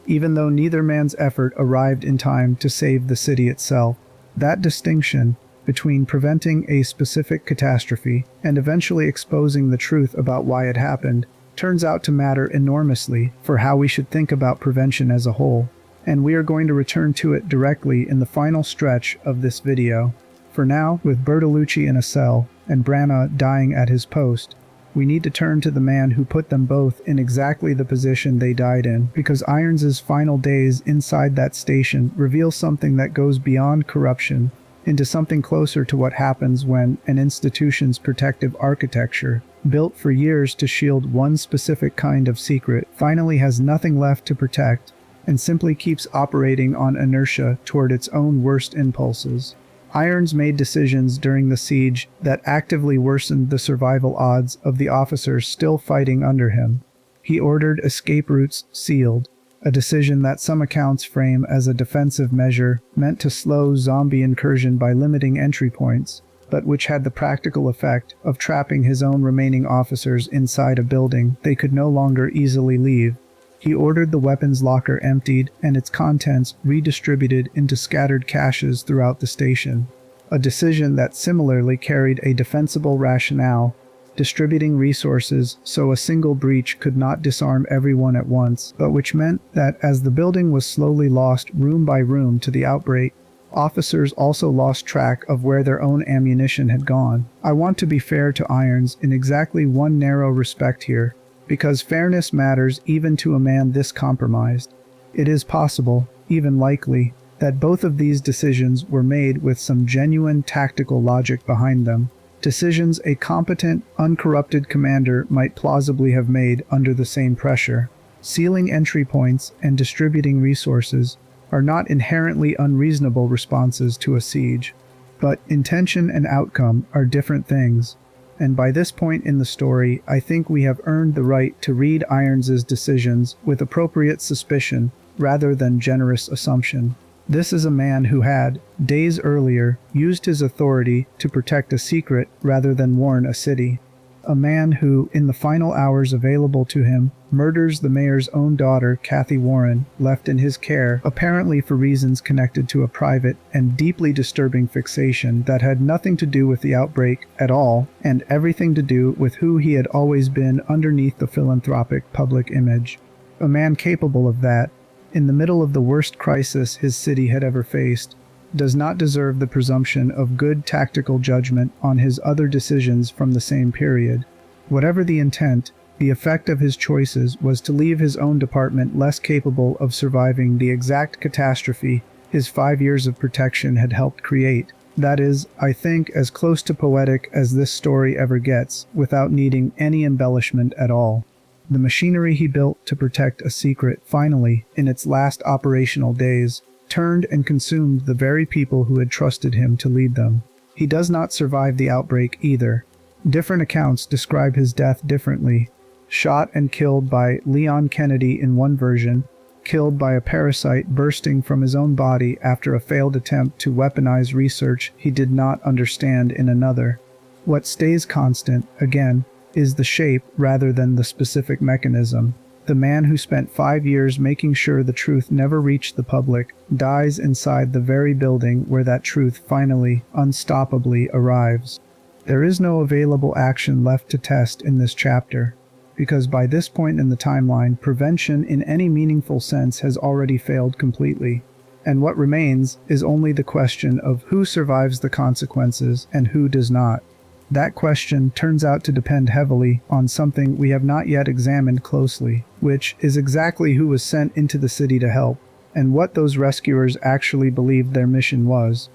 even though neither man's effort arrived in time to save the city itself. That distinction between preventing a specific catastrophe and eventually exposing the truth about why it happened turns out to matter enormously for how we should think about prevention as a whole, and we are going to return to it directly in the final stretch of this video. For now, with Bertolucci in a cell and Branagh dying at his post, we need to turn to the man who put them both in exactly the position they died in, because Irons's final days inside that station reveal something that goes beyond corruption into something closer to what happens when an institution's protective architecture, built for years to shield one specific kind of secret, finally has nothing left to protect and simply keeps operating on inertia toward its own worst impulses. Irons made decisions during the siege that actively worsened the survival odds of the officers still fighting under him. He ordered escape routes sealed, a decision that some accounts frame as a defensive measure meant to slow zombie incursion by limiting entry points, but which had the practical effect of trapping his own remaining officers inside a building they could no longer easily leave. He ordered the weapons locker emptied and its contents redistributed into scattered caches throughout the station, a decision that similarly carried a defensible rationale, distributing resources so a single breach could not disarm everyone at once, but which meant that as the building was slowly lost room by room to the outbreak, officers also lost track of where their own ammunition had gone. I want to be fair to Irons in exactly one narrow respect here, because fairness matters even to a man this compromised. It is possible, even likely, that both of these decisions were made with some genuine tactical logic behind them. Decisions a competent, uncorrupted commander might plausibly have made under the same pressure. Sealing entry points and distributing resources are not inherently unreasonable responses to a siege, but intention and outcome are different things. And by this point in the story, I think we have earned the right to read Irons's decisions with appropriate suspicion rather than generous assumption. This is a man who had, days earlier, used his authority to protect a secret rather than warn a city. A man who, in the final hours available to him, murders the mayor's own daughter, Kathy Warren, left in his care, apparently for reasons connected to a private and deeply disturbing fixation that had nothing to do with the outbreak at all, and everything to do with who he had always been underneath the philanthropic public image. A man capable of that, in the middle of the worst crisis his city had ever faced, does not deserve the presumption of good tactical judgment on his other decisions from the same period. Whatever the intent, the effect of his choices was to leave his own department less capable of surviving the exact catastrophe his 5 years of protection had helped create. That is, I think, as close to poetic as this story ever gets, without needing any embellishment at all. The machinery he built to protect a secret finally, in its last operational days, turned and consumed the very people who had trusted him to lead them. He does not survive the outbreak either. Different accounts describe his death differently. Shot and killed by Leon Kennedy in one version, killed by a parasite bursting from his own body after a failed attempt to weaponize research he did not understand in another. What stays constant, again, is the shape rather than the specific mechanism. The man who spent 5 years making sure the truth never reached the public dies inside the very building where that truth finally, unstoppably arrives. There is no available action left to test in this chapter, because by this point in the timeline, prevention in any meaningful sense has already failed completely, and what remains is only the question of who survives the consequences and who does not. That question turns out to depend heavily on something we have not yet examined closely, which is exactly who was sent into the city to help, and what those rescuers actually believed their mission was.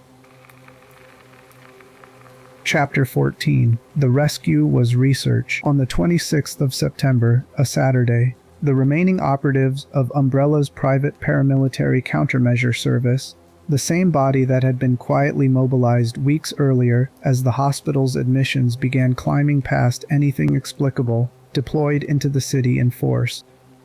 Chapter 14. The rescue was research. On the 26th of September, a Saturday, the remaining operatives of Umbrella's private paramilitary countermeasure service, the same body that had been quietly mobilized weeks earlier as the hospital's admissions began climbing past anything explicable, deployed into the city in force.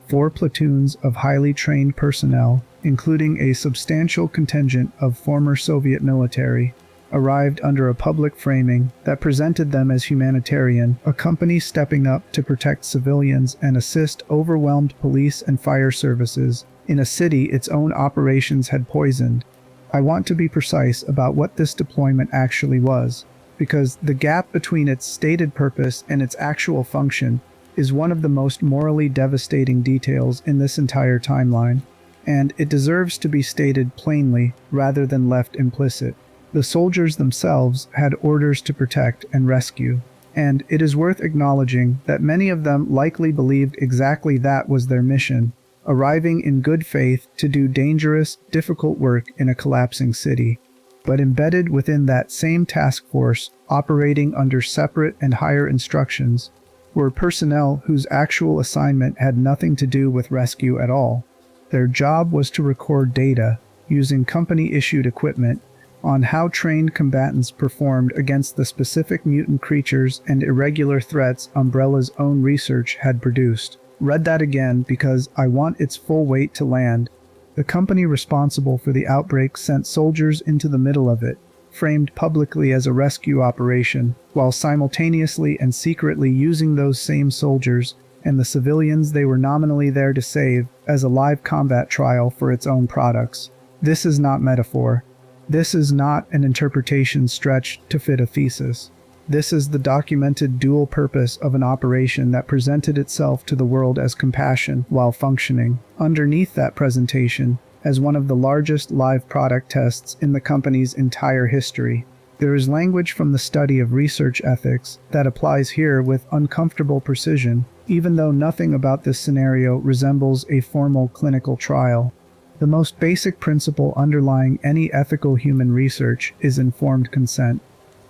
4 platoons of highly trained personnel, including a substantial contingent of former Soviet military, arrived under a public framing that presented them as humanitarian, a company stepping up to protect civilians and assist overwhelmed police and fire services in a city its own operations had poisoned. I want to be precise about what this deployment actually was, because the gap between its stated purpose and its actual function is one of the most morally devastating details in this entire timeline, and it deserves to be stated plainly rather than left implicit. The soldiers themselves had orders to protect and rescue, and it is worth acknowledging that many of them likely believed exactly that was their mission, arriving in good faith to do dangerous, difficult work in a collapsing city. But embedded within that same task force, operating under separate and higher instructions, were personnel whose actual assignment had nothing to do with rescue at all. Their job was to record data, using company-issued equipment, on how trained combatants performed against the specific mutant creatures and irregular threats Umbrella's own research had produced. Read that again because I want its full weight to land. The company responsible for the outbreak sent soldiers into the middle of it, framed publicly as a rescue operation, while simultaneously and secretly using those same soldiers and the civilians they were nominally there to save as a live combat trial for its own products. This is not metaphor. This is not an interpretation stretched to fit a thesis. This is the documented dual purpose of an operation that presented itself to the world as compassion while functioning, underneath that presentation, as one of the largest live product tests in the company's entire history. There is language from the study of research ethics that applies here with uncomfortable precision, even though nothing about this scenario resembles a formal clinical trial. The most basic principle underlying any ethical human research is informed consent.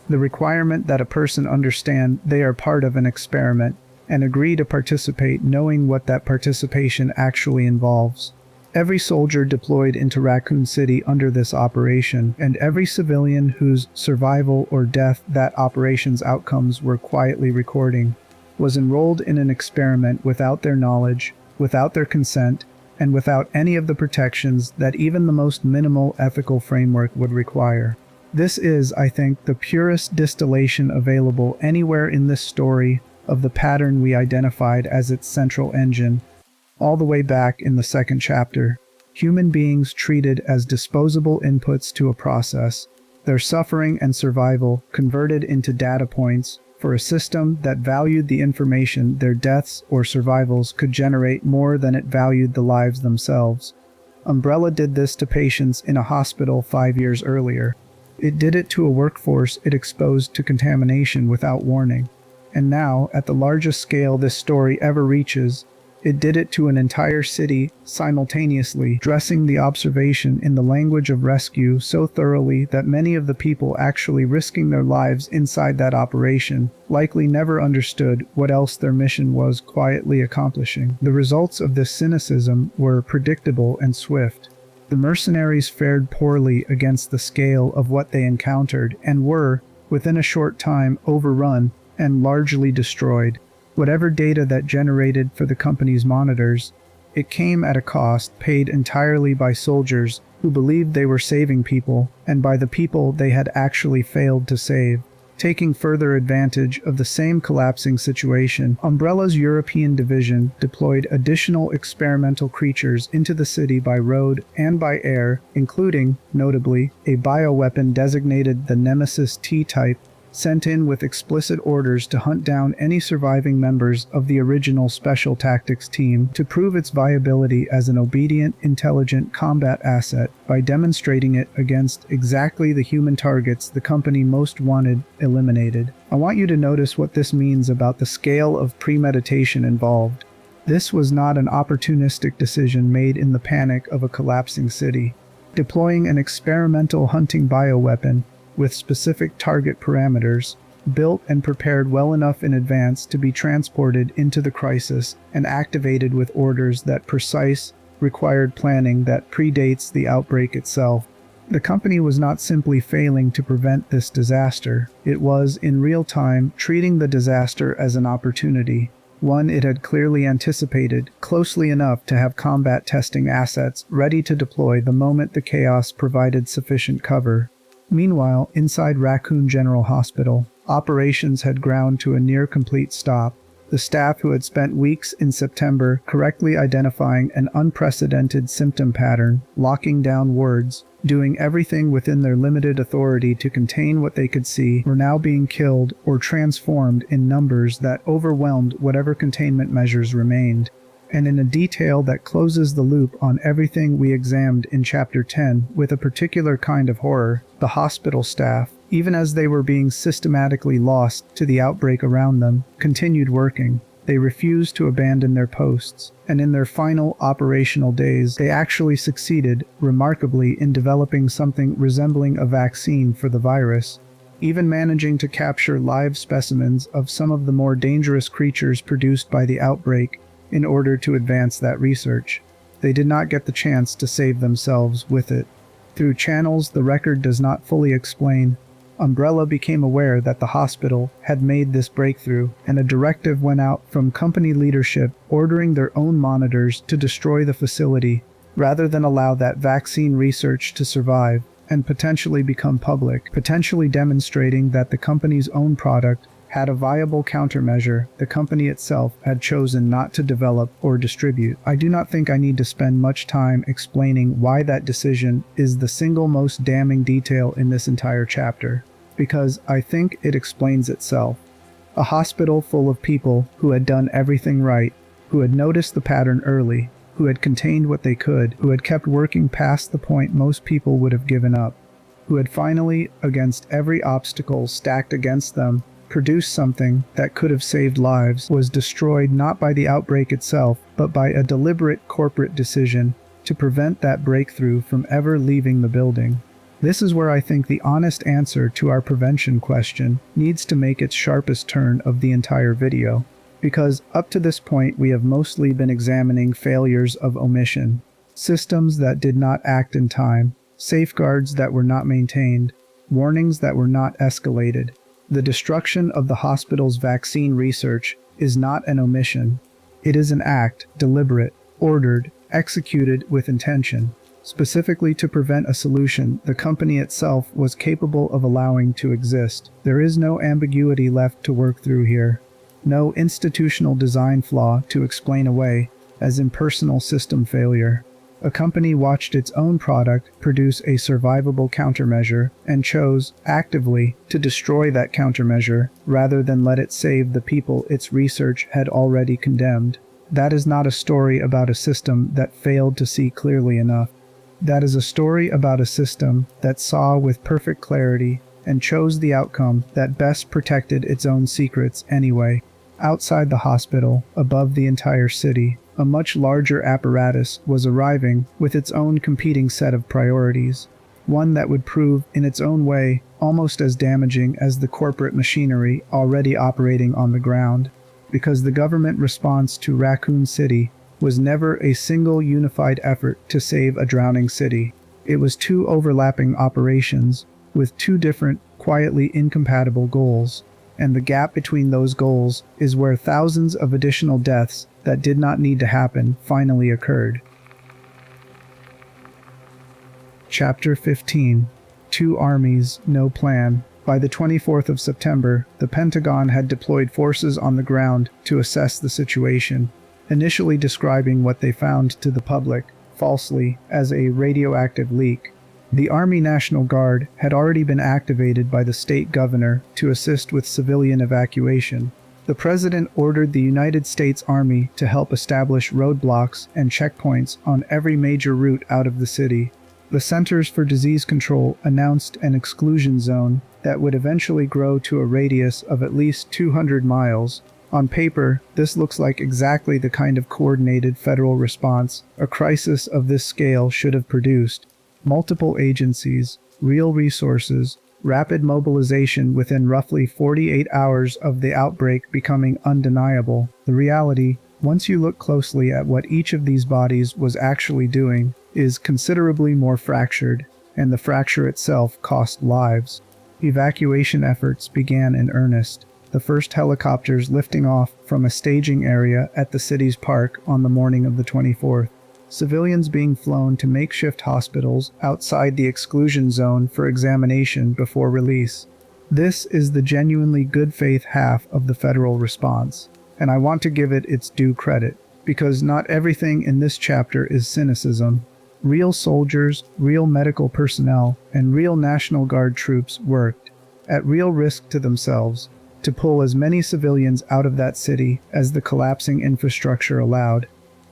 The requirement that a person understand they are part of an experiment and agree to participate knowing what that participation actually involves. Every soldier deployed into Raccoon City under this operation, and every civilian whose survival or death that operation's outcomes were quietly recording, was enrolled in an experiment without their knowledge, without their consent, and without any of the protections that even the most minimal ethical framework would require. This is, I think, the purest distillation available anywhere in this story of the pattern we identified as its central engine, all the way back in the second chapter. Human beings treated as disposable inputs to a process, their suffering and survival converted into data points for a system that valued the information their deaths or survivals could generate more than it valued the lives themselves. Umbrella did this to patients in a hospital 5 years earlier. It did it to a workforce it exposed to contamination without warning. And now, at the largest scale this story ever reaches, it did it to an entire city simultaneously, dressing the observation in the language of rescue so thoroughly that many of the people actually risking their lives inside that operation likely never understood what else their mission was quietly accomplishing. The results of this cynicism were predictable and swift. The mercenaries fared poorly against the scale of what they encountered and were, within a short time, overrun and largely destroyed. Whatever data that generated for the company's monitors, it came at a cost paid entirely by soldiers who believed they were saving people and by the people they had actually failed to save. Taking further advantage of the same collapsing situation, Umbrella's European division deployed additional experimental creatures into the city by road and by air, including, notably, a bioweapon designated the Nemesis T-type, sent in with explicit orders to hunt down any surviving members of the original Special Tactics team to prove its viability as an obedient, intelligent combat asset by demonstrating it against exactly the human targets the company most wanted eliminated. I want you to notice what this means about the scale of premeditation involved. This was not an opportunistic decision made in the panic of a collapsing city. Deploying an experimental hunting bioweapon with specific target parameters, built and prepared well enough in advance to be transported into the crisis and activated with orders that precise, required planning that predates the outbreak itself. The company was not simply failing to prevent this disaster, it was, in real time, treating the disaster as an opportunity, one it had clearly anticipated, closely enough to have combat testing assets ready to deploy the moment the chaos provided sufficient cover. Meanwhile, inside Raccoon General Hospital, operations had ground to a near-complete stop. The staff who had spent weeks in September correctly identifying an unprecedented symptom pattern, locking down wards, doing everything within their limited authority to contain what they could see, were now being killed or transformed in numbers that overwhelmed whatever containment measures remained. And in a detail that closes the loop on everything we examined in Chapter 10 with a particular kind of horror, the hospital staff, even as they were being systematically lost to the outbreak around them, continued working. They refused to abandon their posts, and in their final operational days, they actually succeeded, remarkably, in developing something resembling a vaccine for the virus, even managing to capture live specimens of some of the more dangerous creatures produced by the outbreak in order to advance that research. They did not get the chance to save themselves with it. Through channels the record does not fully explain, Umbrella became aware that the hospital had made this breakthrough, and a directive went out from company leadership ordering their own monitors to destroy the facility, rather than allow that vaccine research to survive and potentially become public, potentially demonstrating that the company's own product had a viable countermeasure the company itself had chosen not to develop or distribute. I do not think I need to spend much time explaining why that decision is the single most damning detail in this entire chapter, because I think it explains itself. A hospital full of people who had done everything right, who had noticed the pattern early, who had contained what they could, who had kept working past the point most people would have given up, who had finally, against every obstacle stacked against them, produced something that could have saved lives, was destroyed not by the outbreak itself, but by a deliberate corporate decision to prevent that breakthrough from ever leaving the building. This is where I think the honest answer to our prevention question needs to make its sharpest turn of the entire video, because up to this point we have mostly been examining failures of omission, systems that did not act in time, safeguards that were not maintained, warnings that were not escalated. The destruction of the hospital's vaccine research is not an omission. It is an act, deliberate, ordered, executed with intention, specifically to prevent a solution the company itself was capable of allowing to exist. There is no ambiguity left to work through here, no institutional design flaw to explain away as impersonal system failure. A company watched its own product produce a survivable countermeasure and chose, actively, to destroy that countermeasure rather than let it save the people its research had already condemned. That is not a story about a system that failed to see clearly enough. That is a story about a system that saw with perfect clarity and chose the outcome that best protected its own secrets anyway. Outside the hospital, above the entire city, a much larger apparatus was arriving with its own competing set of priorities, one that would prove in its own way almost as damaging as the corporate machinery already operating on the ground, because the government response to Raccoon City was never a single unified effort to save a drowning city. It was two overlapping operations with two different, quietly incompatible goals, and the gap between those goals is where thousands of additional deaths that did not need to happen finally occurred. Chapter 15. Two Armies, No Plan. By the 24th of September, the Pentagon had deployed forces on the ground to assess the situation, initially describing what they found to the public, falsely, as a radioactive leak. The Army National Guard had already been activated by the state governor to assist with civilian evacuation. The president ordered the United States Army to help establish roadblocks and checkpoints on every major route out of the city. The Centers for Disease Control announced an exclusion zone that would eventually grow to a radius of at least 200 miles. On paper, this looks like exactly the kind of coordinated federal response a crisis of this scale should have produced. Multiple agencies, real resources, rapid mobilization within roughly 48 hours of the outbreak becoming undeniable. The reality, once you look closely at what each of these bodies was actually doing, is considerably more fractured, and the fracture itself cost lives. Evacuation efforts began in earnest, the first helicopters lifting off from a staging area at the city's park on the morning of the 24th. Civilians being flown to makeshift hospitals outside the exclusion zone for examination before release. This is the genuinely good faith half of the federal response, and I want to give it its due credit, because not everything in this chapter is cynicism. Real soldiers, real medical personnel, and real National Guard troops worked, at real risk to themselves, to pull as many civilians out of that city as the collapsing infrastructure allowed.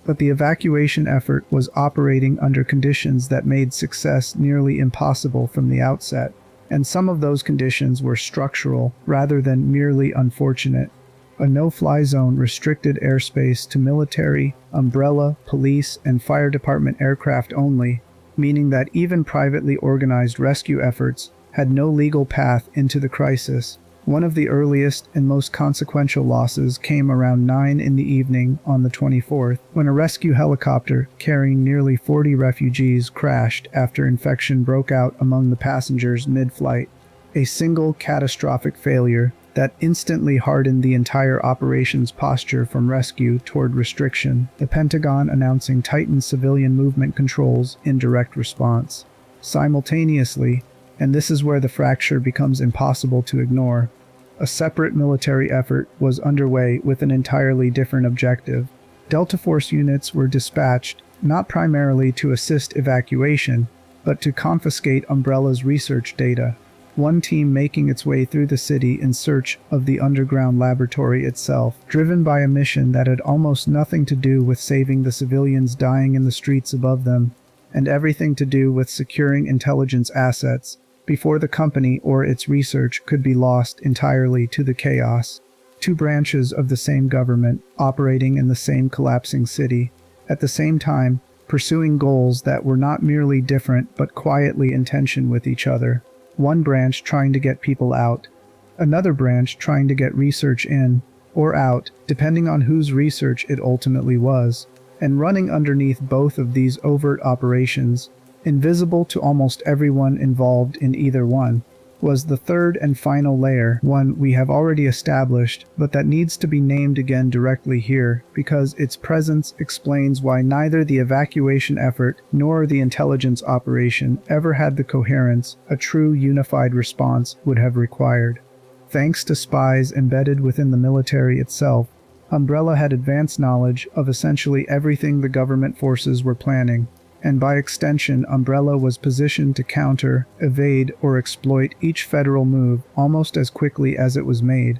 But the evacuation effort was operating under conditions that made success nearly impossible from the outset, and some of those conditions were structural rather than merely unfortunate. A no-fly zone restricted airspace to military, umbrella, police, and fire department aircraft only, meaning that even privately organized rescue efforts had no legal path into the crisis. One of the earliest and most consequential losses came around 9 in the evening on the 24th, when a rescue helicopter carrying nearly 40 refugees crashed after infection broke out among the passengers mid-flight. A single catastrophic failure that instantly hardened the entire operation's posture from rescue toward restriction, the Pentagon announcing tightened civilian movement controls in direct response. Simultaneously, and this is where the fracture becomes impossible to ignore, a separate military effort was underway with an entirely different objective. Delta Force units were dispatched not primarily to assist evacuation, but to confiscate Umbrella's research data. One team making its way through the city in search of the underground laboratory itself, driven by a mission that had almost nothing to do with saving the civilians dying in the streets above them, and everything to do with securing intelligence assets before the company or its research could be lost entirely to the chaos. Two branches of the same government operating in the same collapsing city, at the same time pursuing goals that were not merely different but quietly in tension with each other. One branch trying to get people out, another branch trying to get research in, or out, depending on whose research it ultimately was. And running underneath both of these overt operations, invisible to almost everyone involved in either one, was the third and final layer, one we have already established, but that needs to be named again directly here, because its presence explains why neither the evacuation effort nor the intelligence operation ever had the coherence a true unified response would have required. Thanks to spies embedded within the military itself, Umbrella had advanced knowledge of essentially everything the government forces were planning, and by extension Umbrella was positioned to counter, evade, or exploit each federal move almost as quickly as it was made.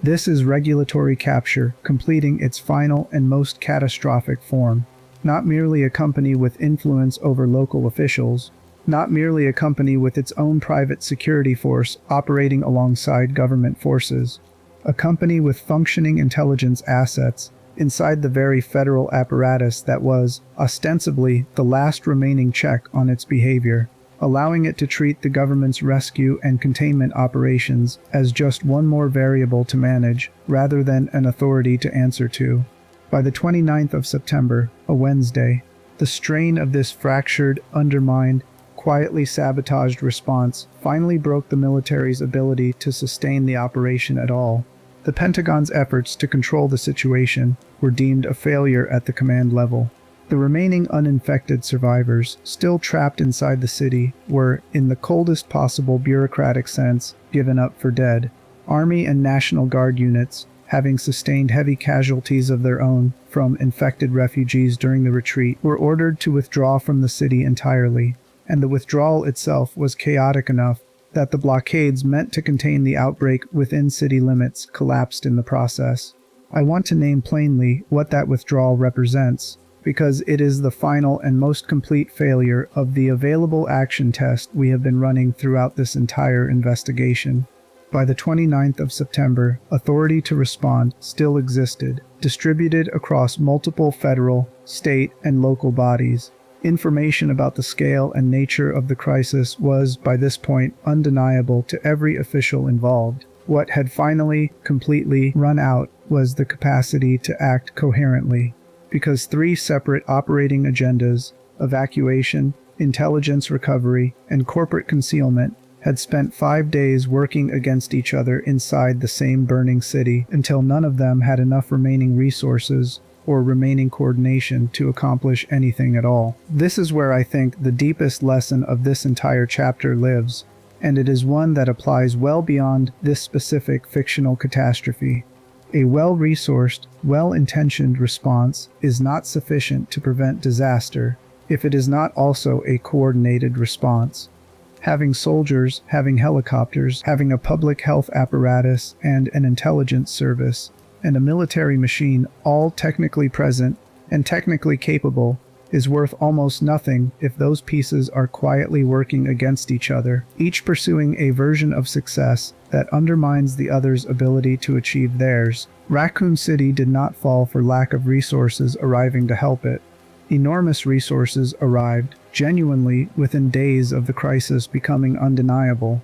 This is regulatory capture completing its final and most catastrophic form. Not merely a company with influence over local officials, not merely a company with its own private security force operating alongside government forces, a company with functioning intelligence assets inside the very federal apparatus that was, ostensibly, the last remaining check on its behavior, allowing it to treat the government's rescue and containment operations as just one more variable to manage, rather than an authority to answer to. By the 29th of September, a Wednesday, the strain of this fractured, undermined, quietly sabotaged response finally broke the military's ability to sustain the operation at all. The Pentagon's efforts to control the situation were deemed a failure at the command level. The remaining uninfected survivors, still trapped inside the city, were, in the coldest possible bureaucratic sense, given up for dead. Army and National Guard units, having sustained heavy casualties of their own from infected refugees during the retreat, were ordered to withdraw from the city entirely, and the withdrawal itself was chaotic enough that the blockades meant to contain the outbreak within city limits collapsed in the process. I want to name plainly what that withdrawal represents, because it is the final and most complete failure of the available action test we have been running throughout this entire investigation. By the 29th of September, authority to respond still existed, distributed across multiple federal, state, and local bodies. Information about the scale and nature of the crisis was, by this point, undeniable to every official involved. What had finally, completely run out was the capacity to act coherently, because three separate operating agendas, evacuation, intelligence recovery, and corporate concealment, had spent 5 days working against each other inside the same burning city until none of them had enough remaining resources or remaining coordination to accomplish anything at all. This is where I think the deepest lesson of this entire chapter lives, and it is one that applies well beyond this specific fictional catastrophe. A well-resourced, well-intentioned response is not sufficient to prevent disaster if it is not also a coordinated response. Having soldiers, having helicopters, having a public health apparatus and an intelligence service, and a military machine all technically present and technically capable is worth almost nothing if those pieces are quietly working against each other, each pursuing a version of success that undermines the other's ability to achieve theirs. Raccoon City did not fall for lack of resources arriving to help it. Enormous resources arrived, genuinely within days of the crisis becoming undeniable.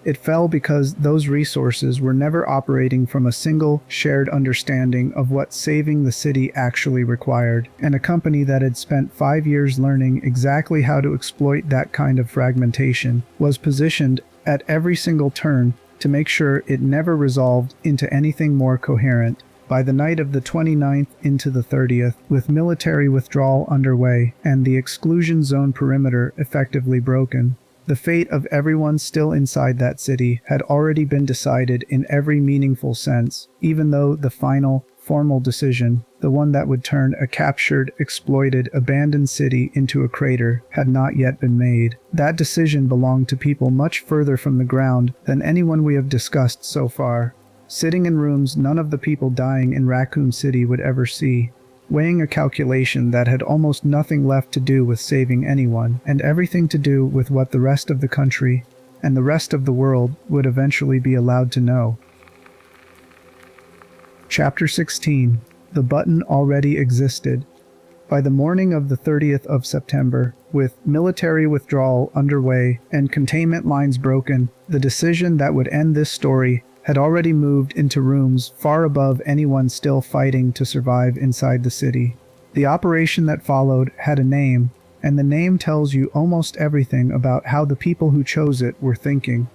It fell because those resources were never operating from a single, shared understanding of what saving the city actually required, and a company that had spent 5 years learning exactly how to exploit that kind of fragmentation was positioned at every single turn to make sure it never resolved into anything more coherent. By the night of the 29th into the 30th, with military withdrawal underway and the exclusion zone perimeter effectively broken, the fate of everyone still inside that city had already been decided in every meaningful sense, even though the final, formal decision, the one that would turn a captured, exploited, abandoned city into a crater, had not yet been made. That decision belonged to people much further from the ground than anyone we have discussed so far, sitting in rooms none of the people dying in Raccoon City would ever see, weighing a calculation that had almost nothing left to do with saving anyone, and everything to do with what the rest of the country and the rest of the world would eventually be allowed to know. Chapter 16. The button already existed. By the morning of the 30th of September, with military withdrawal underway and containment lines broken, the decision that would end this story had already moved into rooms far above anyone still fighting to survive inside the city. The operation that followed had a name, and the name tells you almost everything about how the people who chose it were thinking.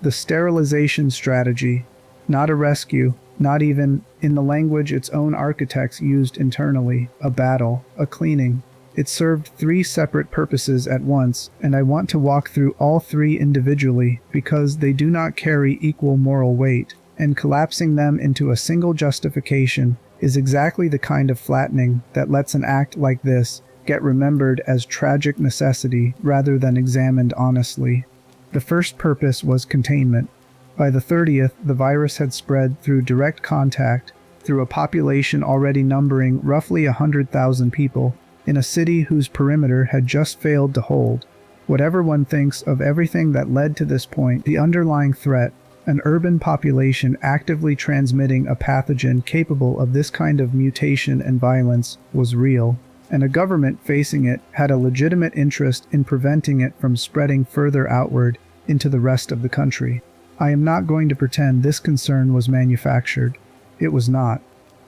The sterilization strategy, not a rescue, not even, in the language its own architects used internally, a battle, a cleaning. It served 3 separate purposes at once, and I want to walk through all 3 individually because they do not carry equal moral weight, and collapsing them into a single justification is exactly the kind of flattening that lets an act like this get remembered as tragic necessity rather than examined honestly. The first purpose was containment. By the 30th, the virus had spread through direct contact through a population already numbering roughly 100,000 people, in a city whose perimeter had just failed to hold. Whatever one thinks of everything that led to this point, the underlying threat, an urban population actively transmitting a pathogen capable of this kind of mutation and violence, was real, and a government facing it had a legitimate interest in preventing it from spreading further outward into the rest of the country. I am not going to pretend this concern was manufactured. It was not.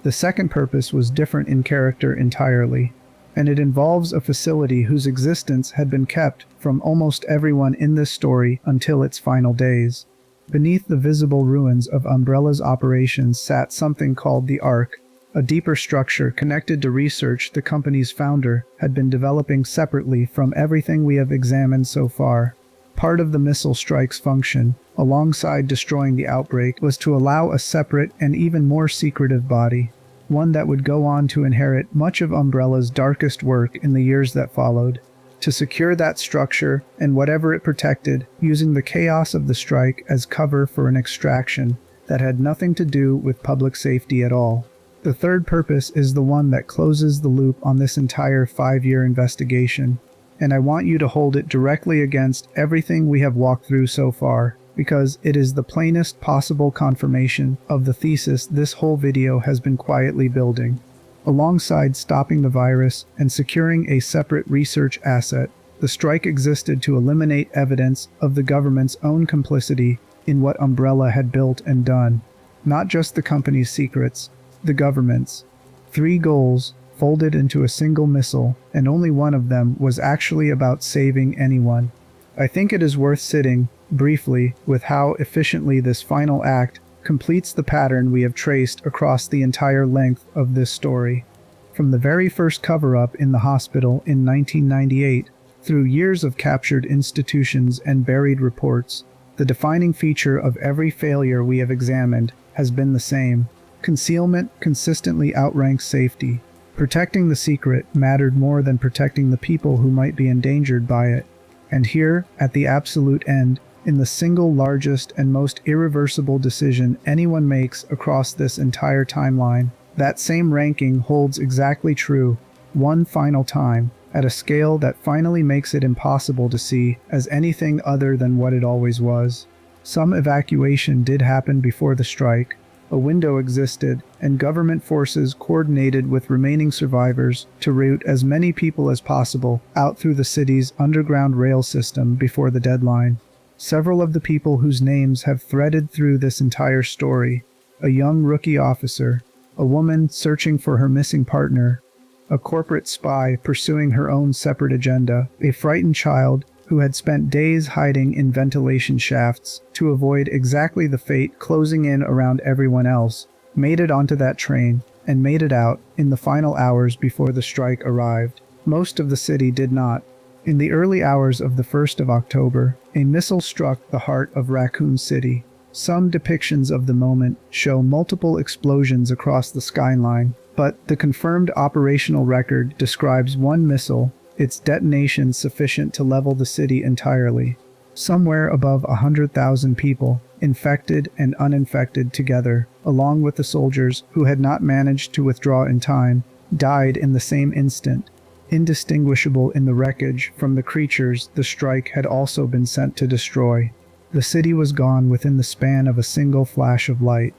The second purpose was different in character entirely, and it involves a facility whose existence had been kept from almost everyone in this story until its final days. Beneath the visible ruins of Umbrella's operations sat something called the Ark, a deeper structure connected to research the company's founder had been developing separately from everything we have examined so far. Part of the missile strike's function, alongside destroying the Outbreak, was to allow a separate and even more secretive body, one that would go on to inherit much of Umbrella's darkest work in the years that followed, to secure that structure and whatever it protected, using the chaos of the strike as cover for an extraction that had nothing to do with public safety at all. The third purpose is the one that closes the loop on this entire 5-year investigation, and I want you to hold it directly against everything we have walked through so far, because it is the plainest possible confirmation of the thesis this whole video has been quietly building. Alongside stopping the virus and securing a separate research asset, the strike existed to eliminate evidence of the government's own complicity in what Umbrella had built and done. Not just the company's secrets, the government's. 3 goals folded into a single missile, and only one of them was actually about saving anyone. I think it is worth sitting, briefly, with how efficiently this final act completes the pattern we have traced across the entire length of this story. From the very first cover-up in the hospital in 1998, through years of captured institutions and buried reports, the defining feature of every failure we have examined has been the same. Concealment consistently outranks safety. Protecting the secret mattered more than protecting the people who might be endangered by it. And here, at the absolute end, in the single largest and most irreversible decision anyone makes across this entire timeline, that same ranking holds exactly true, one final time, at a scale that finally makes it impossible to see as anything other than what it always was. Some evacuation did happen before the strike. A window existed, and government forces coordinated with remaining survivors to route as many people as possible out through the city's underground rail system before the deadline. Several of the people whose names have threaded through this entire story: a young rookie officer, a woman searching for her missing partner, a corporate spy pursuing her own separate agenda, a frightened child who had spent days hiding in ventilation shafts to avoid exactly the fate closing in around everyone else, made it onto that train and made it out in the final hours before the strike arrived. Most of the city did not. In the early hours of the 1st of October, a missile struck the heart of Raccoon City. Some depictions of the moment show multiple explosions across the skyline, but the confirmed operational record describes one missile, its detonation sufficient to level the city entirely. Somewhere above 100,000 people, infected and uninfected together, along with the soldiers who had not managed to withdraw in time, died in the same instant, indistinguishable in the wreckage from the creatures the strike had also been sent to destroy. The city was gone within the span of a single flash of light.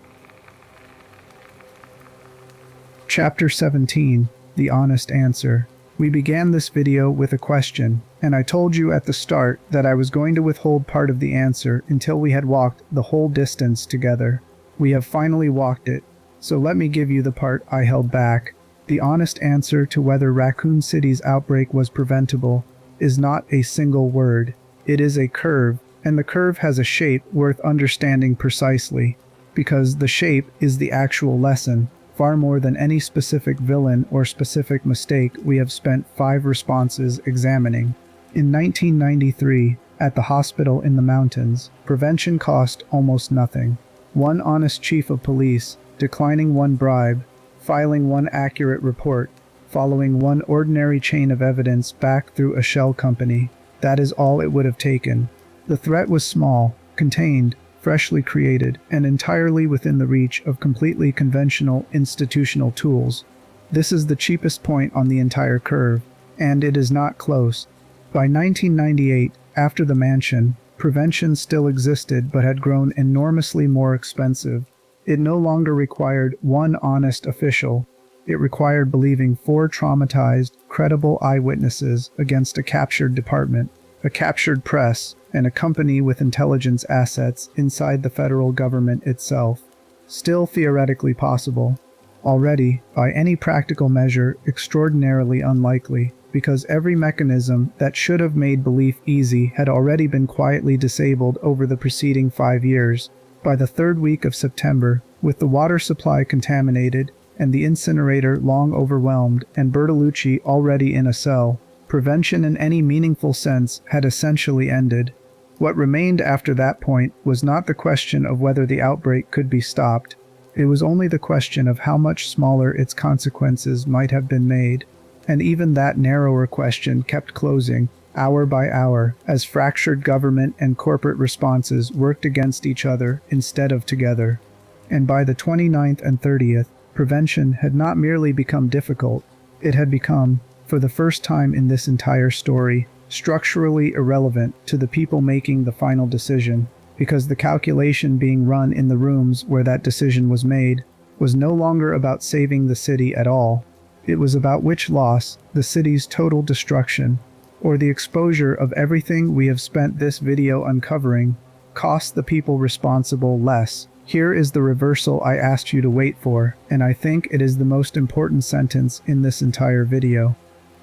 Chapter 17: The Honest Answer. We began this video with a question, and I told you at the start that I was going to withhold part of the answer until we had walked the whole distance together. We have finally walked it, so let me give you the part I held back. The honest answer to whether Raccoon City's outbreak was preventable is not a single word. It is a curve, and the curve has a shape worth understanding precisely, because the shape is the actual lesson, far more than any specific villain or specific mistake we have spent 5 responses examining. In 1993, at the hospital in the mountains, prevention cost almost nothing. One honest chief of police, declining one bribe, filing one accurate report, following one ordinary chain of evidence back through a shell company. That is all it would have taken. The threat was small, contained, freshly created, and entirely within the reach of completely conventional institutional tools. This is the cheapest point on the entire curve, and it is not close. By 1998, after the mansion, prevention still existed but had grown enormously more expensive. It no longer required one honest official. It required believing 4 traumatized, credible eyewitnesses against a captured department, a captured press, and a company with intelligence assets inside the federal government itself. Still theoretically possible. Already, by any practical measure, extraordinarily unlikely, because every mechanism that should have made belief easy had already been quietly disabled over the preceding 5 years. By the 3rd week of September, with the water supply contaminated and the incinerator long overwhelmed and Bertolucci already in a cell, prevention in any meaningful sense had essentially ended. What remained after that point was not the question of whether the outbreak could be stopped. It was only the question of how much smaller its consequences might have been made. And even that narrower question kept closing, hour by hour, as fractured government and corporate responses worked against each other instead of together. And by the 29th and 30th, prevention had not merely become difficult, it had become, for the first time in this entire story, structurally irrelevant to the people making the final decision, because the calculation being run in the rooms where that decision was made was no longer about saving the city at all. It was about which loss, the city's total destruction, or the exposure of everything we have spent this video uncovering, cost the people responsible less. Here is the reversal I asked you to wait for, and I think it is the most important sentence in this entire video.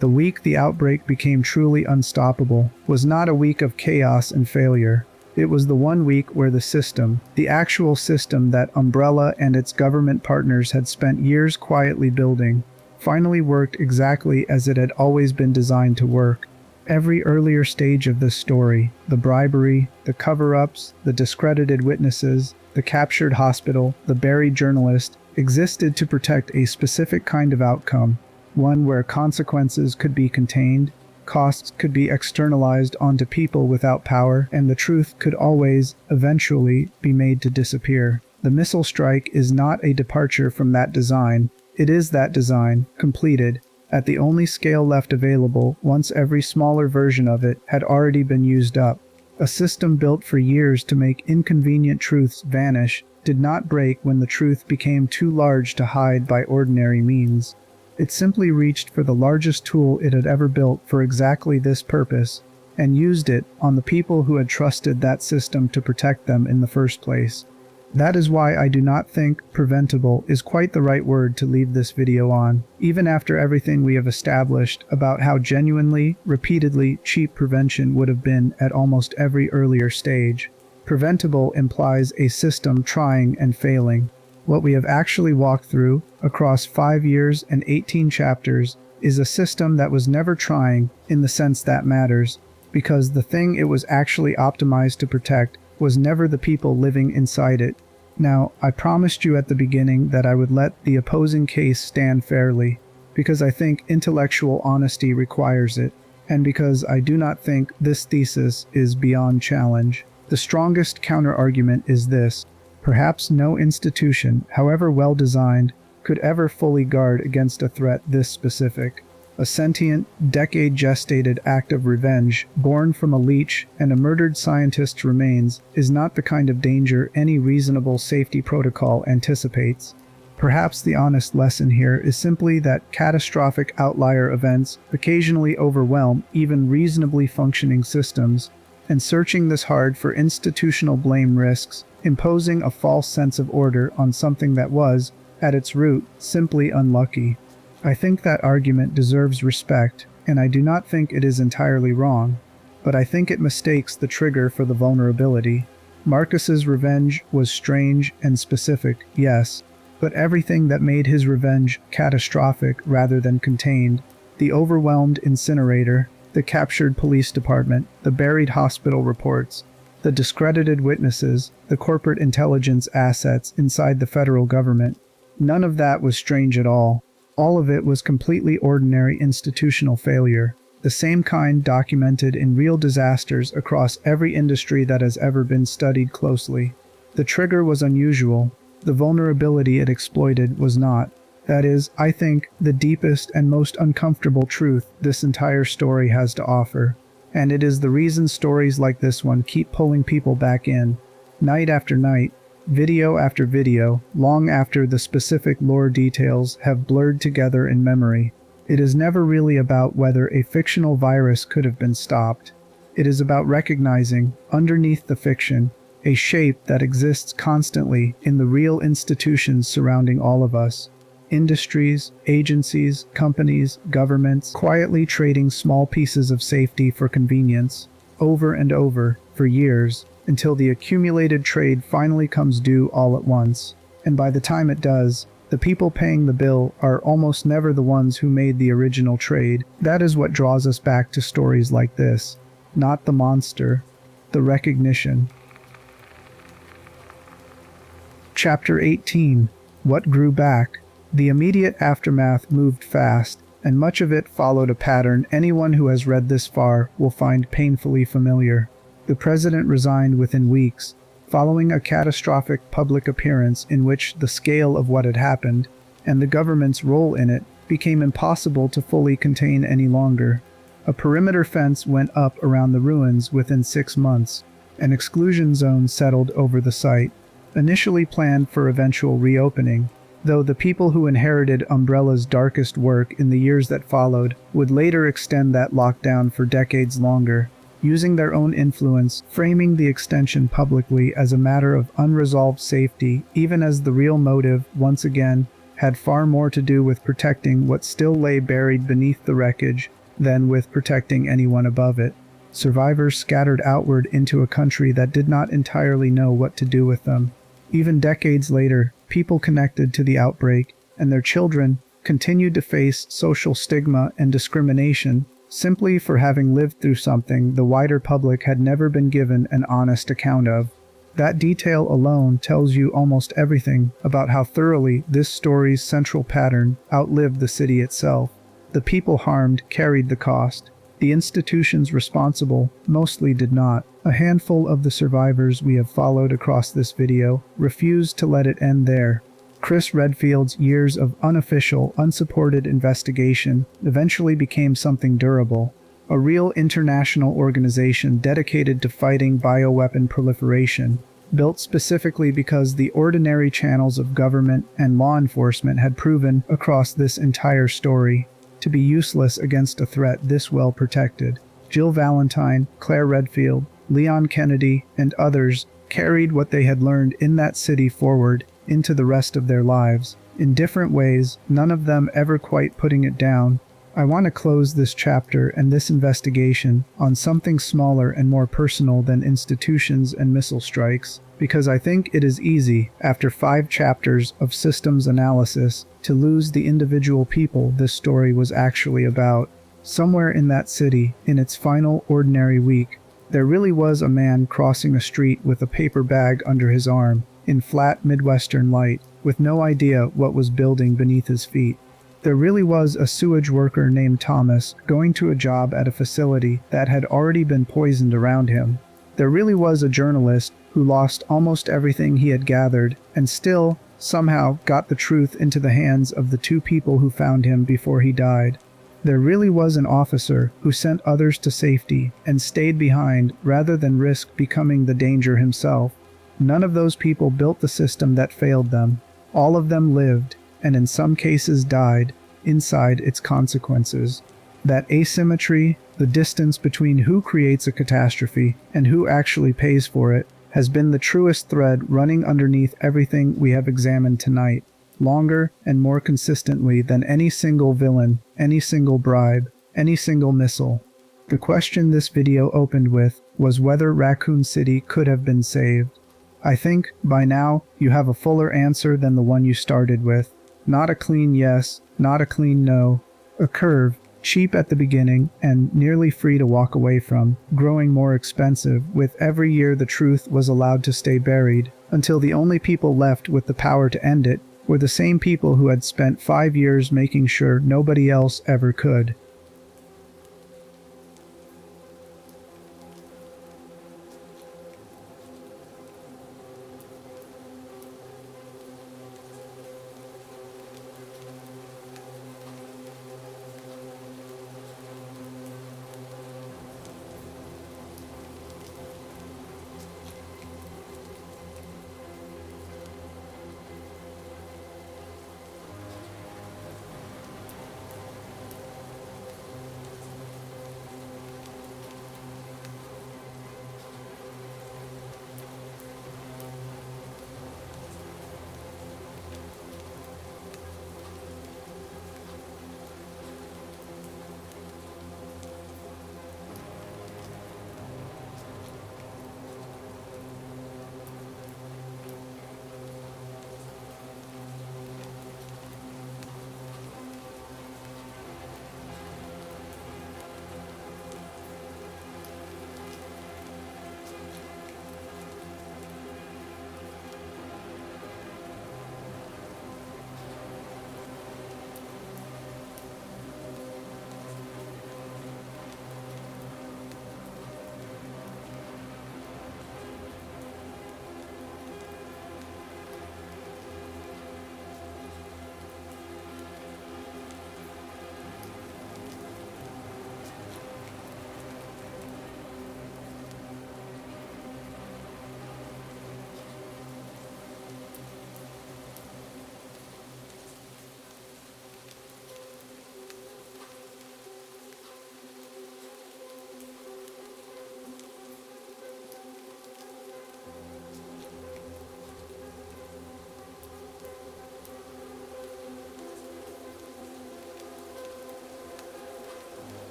The week the outbreak became truly unstoppable was not a week of chaos and failure. It was the one week where the system, the actual system that Umbrella and its government partners had spent years quietly building, finally worked exactly as it had always been designed to work. Every earlier stage of this story, the bribery, the cover-ups, the discredited witnesses, the captured hospital, the buried journalist, existed to protect a specific kind of outcome, one where consequences could be contained, costs could be externalized onto people without power, and the truth could always, eventually, be made to disappear. The missile strike is not a departure from that design. It is that design, completed, at the only scale left available once every smaller version of it had already been used up. A system built for years to make inconvenient truths vanish did not break when the truth became too large to hide by ordinary means. It simply reached for the largest tool it had ever built for exactly this purpose, and used it on the people who had trusted that system to protect them in the first place. That is why I do not think preventable is quite the right word to leave this video on, even after everything we have established about how genuinely, repeatedly cheap prevention would have been at almost every earlier stage. Preventable implies a system trying and failing. What we have actually walked through, across 5 years and 18 chapters, is a system that was never trying in the sense that matters, because the thing it was actually optimized to protect was never the people living inside it. Now, I promised you at the beginning that I would let the opposing case stand fairly, because I think intellectual honesty requires it, and because I do not think this thesis is beyond challenge. The strongest counter-argument is this: perhaps no institution, however well designed, could ever fully guard against a threat this specific. A sentient, decade-gestated act of revenge, born from a leech and a murdered scientist's remains, is not the kind of danger any reasonable safety protocol anticipates. Perhaps the honest lesson here is simply that catastrophic outlier events occasionally overwhelm even reasonably functioning systems, and searching this hard for institutional blame risks imposing a false sense of order on something that was, at its root, simply unlucky. I think that argument deserves respect, and I do not think it is entirely wrong, but I think it mistakes the trigger for the vulnerability. Marcus's revenge was strange and specific, yes, but everything that made his revenge catastrophic rather than contained, the overwhelmed incinerator, the captured police department, the buried hospital reports, the discredited witnesses, the corporate intelligence assets inside the federal government, none of that was strange at all. All of it was completely ordinary institutional failure, the same kind documented in real disasters across every industry that has ever been studied closely. The trigger was unusual. The vulnerability it exploited was not. That is, I think, the deepest and most uncomfortable truth this entire story has to offer. And it is the reason stories like this one keep pulling people back in, night after night, video after video, long after the specific lore details have blurred together in memory. It is never really about whether a fictional virus could have been stopped. It is about recognizing, underneath the fiction, a shape that exists constantly in the real institutions surrounding all of us. Industries, agencies, companies, governments, quietly trading small pieces of safety for convenience, over and over, for years, until the accumulated trade finally comes due all at once. And by the time it does, the people paying the bill are almost never the ones who made the original trade. That is what draws us back to stories like this. Not the monster, the recognition. Chapter 18. What Grew Back. The immediate aftermath moved fast, and much of it followed a pattern anyone who has read this far will find painfully familiar. The president resigned within weeks, following a catastrophic public appearance in which the scale of what had happened, and the government's role in it, became impossible to fully contain any longer. A perimeter fence went up around the ruins within 6 months. An exclusion zone settled over the site, initially planned for eventual reopening. though the people who inherited Umbrella's darkest work in the years that followed would later extend that lockdown for decades longer, using their own influence, framing the extension publicly as a matter of unresolved safety, even as the real motive, once again, had far more to do with protecting what still lay buried beneath the wreckage than with protecting anyone above it. Survivors scattered outward into a country that did not entirely know what to do with them. Even decades later, people connected to the outbreak and their children continued to face social stigma and discrimination simply for having lived through something the wider public had never been given an honest account of. That detail alone tells you almost everything about how thoroughly this story's central pattern outlived the city itself. The people harmed carried the cost. The institutions responsible mostly did not. A handful of the survivors we have followed across this video refused to let it end there. Chris Redfield's years of unofficial, unsupported investigation eventually became something durable. A real international organization dedicated to fighting bioweapon proliferation, built specifically because the ordinary channels of government and law enforcement had proven across this entire story to be useless against a threat this well protected. Jill Valentine, Claire Redfield, Leon Kennedy, and others carried what they had learned in that city forward into the rest of their lives. In different ways, none of them ever quite putting it down. I want to close this chapter and this investigation on something smaller and more personal than institutions and missile strikes, because I think it is easy, after 5 chapters of systems analysis, to lose the individual people this story was actually about. Somewhere in that city, in its final ordinary week, there really was a man crossing a street with a paper bag under his arm, in flat Midwestern light, with no idea what was building beneath his feet. There really was a sewage worker named Thomas going to a job at a facility that had already been poisoned around him. There really was a journalist who lost almost everything he had gathered and still, somehow, got the truth into the hands of the 2 people who found him before he died. There really was an officer who sent others to safety and stayed behind rather than risk becoming the danger himself. None of those people built the system that failed them. All of them lived, and in some cases died, inside its consequences. That asymmetry, the distance between who creates a catastrophe and who actually pays for it, has been the truest thread running underneath everything we have examined tonight, longer and more consistently than any single villain, any single bribe, any single missile. The question this video opened with was whether Raccoon City could have been saved. I think, by now, you have a fuller answer than the one you started with. Not a clean yes, not a clean no. A curve, cheap at the beginning and nearly free to walk away from, growing more expensive with every year the truth was allowed to stay buried, until the only people left with the power to end it were the same people who had spent 5 years making sure nobody else ever could.